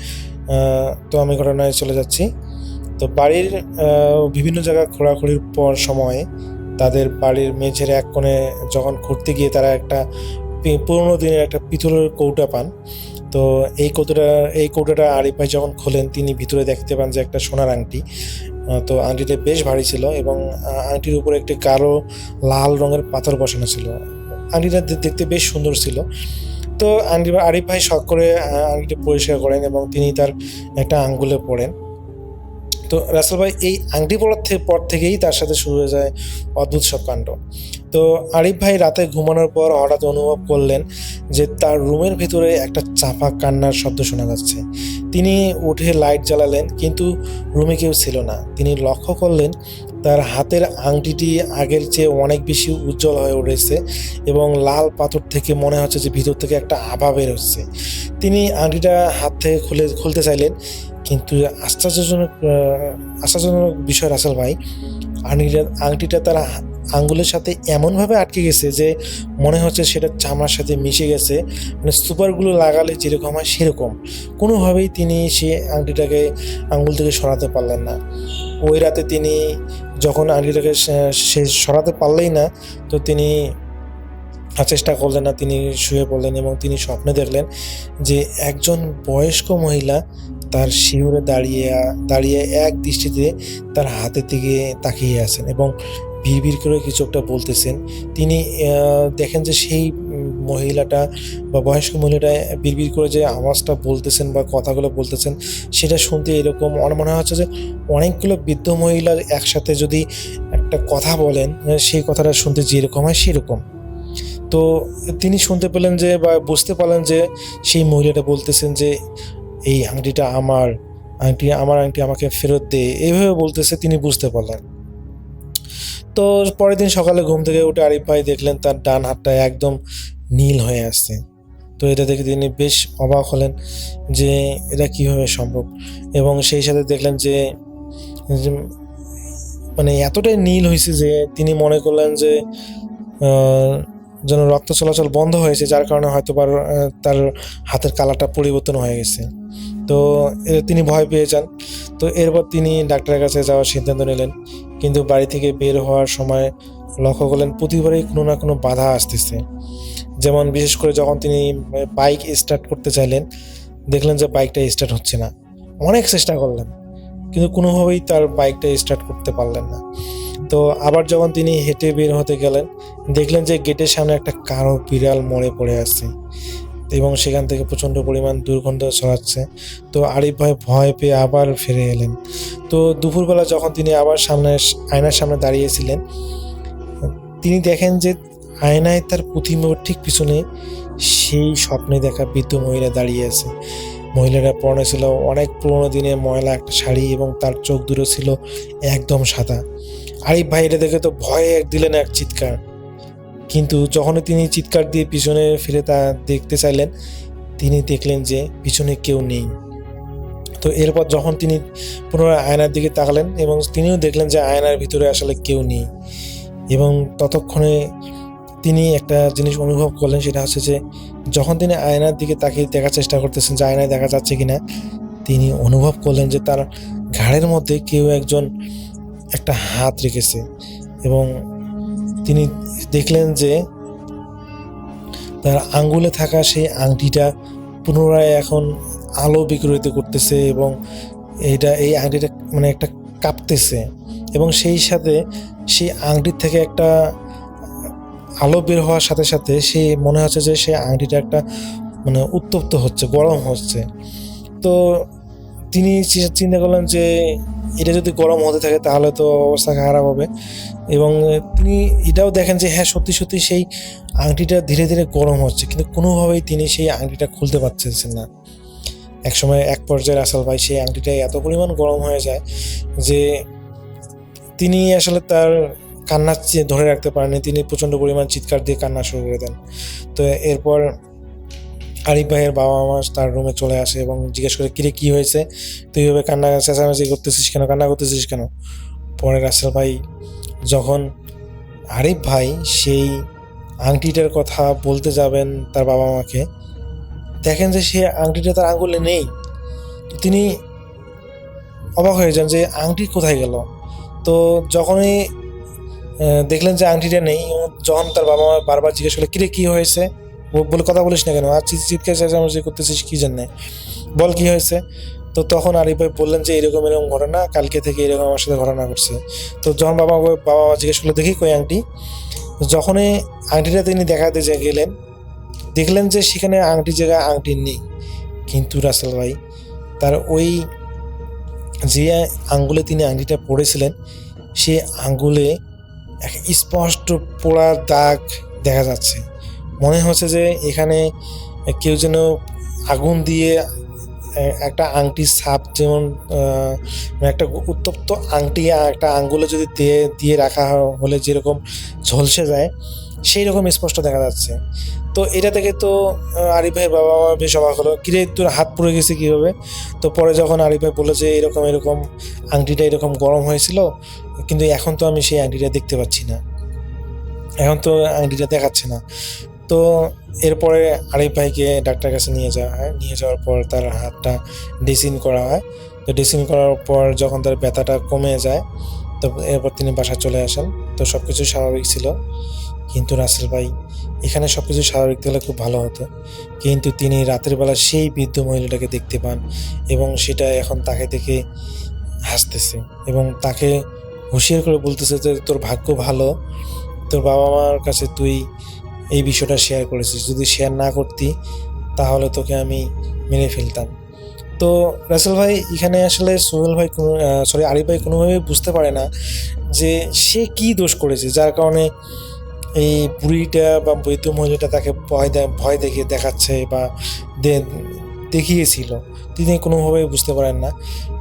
তো আমি ঘটনায় চলে যাচ্ছি। তো বাড়ির বিভিন্ন জায়গায় খোঁড়াখুড়ির পর সময়ে তাদের বাড়ির মেঝের এক কোণে যখন ঘুরতে গিয়ে তারা একটা পুরোনো দিনের একটা পিতলের কৌটা পান। তো এই কৌটাটা আরিফ ভাই যখন খোলেন, তিনি ভিতরে দেখতে পান যে একটা সোনার আংটি। তো আংটিটা বেশ ভারী ছিল এবং আংটির উপরে একটি কালো লাল রঙের পাথর বসানো ছিল। আংটিটা দেখতে বেশ সুন্দর ছিল। তো আরিফ ভাই শখ করে আংটিটি পরিষ্কার করেন এবং তিনি তার একটা আঙ্গুলে পড়েন। তো রাসেল ভাই, এই আংটি পড়ার পর থেকেই তার সাথে শুরু হয়ে যায় অদ্ভুত সব কাণ্ড। তো আরিফ ভাই রাতে ঘুমানোর পর হঠাৎ অনুভব করলেন যে তার রুমের ভিতরে একটা চাপা কান্নার শব্দ শোনা যাচ্ছে। তিনি উঠে লাইট জ্বালালেন, কিন্তু রুমে কেউ ছিল না। তিনি লক্ষ্য করলেন তার হাতের আংটিটি আগের চেয়ে অনেক বেশি উজ্জ্বল হয়ে উঠেছে এবং লাল পাথর থেকে মনে হচ্ছে যে ভিতর থেকে একটা আভা বের হচ্ছে। তিনি আংটিটা হাত থেকে খুলতে চাইলেন, কিন্তু আশ্চর্যজনক বিষয় রাসেল ভাই, আংটিটা তার আঙ্গুলের সাথে এমনভাবে আটকে গেছে যে মনে হচ্ছে সেটা চামড়ার সাথে মিশে গেছে। মানে সুপারগুলো লাগালে যেরকম হয় সেরকম। কোনোভাবেই তিনি সে আংটিটাকে আঙ্গুল থেকে সরাতে পারলেন না। ওই রাতে তিনি যখন আংটিটাকে সে সরাতে পারলেই না, তো তিনি চেষ্টা করলেন না, তিনি শুয়ে পড়লেন এবং তিনি স্বপ্নে দেখলেন যে একজন বয়স্ক মহিলা তার শিউরে দাঁড়িয়ে এক দৃষ্টিতে তার হাতের দিকে তাকিয়ে আছেন এবং বিড়বিড় করে কিছু একটা বলতেছেন। তিনি দেখেন যে সেই মহিলাটা বা বয়স্ক মহিলাটা বিড়বিড় করে যে আওয়াজটা বলতেছেন বা কথাগুলো বলতেছেন, সেটা শুনতে এরকম মনে হচ্ছে যে অনেকগুলো বৃদ্ধ মহিলার একসাথে যদি একটা কথা বলেন, সেই কথাটা শুনতে যেরকম হয় সেরকম। তো তিনি শুনতে পেলেন যে বা বুঝতে পারলেন যে সেই মহিলাটা বলতেছেন যে এই আংটিটা আমার আংটি আমাকে ফেরত দে, এইভাবে বলতেছে। তিনি বুঝতে পারলেন। তো পরের দিন সকালে ঘুম থেকে উঠে আরিফ ভাই দেখলেন তার ডান হাতটা একদম নীল হয়ে আসছে। তো এটা দেখে তিনি বেশ অবাক হলেন যে এটা কিভাবে সম্ভব, এবং সেই সাথে দেখলেন যে মানে এতটাই নীল হয়েছে যে তিনি মনে করলেন যে যেন রক্ত চলাচল বন্ধ হয়েছে, যার কারণে হয়তো তার হাতের কালারটা পরিবর্তন হয়ে গেছে। তো তিনি ভয় পেয়ে যান। তো এরপর তিনি ডাক্তারের কাছে যাওয়ার সিদ্ধান্ত নিলেন, কিন্তু বাড়ি থেকে বের হওয়ার সময় লক্ষ্য করলেন প্রতিবারই কোনো না কোনো বাধা আসতেছে। যেমন বিশেষ করে যখন তিনি বাইক স্টার্ট করতে চাইলেন, দেখলেন যে বাইকটা স্টার্ট হচ্ছে না। অনেক চেষ্টা করলেন, কিন্তু কোনোভাবেই তার বাইকটা স্টার্ট করতে পারলেন না। তো আবার যখন তিনি হেঁটে বের হতে গেলেন, দেখলেন যে গেটের সামনে একটা কালো বিড়াল মরে পড়ে আছে এবং সেখান থেকে প্রচণ্ড পরিমাণ দুর্গন্ধ ছড়াচ্ছে। তো আরিফ ভাই ভয় পেয়ে আবার ফিরে এলেন। তো দুপুরবেলা যখন তিনি আবার আয়নার সামনে দাঁড়িয়েছিলেন, তিনি দেখেন যে আয়নায় তার প্রতিবিম্বের ঠিক পিছনে সেই স্বপ্নে দেখা বৃদ্ধ মহিলা দাঁড়িয়ে আছে। মহিলাটা পরনে ছিল অনেক পুরোনো দিনের ময়লা একটা শাড়ি এবং তার চোখ দুটো ছিল একদম সাদা। আরিফ ভাই এটা দেখে তো ভয়ে দিলেন এক চিৎকার, কিন্তু যখনই তিনি চিৎকার দিয়ে পিছনে ফিরে তা দেখতে চাইলেন, তিনি দেখলেন যে পিছনে কেউ নেই। তো এরপর যখন তিনি পুনরায় আয়নার দিকে তাকালেন এবং তিনিও দেখলেন যে আয়নার ভিতরে আসলে কেউ নেই, এবং ততক্ষণে তিনি একটা জিনিস অনুভব করলেন, সেটা হচ্ছে যে যখন তিনি আয়নার দিকে তাকিয়ে দেখার চেষ্টা করতেছেন যে আয়নায় দেখা যাচ্ছে কিনা, তিনি অনুভব করলেন যে তার ঘাড়ের মধ্যে কেউ একজন একটা হাত রেখেছে, এবং তিনি দেখলেন যে তার আঙ্গুলে থাকা সেই আংটিটা পুনরায় এখন আলো বিকিরিত করতেছে, এবং এই আংটিটা মানে একটা কাঁপতেছে, এবং সেই সাথে সেই আংটির থেকে একটা আলো বের হওয়ার সাথে সাথে সে মনে হচ্ছে যে সেই আংটিটা একটা মানে উত্তপ্ত হচ্ছে, গরম হচ্ছে। তো তিনি চিন্তা করলেন যে এটা যদি গরম হতে থাকে তাহলে তো অবস্থা খারাপ হবে, এবং তিনি এটাও দেখেন যে হ্যাঁ সত্যি সত্যি সেই আংটিটা ধীরে ধীরে গরম হচ্ছে, কিন্তু কোনোভাবেই তিনি সেই আংটিটা খুলতে পারতেছেন না। এক পর্যায়ে রাসেল ভাই সেই আংটিটা এত পরিমাণ গরম হয়ে যায় যে তিনি আসলে তার কান্না ধরে রাখতে পারেননি, তিনি প্রচণ্ড পরিমাণ চিৎকার দিয়ে কান্না শুরু করে দেন। তো এরপর আরিফ ভাইয়ের বাবা মা তার রুমে চলে আসে এবং জিজ্ঞেস করে, কিরে কী হয়েছে, তুই এইভাবে কান্না চেঁচামেচি করতেছিস কেন, কান্না করতেছিস কেন? পরে রাসেল ভাই যখন আরিফ ভাই সেই আংটিটার কথা বলতে যাবেন তার বাবা মাকে, দেখেন যে সে আংটিটা তার আঙ্গুলে নেই। তো তিনি অবাক হয়ে যান যে আংটি কোথায় গেল। তো যখনই দেখলেন যে আংটিটা নেই, যখন তার বাবা মা বারবার জিজ্ঞেস করলে, কিরে কী হয়েছে, বলে কথা বলিস না কেন, আর চিৎকার চেঁচামেচি করতেছিস কী জন্যে, বল কী হয়েছে? তো তখন আরিফ ভাই বললেন যে এরকম ঘটনা, কালকে থেকে এরকম আমার সাথে ঘটনা ঘটছে। তো যখন বাবা মা জিজ্ঞেস করলো, দেখি কই আংটি, যখনই আংটিটা তিনি দেখাতে গেলেন, দেখলেন যে সেখানে আংটির জায়গায় আংটি নেই, কিন্তু রাসেল ভাই তার ওই যে আঙ্গুলে তিনি আংটিটা পরেছিলেন, সে আঙ্গুলে এক স্পষ্ট পোড়া দাগ দেখা যাচ্ছে। মনে হচ্ছে যে এখানে কেউ যেন আগুন দিয়ে একটা আংটির ছাপ, যেমন একটা উত্তপ্ত আংটি একটা আঙ্গুলে যদি দিয়ে রাখা হলে যেরকম ঝলসে যায়, সেই রকম স্পষ্ট দেখা যাচ্ছে। তো এটা থেকে তো আরিফ ভাইয়ের বাবা মা বেশ অবাক হলো, কিরে তোর হাত পুড়ে গেছে কীভাবে? তো পরে যখন আরিফ ভাই বললো যে এরকম আংটিটা এরকম গরম হয়েছিল, কিন্তু এখন তো আমি সেই আংটিটা দেখতে পাচ্ছি না, এখন তো আংটিটা দেখাচ্ছে না। তো এরপরে আরিফ ভাইকে ডাক্তার কাছে নিয়ে যাওয়া হয়, নিয়ে যাওয়ার পর তার হাতটা ড্রেসিং করা হয়। তো ড্রেসিং করার পর যখন তার ব্যথাটা কমে যায়, তো এরপর তিনি বাসায় চলে আসেন। তো সব কিছু স্বাভাবিক ছিল, কিন্তু রাসেল ভাই এখানে সব কিছু স্বাভাবিক থাকলে খুব ভালো হতো, কিন্তু তিনি রাতের বেলা সেই বৃদ্ধ মহিলাটাকে দেখতে পান, এবং সেটা এখন তাকে দেখে হাসতেছে এবং তাকে হুঁশিয়ার করে বলতেছে যে তোর ভাগ্য ভালো, তোর বাবা মার কাছে তুই এই বিষয়টা শেয়ার করেছিস, যদি শেয়ার না করতি তাহলে তোকে আমি মেরে ফেলতাম। তো রাসেল ভাই এখানে আসলে আরিফ ভাই কোনোভাবেই বুঝতে পারে না যে সে কি দোষ করেছে, যার কারণে এই বুড়িটা বা বৈদ্য মহিলাটা তাকে ভয় দেখিয়ে দেখাচ্ছে বা দেখিয়েছিল, তিনি কোনোভাবেই বুঝতে পারেন না।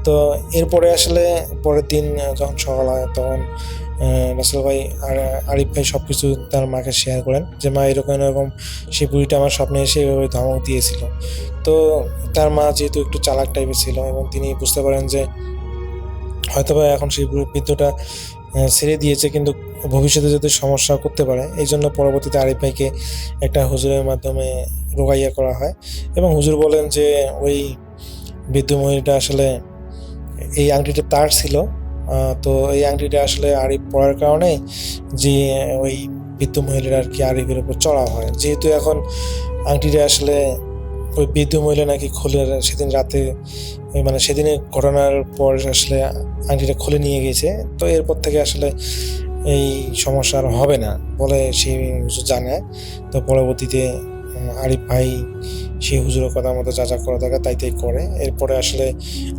তো এরপরে আসলে পরের দিন যখন সকাল হয়, তখন রাসেল ভাই আর আরিফ ভাই সব কিছু তার মাকে শেয়ার করেন যে মা এরকম সেই বুড়িটা আমার স্বপ্নে এসে এভাবে ধমক দিয়েছিল। তো তার মা যেহেতু একটু চালাক টাইপের ছিল, এবং তিনি বুঝতে পারেন যে হয়তোবা এখন সেই বৃদ্ধটা ছেড়ে দিয়েছে, কিন্তু ভবিষ্যতে যদি সমস্যা করতে পারে, এই জন্য পরবর্তীতে আরিফ ভাইকে একটা হুজুরের মাধ্যমে রোগাইয়া করা হয়, এবং হুজুর বলেন যে ওই বৃদ্ধ মহিলাটা আসলে এই আংটিটা তার ছিল। তো এই আংটিটা আসলে আরিফ পড়ার কারণে যে ওই বৃদ্ধ মহিলার আর কি আরিফের উপর চড়া হয়, যেহেতু এখন আংটিটা আসলে ওই বৃদ্ধ মহিলা নাকি খুলে সেদিন রাতে, মানে সেদিনের ঘটনার পর আসলে আংটিটা খুলে নিয়ে গেছে। তো এরপর থেকে আসলে এই সমস্যা আর হবে না বলে সেই হুজুর জানায়। তো পরবর্তীতে আরিফ ভাই সেই হুজুরের কথা মতো যা যা করা দরকার তাই করে। এরপরে আসলে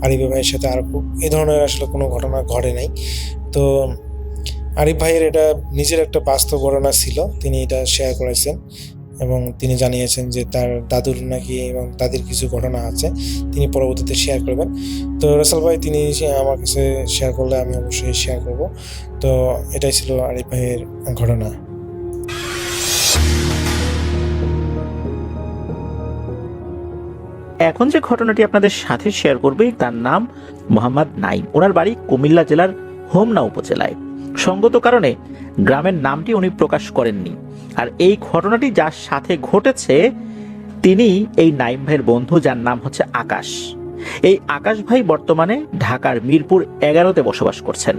আরিফ ভাইয়ের সাথে আর এই ধরনের আসলে কোনো ঘটনা ঘটে নাই। তো আরিফ ভাইয়ের এটা নিজের একটা বাস্তব ঘটনা ছিল, তিনি এটা শেয়ার করেছেন এবং তিনি জানিয়েছেন যে তার দাদুর নাকি এবং দাদির কিছু ঘটনা আছে, তিনি পরবর্তীতে শেয়ার করবেন। তো রাসেল ভাই তিনি আমার কাছে শেয়ার করলে আমি অবশ্যই শেয়ার করব। তো এটাই ছিল আরিফ ভাইয়ের ঘটনা। এখন যে ঘটনাটি আপনাদের সাথে শেয়ার করবে তার নাম মোহাম্মদ নাইম। ওনার বাড়ি কুমিল্লা জেলার হোমনা উপজেলায়। সঙ্গত কারণে গ্রামের নামটি উনি প্রকাশ করেননি। আর এই ঘটনাটি যার সাথে ঘটেছে তিনি এই নাইম ভাইয়ের বন্ধু, যার নাম হচ্ছে আকাশ। এই আকাশ ভাই বর্তমানে ঢাকার মিরপুর 11-তে বসবাস করছেন।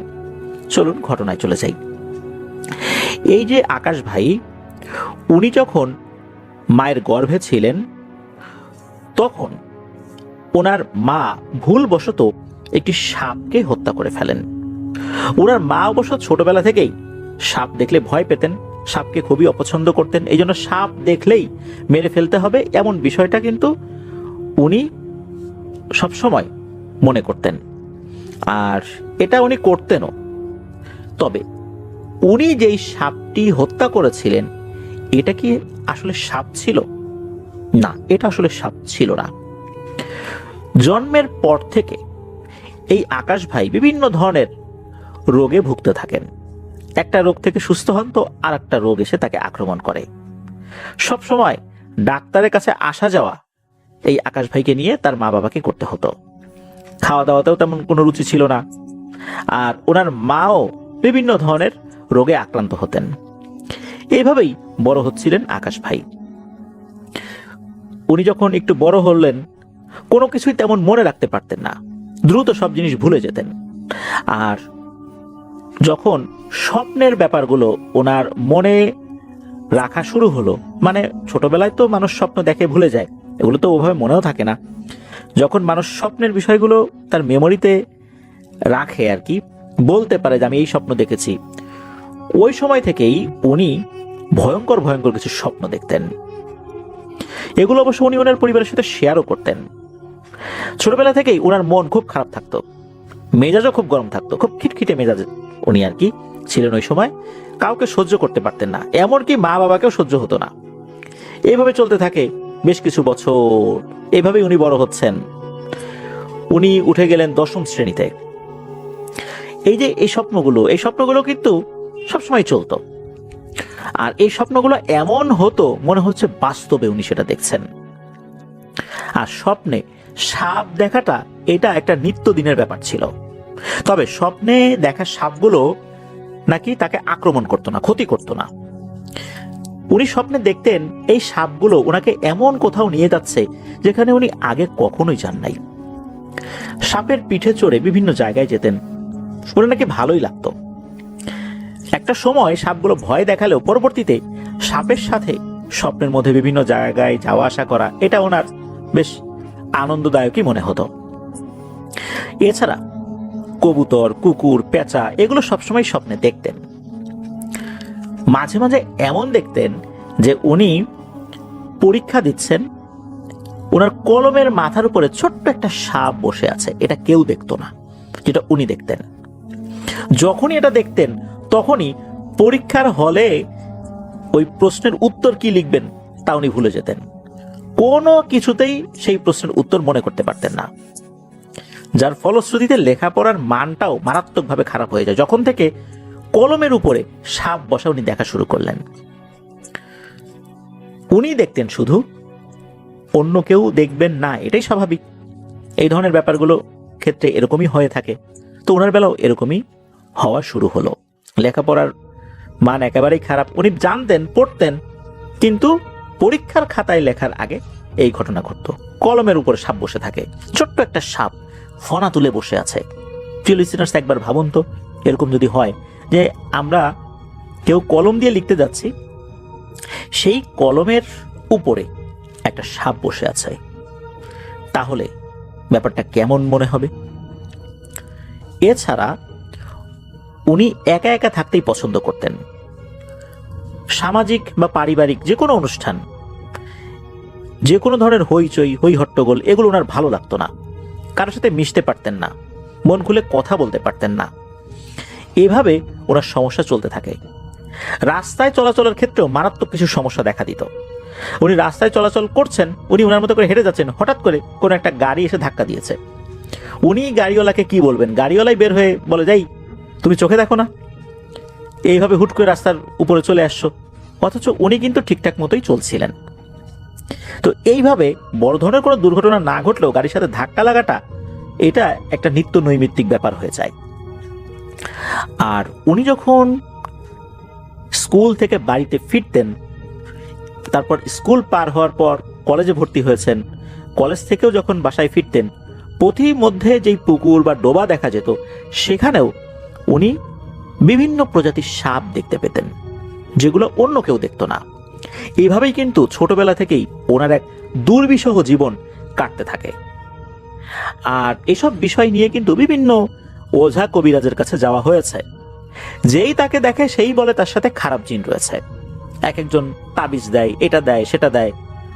চলুন ঘটনায় চলে যাই। এই যে আকাশ ভাই, উনি যখন মায়ের গর্ভে ছিলেন তখন ওনার মা ভুলবশত একটি সাপকে হত্যা করে ফেলেন। ওনার মা অবশ্য ছোটবেলা থেকেই সাপ দেখলে ভয় পেতেন, সাপকে খুবই অপছন্দ করতেন। এই জন্য সাপ দেখলেই মেরে ফেলতে হবে এমন বিষয়টা কিন্তু উনি সবসময় মনে করতেন, আর এটা উনি করতেনও। তবে উনি যেই সাপটি হত্যা করেছিলেন এটা কি আসলে সাপ ছিল? না, এটা আসলে সাপ ছিল না। জন্মের পর থেকে এই আকাশ ভাই বিভিন্ন ধরনের রোগে ভুগতে থাকেন। একটা রোগ থেকে সুস্থ হন তো আর একটা রোগ এসে তাকে আক্রমণ করে। সব সময় ডাক্তারের কাছে আসা যাওয়া এই আকাশ ভাইকে নিয়ে তার মা বাবাকে করতে হতো। খাওয়া দাওয়াতেও তেমন কোনো রুচি ছিল না, আর ওনার মাও বিভিন্ন ধরনের রোগে আক্রান্ত হতেন। এইভাবেই বড় হচ্ছিলেন আকাশ ভাই। উনি যখন একটু বড় হলেন কোনো কিছুই তেমন মনে রাখতে পারতেন না, দ্রুত সব জিনিস ভুলে যেতেন। আর যখন স্বপ্নের ব্যাপারগুলো ওনার মনে রাখা শুরু হলো, মানে ছোটবেলায় তো মানুষ স্বপ্ন দেখে ভুলে যায়, এগুলো তো ওভাবে মনেও থাকে না। যখন মানুষ স্বপ্নের বিষয়গুলো তার মেমোরিতে রাখে আর কি, বলতে পারে যে আমি এই স্বপ্ন দেখেছি, ওই সময় থেকেই উনি ভয়ঙ্কর ভয়ঙ্কর কিছু স্বপ্ন দেখতেন। এগুলো অবশ্য উনি ওনার পরিবারের সাথে শেয়ারও করতেন। ছোটবেলা থেকেই ওনার মন খুব খারাপ থাকতো, মেজাজও খুব গরম থাকতো, খুব খিটখিটে মেজাজ উনি আর কি ছিলেন ওই সময়। কাউকে সহ্য করতে পারতেন না, এমনকি মা বাবাকেও সহ্য হতো না। এইভাবে চলতে থাকে বেশ কিছু বছর। এইভাবেই উনি বড় হচ্ছেন। উনি উঠে গেলেন 10ম শ্রেণীতে। এই যে এই স্বপ্নগুলো কিন্তু সবসময় চলতো। আর এই স্বপ্নগুলো এমন হতো মনে হচ্ছে বাস্তবে উনি সেটা দেখছেন। আর স্বপ্নে সাপ দেখাটা এটা একটা নিত্যদিনের ব্যাপার ছিল। তবে স্বপ্নে দেখা সাপগুলো নাকি তাকে আক্রমণ করতো না, ক্ষতি করতো না। উনি স্বপ্নে দেখতেন এই সাপগুলো ওনাকে এমন কোথাও নিয়ে যাচ্ছে যেখানে উনি আগে কখনোই যান নাই। সাপের পিঠে চড়ে বিভিন্ন জায়গায় যেতেন, ওনার নাকি ভালোই লাগতো। একটা সময় সাপগুলো ভয় দেখালেও পরবর্তীতে সাপের সাথে স্বপ্নের মধ্যে বিভিন্ন জায়গায় যাওয়া আসা করা এটা ওনার বেশ আনন্দদায়কই মনে হতো। এছাড়া কবুতর, কুকুর, পেঁচা এগুলো সবসময় স্বপ্নে দেখতেন। মাঝে মাঝে এমন দেখতেন যে উনি পরীক্ষা দিচ্ছেন, ওনার কলমের মাথার উপরে ছোট্ট একটা সাপ বসে আছে, এটা কেউ দেখতো না, যেটা উনি দেখতেন। যখনই এটা দেখতেন তখনই পরীক্ষার হলে ওই প্রশ্নের উত্তর কি লিখবেন তা উনি ভুলে যেতেন। কোনো কিছুতেই সেই প্রশ্নের উত্তর মনে করতে পারতেন না, যার ফলশ্রুতিতে লেখাপড়ার মানটাও মারাত্মকভাবে খারাপ হয়ে যায়। যখন থেকে কলমের উপরে সাপ বসা উনি দেখা শুরু করলেন, উনি দেখতেন শুধু, অন্য কেউ দেখবেন না, এটাই স্বাভাবিক। এই ধরনের ব্যাপারগুলো ক্ষেত্রে এরকমই হয়ে থাকে। তো ওনার বেলাও এরকমই হওয়া শুরু হলো। লেখাপড়ার মান একেবারেই খারাপ, উনি জানতেন, পড়তেন, কিন্তু পরীক্ষার খাতায় লেখার আগে এই ঘটনা ঘটতো। কলমের উপরে সাপ বসে থাকে, ছোট্ট একটা সাপ ফনা তুলে বসে আছে। প্রিয় লিসেনার্স, একবার ভাবুন তো, এরকম যদি হয় যে আমরা কেউ কলম দিয়ে লিখতে যাচ্ছি, সেই কলমের উপরে একটা সাপ বসে আছে, তাহলে ব্যাপারটা কেমন মনে হবে? এছাড়া উনি একা একা থাকতেই পছন্দ করতেন। সামাজিক বা পারিবারিক যে কোনো অনুষ্ঠান, যে কোনো ধরনের হইচই, হই হট্টগোল এগুলো ওনার ভালো লাগতো না। কারোর সাথে মিশতে পারতেন না, মন খুলে কথা বলতে পারতেন না। এভাবে ওনার সমস্যা চলতে থাকে। রাস্তায় চলাচলের ক্ষেত্রেও মারাত্মক কিছু সমস্যা দেখা দিত। উনি রাস্তায় চলাচল করছেন, উনি ওনার মতো করে হেঁটে যাচ্ছেন, হঠাৎ করে কোনো একটা গাড়ি এসে ধাক্কা দিয়েছে। উনি গাড়িওয়ালাকে কি বলবেন, গাড়িওয়ালাই বের হয়ে বলে, যাই তুমি চোখে দেখো না, এইভাবে হুট করে রাস্তার উপরে চলে আসছো। অথচ উনি কিন্তু ঠিকঠাক মতোই চলছিলেন। তো এইভাবে বড় ধরনের কোনো দুর্ঘটনা না ঘটলেও গাড়ির সাথে ধাক্কা লাগাটা এটা একটা নিত্য নৈমিত্তিক ব্যাপার হয়ে যায়। আর উনি যখন স্কুল থেকে বাড়িতে ফিরতেন, তারপর স্কুল পার হওয়ার পর কলেজে ভর্তি হয়েছেন, কলেজ থেকেও যখন বাসায় ফিরতেন, পথির মধ্যে যেই পুকুর বা ডোবা দেখা যেত সেখানেও উনি বিভিন্ন প্রজাতির সাপ দেখতে পেতেন, যেগুলো অন্য কেউ দেখত না। এইভাবেই কিন্তু ছোটবেলা থেকেই ওনার এক দুর্বিষহ জীবন কাটতে থাকে। আর এসব বিষয় নিয়ে কিন্তু বিভিন্ন ওঝা কবিরাজের কাছে যাওয়া হয়েছে। যেই তাকে দেখে সেই বলে তার সাথে খারাপ জিন রয়েছে। এক একজন তাবিজ দেয়, এটা দেয় সেটা দেয়,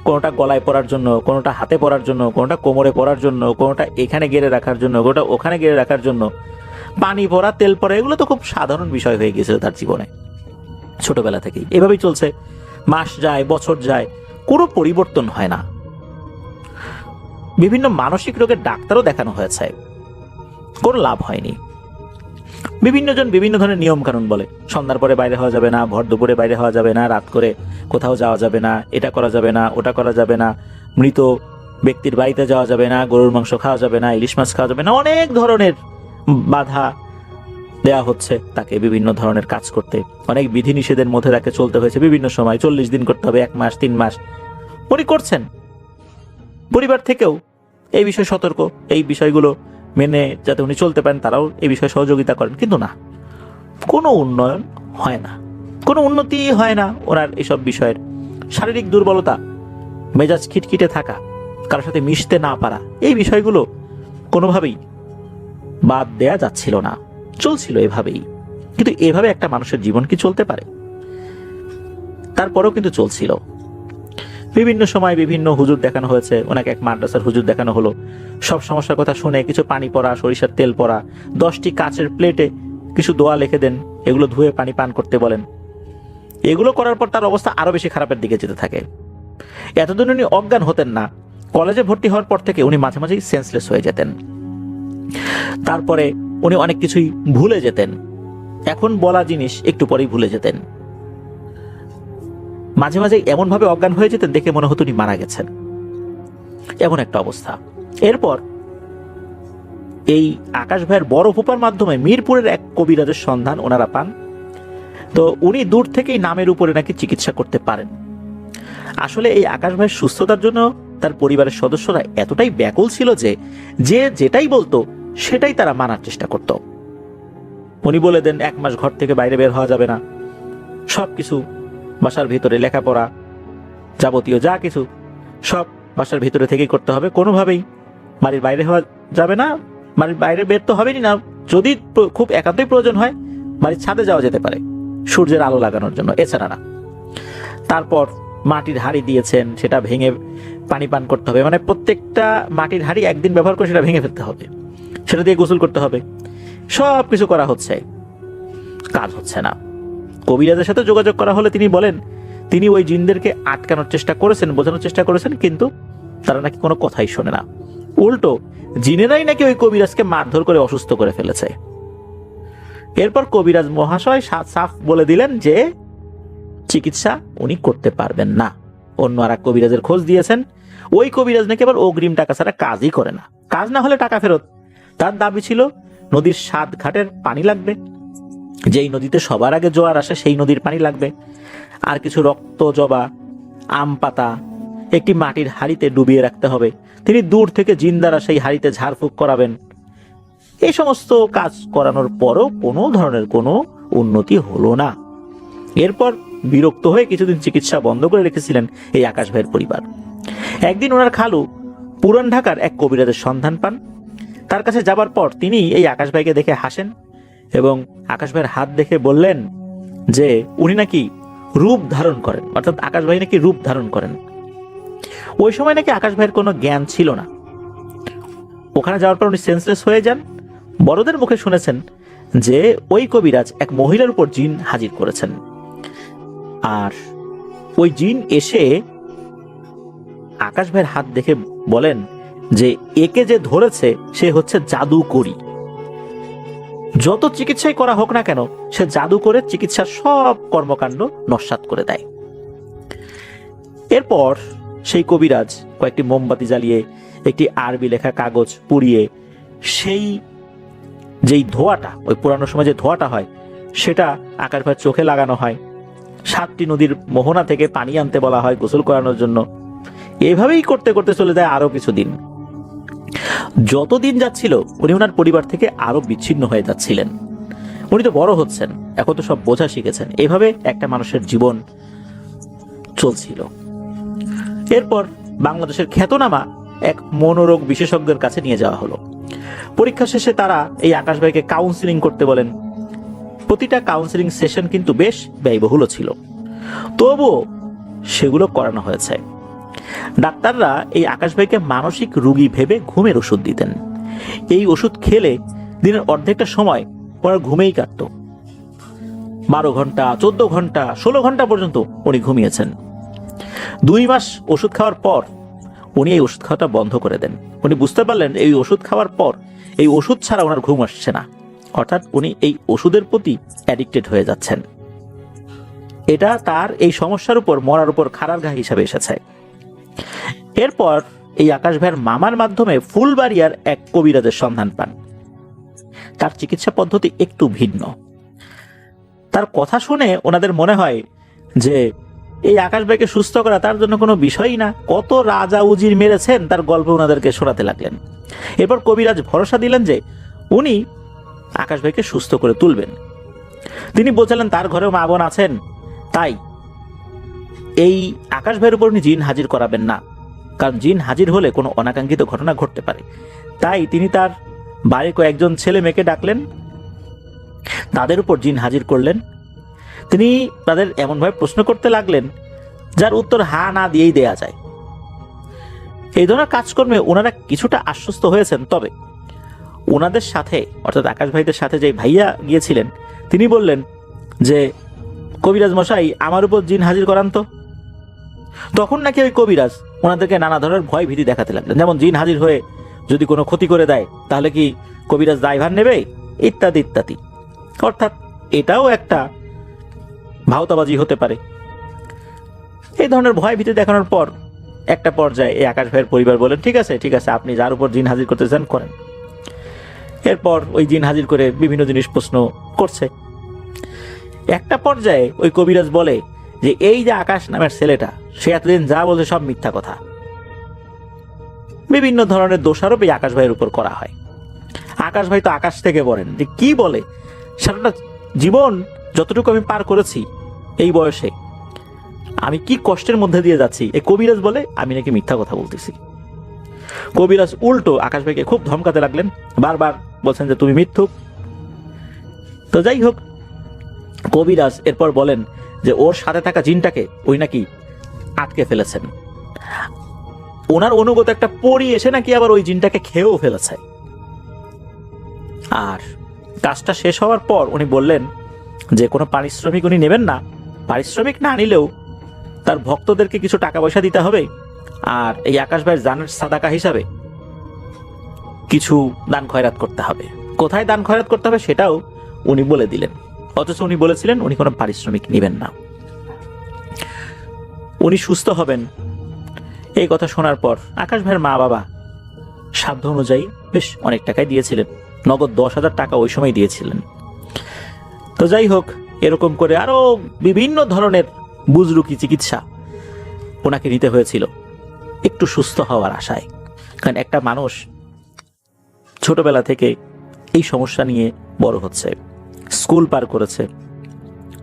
কোনোটা গলায় পরার জন্য, কোনোটা হাতে পরার জন্য, কোনোটা কোমরে পরার জন্য, কোনোটা এখানে গেড়ে রাখার জন্য, কোনোটা ওখানে গেড়ে রাখার জন্য, পানি পরা, তেল পরা, এগুলো তো খুব সাধারণ বিষয় হয়ে গিয়েছিল তার জীবনে ছোটবেলা থেকেই। এভাবেই চলছে, মাস যায়, বছর যায়, কোনো পরিবর্তন হয় না। বিভিন্ন মানসিক রোগের ডাক্তারও দেখানো হয়েছে, কোনো লাভ হয়নি। বিভিন্ন জন বিভিন্ন ধরনের নিয়ম কানুন বলে, সন্ধ্যার পরে বাইরে হওয়া যাবে না, ভর দুপুরে বাইরে হওয়া যাবে না, রাত করে কোথাও যাওয়া যাবে না, এটা করা যাবে না, ওটা করা যাবে না, মৃত ব্যক্তির বাড়িতে যাওয়া যাবে না, গরুর মাংস খাওয়া যাবে না, ইলিশ মাছ খাওয়া যাবে না, অনেক ধরনের বাধা দেয়া হচ্ছে তাকে বিভিন্ন ধরনের কাজ করতে। অনেক বিধিনিষেধের মধ্যে তাকে চলতে হয়েছে বিভিন্ন সময়, 40 দিন করতে হবে, 1 মাস, 3 মাস উনি করছেন। পরিবার থেকেও এই বিষয়ে সতর্ক, এই বিষয়গুলো মেনে যাতে উনি চলতে পারেন, তারাও এই বিষয়ে সহযোগিতা করেন, কিন্তু না, কোনো উন্নয়ন হয় না, কোনো উন্নতি হয় না ওনার এসব বিষয়ের। শারীরিক দুর্বলতা, মেজাজ খিটখিটে থাকা, কারোর সাথে মিশতে না পারা, এই বিষয়গুলো কোনোভাবেই বাদ দেয়া যাচ্ছিল না, চলছিল এভাবেই। কিন্তু এভাবে একটা মানুষের জীবন কি চলতে পারে? তারপরেও কিন্তু চলছিল। বিভিন্ন সময় বিভিন্ন হুজুর দেখানো হয়েছে, ওনাকে এক মাদ্রাসার হুজুর দেখানো হলো। সব সমস্যার কথা শুনে কিছু পানি পড়া, সরিষার তেল পড়া, 10টি কাচের প্লেটে কিছু দোয়া লিখে দেন, এগুলো ধুয়ে পানি পান করতে বলেন। এগুলো করার পর তার অবস্থা আরো বেশি খারাপের দিকে যেতে থাকে। এতদিন উনি অজ্ঞান হতেন না, কলেজে ভর্তি হওয়ার পর থেকে উনি মাঝে মাঝেই সেন্সলেস হয়ে যেতেন। তারপরে উনি অনেক কিছুই ভুলে যেতেন, এখন বলা জিনিস একটু পরেই ভুলে যেতেন। মাঝে মাঝে এমন ভাবে অজ্ঞান হয়ে যেতেন, দেখে মনে হতো উনি মারা গেছেন, এমন একটা অবস্থা। এরপর এই আকাশ ভাইয়ের বড় ফুপার মাধ্যমে মিরপুরের এক কবিরাজের সন্ধান ওনারা পান। তো উনি দূর থেকেই নামের উপরে নাকি চিকিৎসা করতে পারেন। আসলে এই আকাশ ভাইয়ের সুস্থতার জন্য তার পরিবারের সদস্যরা এতটাই ব্যাকুল ছিল যে যেটাই বলতো সেটাই তারা মানার চেষ্টা করত। উনি বলে দেন 1 মাস ঘর থেকে বাইরে বের হওয়া যাবে না, সবকিছু বাসার ভিতরে, লেখাপড়া যাবতীয় যা কিছু সব বাসার ভিতরে থেকেই করতে হবে, কোনোভাবেই বাড়ির বাইরে হওয়া যাবে না, বাড়ির বাইরে বের তো হবেই না, যদি খুব একান্তই প্রয়োজন হয় বাড়ির ছাদে যাওয়া যেতে পারে সূর্যের আলো লাগানোর জন্য, এছাড়া না। তারপর মাটির হাঁড়ি দিয়েছেন, সেটা ভেঙে পানি পান করতে হবে, মানে প্রত্যেকটা মাটির হাঁড়ি একদিন ব্যবহার করে সেটা ভেঙে ফেলতে হবে, সেটা দিয়ে গোসল করতে হবে। সব কিছু করা হচ্ছে, কাজ হচ্ছে না। কবিরাজের সাথে যোগাযোগ করা হলে তিনি বলেন তিনি ওই জিনদেরকে আটকানোর চেষ্টা করেছেন, বোঝানোর চেষ্টা করেছেন, কিন্তু তারা নাকি কোনো কথাই শোনে না। উল্টো জিনেরাই নাকি ওই কবিরাজকে মারধর করে অসুস্থ করে ফেলেছে। এরপর কবিরাজ মহাশয় সাফ বলে দিলেন যে চিকিৎসা উনি করতে পারবেন না। অন্য আর এক কবিরাজের খোঁজ দিয়েছেন, ওই কবিরাজ নাকি আবার অগ্রিম টাকা ছাড়া কাজই করে না, কাজ না হলে টাকা ফেরত। তার দাবি ছিল নদীর 7 ঘাটের পানি লাগবে, যেই নদীতে সবার আগে জোয়ার আসে সেই নদীর পানি লাগবে, আর কিছু রক্ত জবা, আম পাতা একটি মাটির হাঁড়িতে ডুবিয়ে রাখতে হবে। তিনি দূর থেকে জিন দ্বারা সেই হাঁড়িতে ঝাড়ফুঁক করাবেন। এই সমস্ত কাজ করানোর পরও কোনো ধরনের কোনো উন্নতি হলো না। এরপর বিরক্ত হয়ে কিছুদিন চিকিৎসা বন্ধ করে রেখেছিলেন এই আকাশ ভাইয়ের পরিবার। একদিন ওনার খালু পুরান ঢাকার এক কবিরাজের সন্ধান পান। তার কাছে যাবার পর তিনি এই আকাশ ভাইকে দেখে হাসেন এবং আকাশ ভাইয়ের হাত দেখে বললেন যে উনি নাকি রূপ ধারণ করেন, অর্থাৎ আকাশ ভাই নাকি রূপ ধারণ করেন। ওই সময় নাকি আকাশ ভাইয়ের কোনো জ্ঞান ছিল না। ওখানে যাওয়ার পর উনি সেন্সলেস হয়ে যান। বড়দের মুখে শুনেছেন যে ওই কবিরাজ এক মহিলার উপর জিন হাজির করেছেন, আর ওই জিন এসে আকাশ ভাইয়ের হাত দেখে বলেন যে একে যে ধরেছে সে হচ্ছে জাদুকরী, যত চিকিৎসাই করা হোক না কেন সে জাদু করে চিকিৎসার সব কর্মকাণ্ড নস্যাৎ করে দেয়। এরপর সেই কবিরাজ কয়েকটি মোমবাতি জ্বালিয়ে একটি আরবি লেখা কাগজ পুড়িয়ে সেই যেই ধোঁয়াটা, ওই পুরানো সময় যে ধোঁয়াটা হয় সেটা আকাশ ভাইয়ের চোখে লাগানো হয়। 7টি নদীর মোহনা থেকে পানি আনতে বলা হয় গোসল করানোর জন্য। এভাবেই করতে করতে চলে যায় আরো কিছুদিন। যতদিন যাচ্ছিল উনি ওনার পরিবার থেকে আরো বিচ্ছিন্ন হয়ে যাচ্ছিলেন। উনি তো বড় হচ্ছেন, এখন তো সব বোঝা শিখেছেন। এভাবে একটা মানুষের জীবন চলছিল। এরপর বাংলাদেশের খ্যাতনামা এক মনোরোগ বিশেষজ্ঞের কাছে নিয়ে যাওয়া হলো। পরীক্ষা শেষে তারা এই আকাশ ভাইকে কাউন্সিলিং করতে বলেন। প্রতিটা কাউন্সিলিং সেশন কিন্তু বেশ ব্যয়বহুল ছিল, তবুও সেগুলো করানো হয়েছে। ডাক্তাররা এই আকাশ ভাইকে মানসিক রোগী ভেবে ঘুমের ওষুধ দিতেন। এই ওষুধ খেলে দিনের অর্ধেকটা সময় ওনার ঘুমেই কাটত। 12 ঘন্টা, 14 ঘন্টা, 16 ঘন্টা পর্যন্ত উনি ঘুমিয়েছেন। 2 মাস ওষুধ খাওয়ার পর উনি এই ওষুধ খাওয়াটা বন্ধ করে দেন। উনি বুঝতে পারলেন এই ওষুধ খাওয়ার পর এই ওষুধ ছাড়া ওনার ঘুম আসছে না, অর্থাৎ উনি এই ওষুধের প্রতি অ্যাডিক্টেড হয়ে যাচ্ছেন। এটা তার এই সমস্যার উপর মরার উপর খাড়ার ঘা হিসাবে এসেছে। এরপর এই আকাশ ভাইয়ের মামার মাধ্যমে ফুলবাড়িয়ার এক কবিরাজের সন্ধান পান। তার চিকিৎসা পদ্ধতি একটু ভিন্ন। তার কথা শুনে ওনাদের মনে হয় যে এই আকাশ ভাইকে সুস্থ করা তার জন্য কোনো বিষয়ই না। কত রাজা উজির মেরেছেন তার গল্প ওনাদেরকে শোনাতে লাগলেন। এরপর কবিরাজ ভরসা দিলেন যে উনি আকাশ ভাইকে সুস্থ করে তুলবেন। তিনি বোঝালেন তার ঘরেও মা বোন আছেন, তাই এই আকাশ ভাইয়ের উপর উনি জিন হাজির করাবেন না, কারণ জিন হাজির হলে কোনো অনাকাঙ্ক্ষিত ঘটনা ঘটতে পারে। তাই তিনি তার বাড়ির কয়েকজন ছেলে মেয়েকে ডাকলেন, তাদের উপর জিন হাজির করলেন। তিনি তাদের এমনভাবে প্রশ্ন করতে লাগলেন যার উত্তর হা না দিয়েই দেয়া যায়। এই ধরনের কাজকর্মে ওনারা কিছুটা আশ্বস্ত হয়েছেন, তবে ওনাদের সাথে অর্থাৎ আকাশ ভাইদের সাথে যে ভাইয়া গিয়েছিলেন তিনি বললেন যে কবিরাজ মশাই আমার উপর জিন হাজির করান তো। তখন নাকি ওই কবিরাজ ওনাদেরকে নানা ধরনের ভয় ভীতি দেখাতে লাগলেন, যেমন জিন হাজির হয়ে যদি কোনো ক্ষতি করে দেয় তাহলে কি কবিরাজ দায়ভার নেবে, ইত্যাদি ইত্যাদি। অর্থাৎ এটাও একটা ভাওতাবাজি হতে পারে। এই ধরনের ভয় ভীতি দেখানোর পর একটা পর্যায়ে এই আকাশ ভাইয়ের পরিবার বলেন ঠিক আছে আপনি যার উপর জিন হাজির করতে চান করেন। এরপর ওই জিন হাজির করে বিভিন্ন জিনিস প্রশ্ন করছে। একটা পর্যায়ে ওই কবিরাজ বলে যে এই যে আকাশ নামের ছেলেটা সে এতদিন যা বলছে সব মিথ্যা কথা। বিভিন্ন ধরনের দোষারোপ এই আকাশ ভাইয়ের উপর করা হয়। আকাশ ভাই তো আকাশ থেকে বলেন যে কি বলে, সারাটা জীবন যতটুকু আমি পার করেছি এই বয়সে আমি কি কষ্টের মধ্যে দিয়ে যাচ্ছি, এই কবিরাজ বলে আমি নাকি মিথ্যা কথা বলতেছি। কবিরাজ উল্টো আকাশ ভাইকে খুব ধমকাতে লাগলেন, বারবার বলছেন যে তুমি মিথ্যুক। তো যাই হোক, কবিরাজ এরপর বলেন যে ওর সাথে থাকা জিনটাকে ওই নাকি আটকে ফেলেছেন। ওনার অনুগত একটা পরী এসে নাকি আবার ওই জিনটাকে খেয়েও ফেলেছে। আর কাজটা শেষ হওয়ার পর উনি বললেন যে কোনো পারিশ্রমিক উনি নেবেন না, পারিশ্রমিক না নিলেও তার ভক্তদেরকে কিছু টাকা পয়সা দিতে হবে, আর এই আকাশ ভাইয়ের জানের সাদাকা হিসাবে কিছু দান খয়রাত করতে হবে। কোথায় দান খয়রাত করতে হবে সেটাও উনি বলে দিলেন, অথচ উনি বলেছিলেন উনি কোনো পারিশ্রমিক নেবেন না, উনি সুস্থ হবেন। এই কথা শোনার পর আকাশ ভাইয়ের মা বাবা সাধ্য অনুযায়ী বেশ অনেক টাকাই দিয়েছিলেন, নগদ 10,000 টাকা ওই সময় দিয়েছিলেন। তো যাই হোক, এরকম করে আরো বিভিন্ন ধরনের বুজরুকি চিকিৎসা ওনাকে নিতে হয়েছিল একটু সুস্থ হওয়ার আশায়। কারণ একটা মানুষ ছোটবেলা থেকে এই সমস্যা নিয়ে বড় হচ্ছে, স্কুল পার করেছে,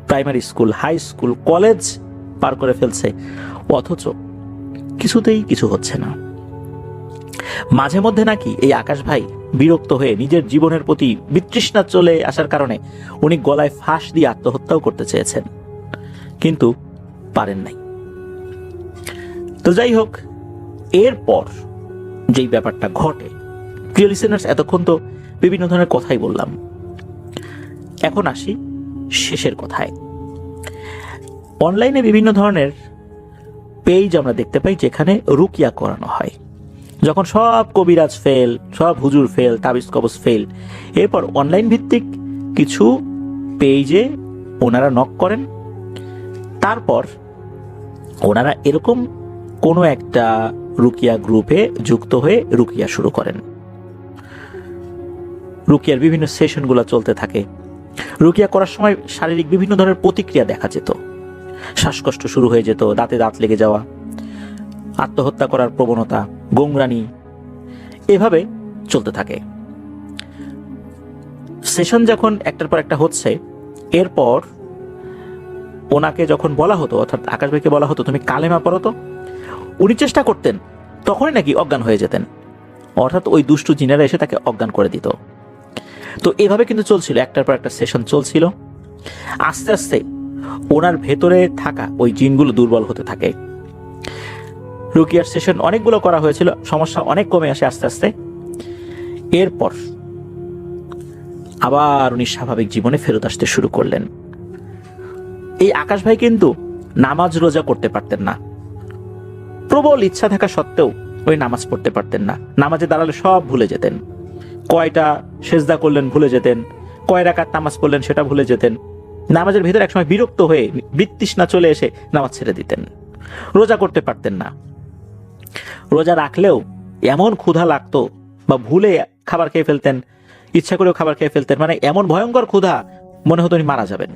primary school, high school, college পার করে ফেলছে, অথচ কিছুতেই কিছু হচ্ছে না। মাঝে মধ্যে নাকি এই আকাশ ভাই বিরক্ত হয়ে নিজের জীবনের প্রতি বিতৃষ্ণা চলে আসার কারণে উনি গলায় ফাঁস দিয়ে আত্মহত্যাও করতে চেয়েছেন, কিন্তু পারেন নাই। তো যাই হোক, এরপর যেই ব্যাপারটা ঘটে, প্রিয় লিসেনার্স, এতক্ষণ তো বিভিন্ন ধরনের কথাই বললাম। এখন আসি শেষের কথায়। অনলাইনে বিভিন্ন ধরনের পেজ আমরা দেখতে পাই যেখানে রুকিয়া করানো হয়। যখন সব কবিরাজ ফেল, সব হুজুর ফেল, তাবিজ কবজ ফেল, এরপর অনলাইন ভিত্তিক কিছু পেজে ওনারা নক করেন। তারপর ওনারা এরকম কোনো একটা রুকিয়া গ্রুপে যুক্ত হয়ে রুকিয়া শুরু করেন। রুকিয়ার বিভিন্ন সেশনগুলো চলতে থাকে। রুকিয়া করার সময় শারীরিক বিভিন্ন ধরনের প্রতিক্রিয়া দেখা যেত। শ্বাসকষ্ট শুরু হয়ে যেত, দাঁতে দাঁত লেগে যাওয়া, আত্মহত্যা করার প্রবণতা, গোংরানি, এভাবে চলতে থাকে। সেশন যখন একটার পর একটা হচ্ছে, এরপর ওনাকে যখন বলা হতো, অর্থাৎ আকাশ ভাইকে বলা হতো তুমি কালেমা পড়ো তো, উনি চেষ্টা করতেন, তখনই নাকি অজ্ঞান হয়ে যেতেন। অর্থাৎ ওই দুষ্টু জিনেরা এসে তাকে অজ্ঞান করে দিত। তো এভাবে কিন্তু চলছিল, একটার পর একটা সেশন চলছিল। আস্তে আস্তে ওনার ভেতরে থাকা ওই জিনগুলো দুর্বল হতে থাকে। রুকিয়ার সেশন অনেকগুলো করা হয়েছিল, সমস্যা অনেক কমে আসে আস্তে আস্তে। এরপর আবার উনি স্বাভাবিক জীবনে ফেরত আসতে শুরু করলেন। এই আকাশ ভাই কিন্তু নামাজ রোজা করতে পারতেন না। প্রবল ইচ্ছা থাকা সত্ত্বেও ওই নামাজ পড়তে পারতেন না। নামাজে দাঁড়ালে সব ভুলে যেতেন। কয়টা সেজদা করলেন ভুলে যেতেন, কয় রাকাত নামাজ পড়লেন সেটা ভুলে যেতেন। নামাজের ভিতরে একসময় বিরক্ত হয়ে বিতৃষ্ণা চলে এসে নামাজ ছেড়ে দিতেন। রোজা করতে পারতেন না। রোজা রাখলেও এমন ক্ষুধা লাগতো, বা ভুলে খাবার খেয়ে ফেলতেন, ইচ্ছা করেও খাবার খেয়ে ফেলতেন, মানে এমন ভয়ঙ্কর ক্ষুধা মনে হতো উনি মারা যাবেন।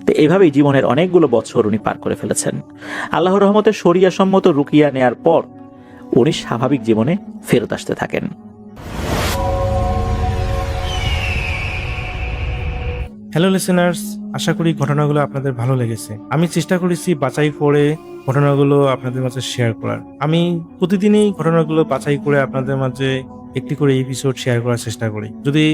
তো এইভাবেই জীবনের অনেকগুলো বছর উনি পার করে ফেলেছেন। আল্লাহর রহমতে শরিয়া সম্মত রুকিয়া নেয়ার পর উনি স্বাভাবিক জীবনে ফেরত আসতে থাকেন। হ্যালো লিসেনার্স, আশা করি ঘটনাগুলো আপনাদের ভালো লেগেছে। আমি চেষ্টা করেছি বাছাই করে ঘটনাগুলো আপনাদের মাঝে শেয়ার করার। আমি প্রতিদিনই ঘটনাগুলো বাছাই করে আপনাদের মাঝে একটি করে এপিসোড শেয়ার করার চেষ্টা করি। যদি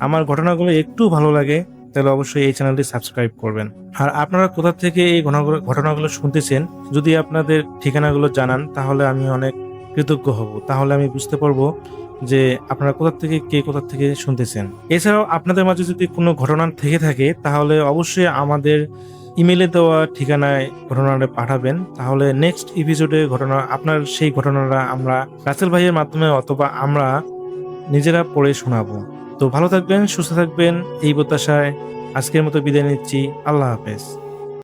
আমার ঘটনাগুলো একটু ভালো লাগে তাহলে অবশ্যই এই চ্যানেলটি সাবস্ক্রাইব করবেন। আর আপনারা কোথা থেকে এই ঘটনাগুলো শুনতেছেন, যদি আপনাদের ঠিকানাগুলো জানান তাহলে আমি অনেক কৃতজ্ঞ হব। তাহলে আমি বুঝতে পারবো যে আপনারা কোথা থেকে কোথা থেকে শুনতেছেন। এছাড়াও আপনাদের মাঝে যদি কোনো ঘটনা থেকে থাকে তাহলে অবশ্যই আমাদের ইমেলে দেওয়া ঠিকানায় ঘটনাটা পাঠাবেন। তাহলে নেক্সট এপিসোডে আপনার সেই ঘটনাটা আমরা রাসেল ভাইয়ের মাধ্যমে অথবা আমরা নিজেরা পড়ে শোনাবো। তো ভালো থাকবেন, সুস্থ থাকবেন, এই প্রত্যাশায় আজকের মতো বিদায় নিচ্ছি। আল্লাহ হাফেজ।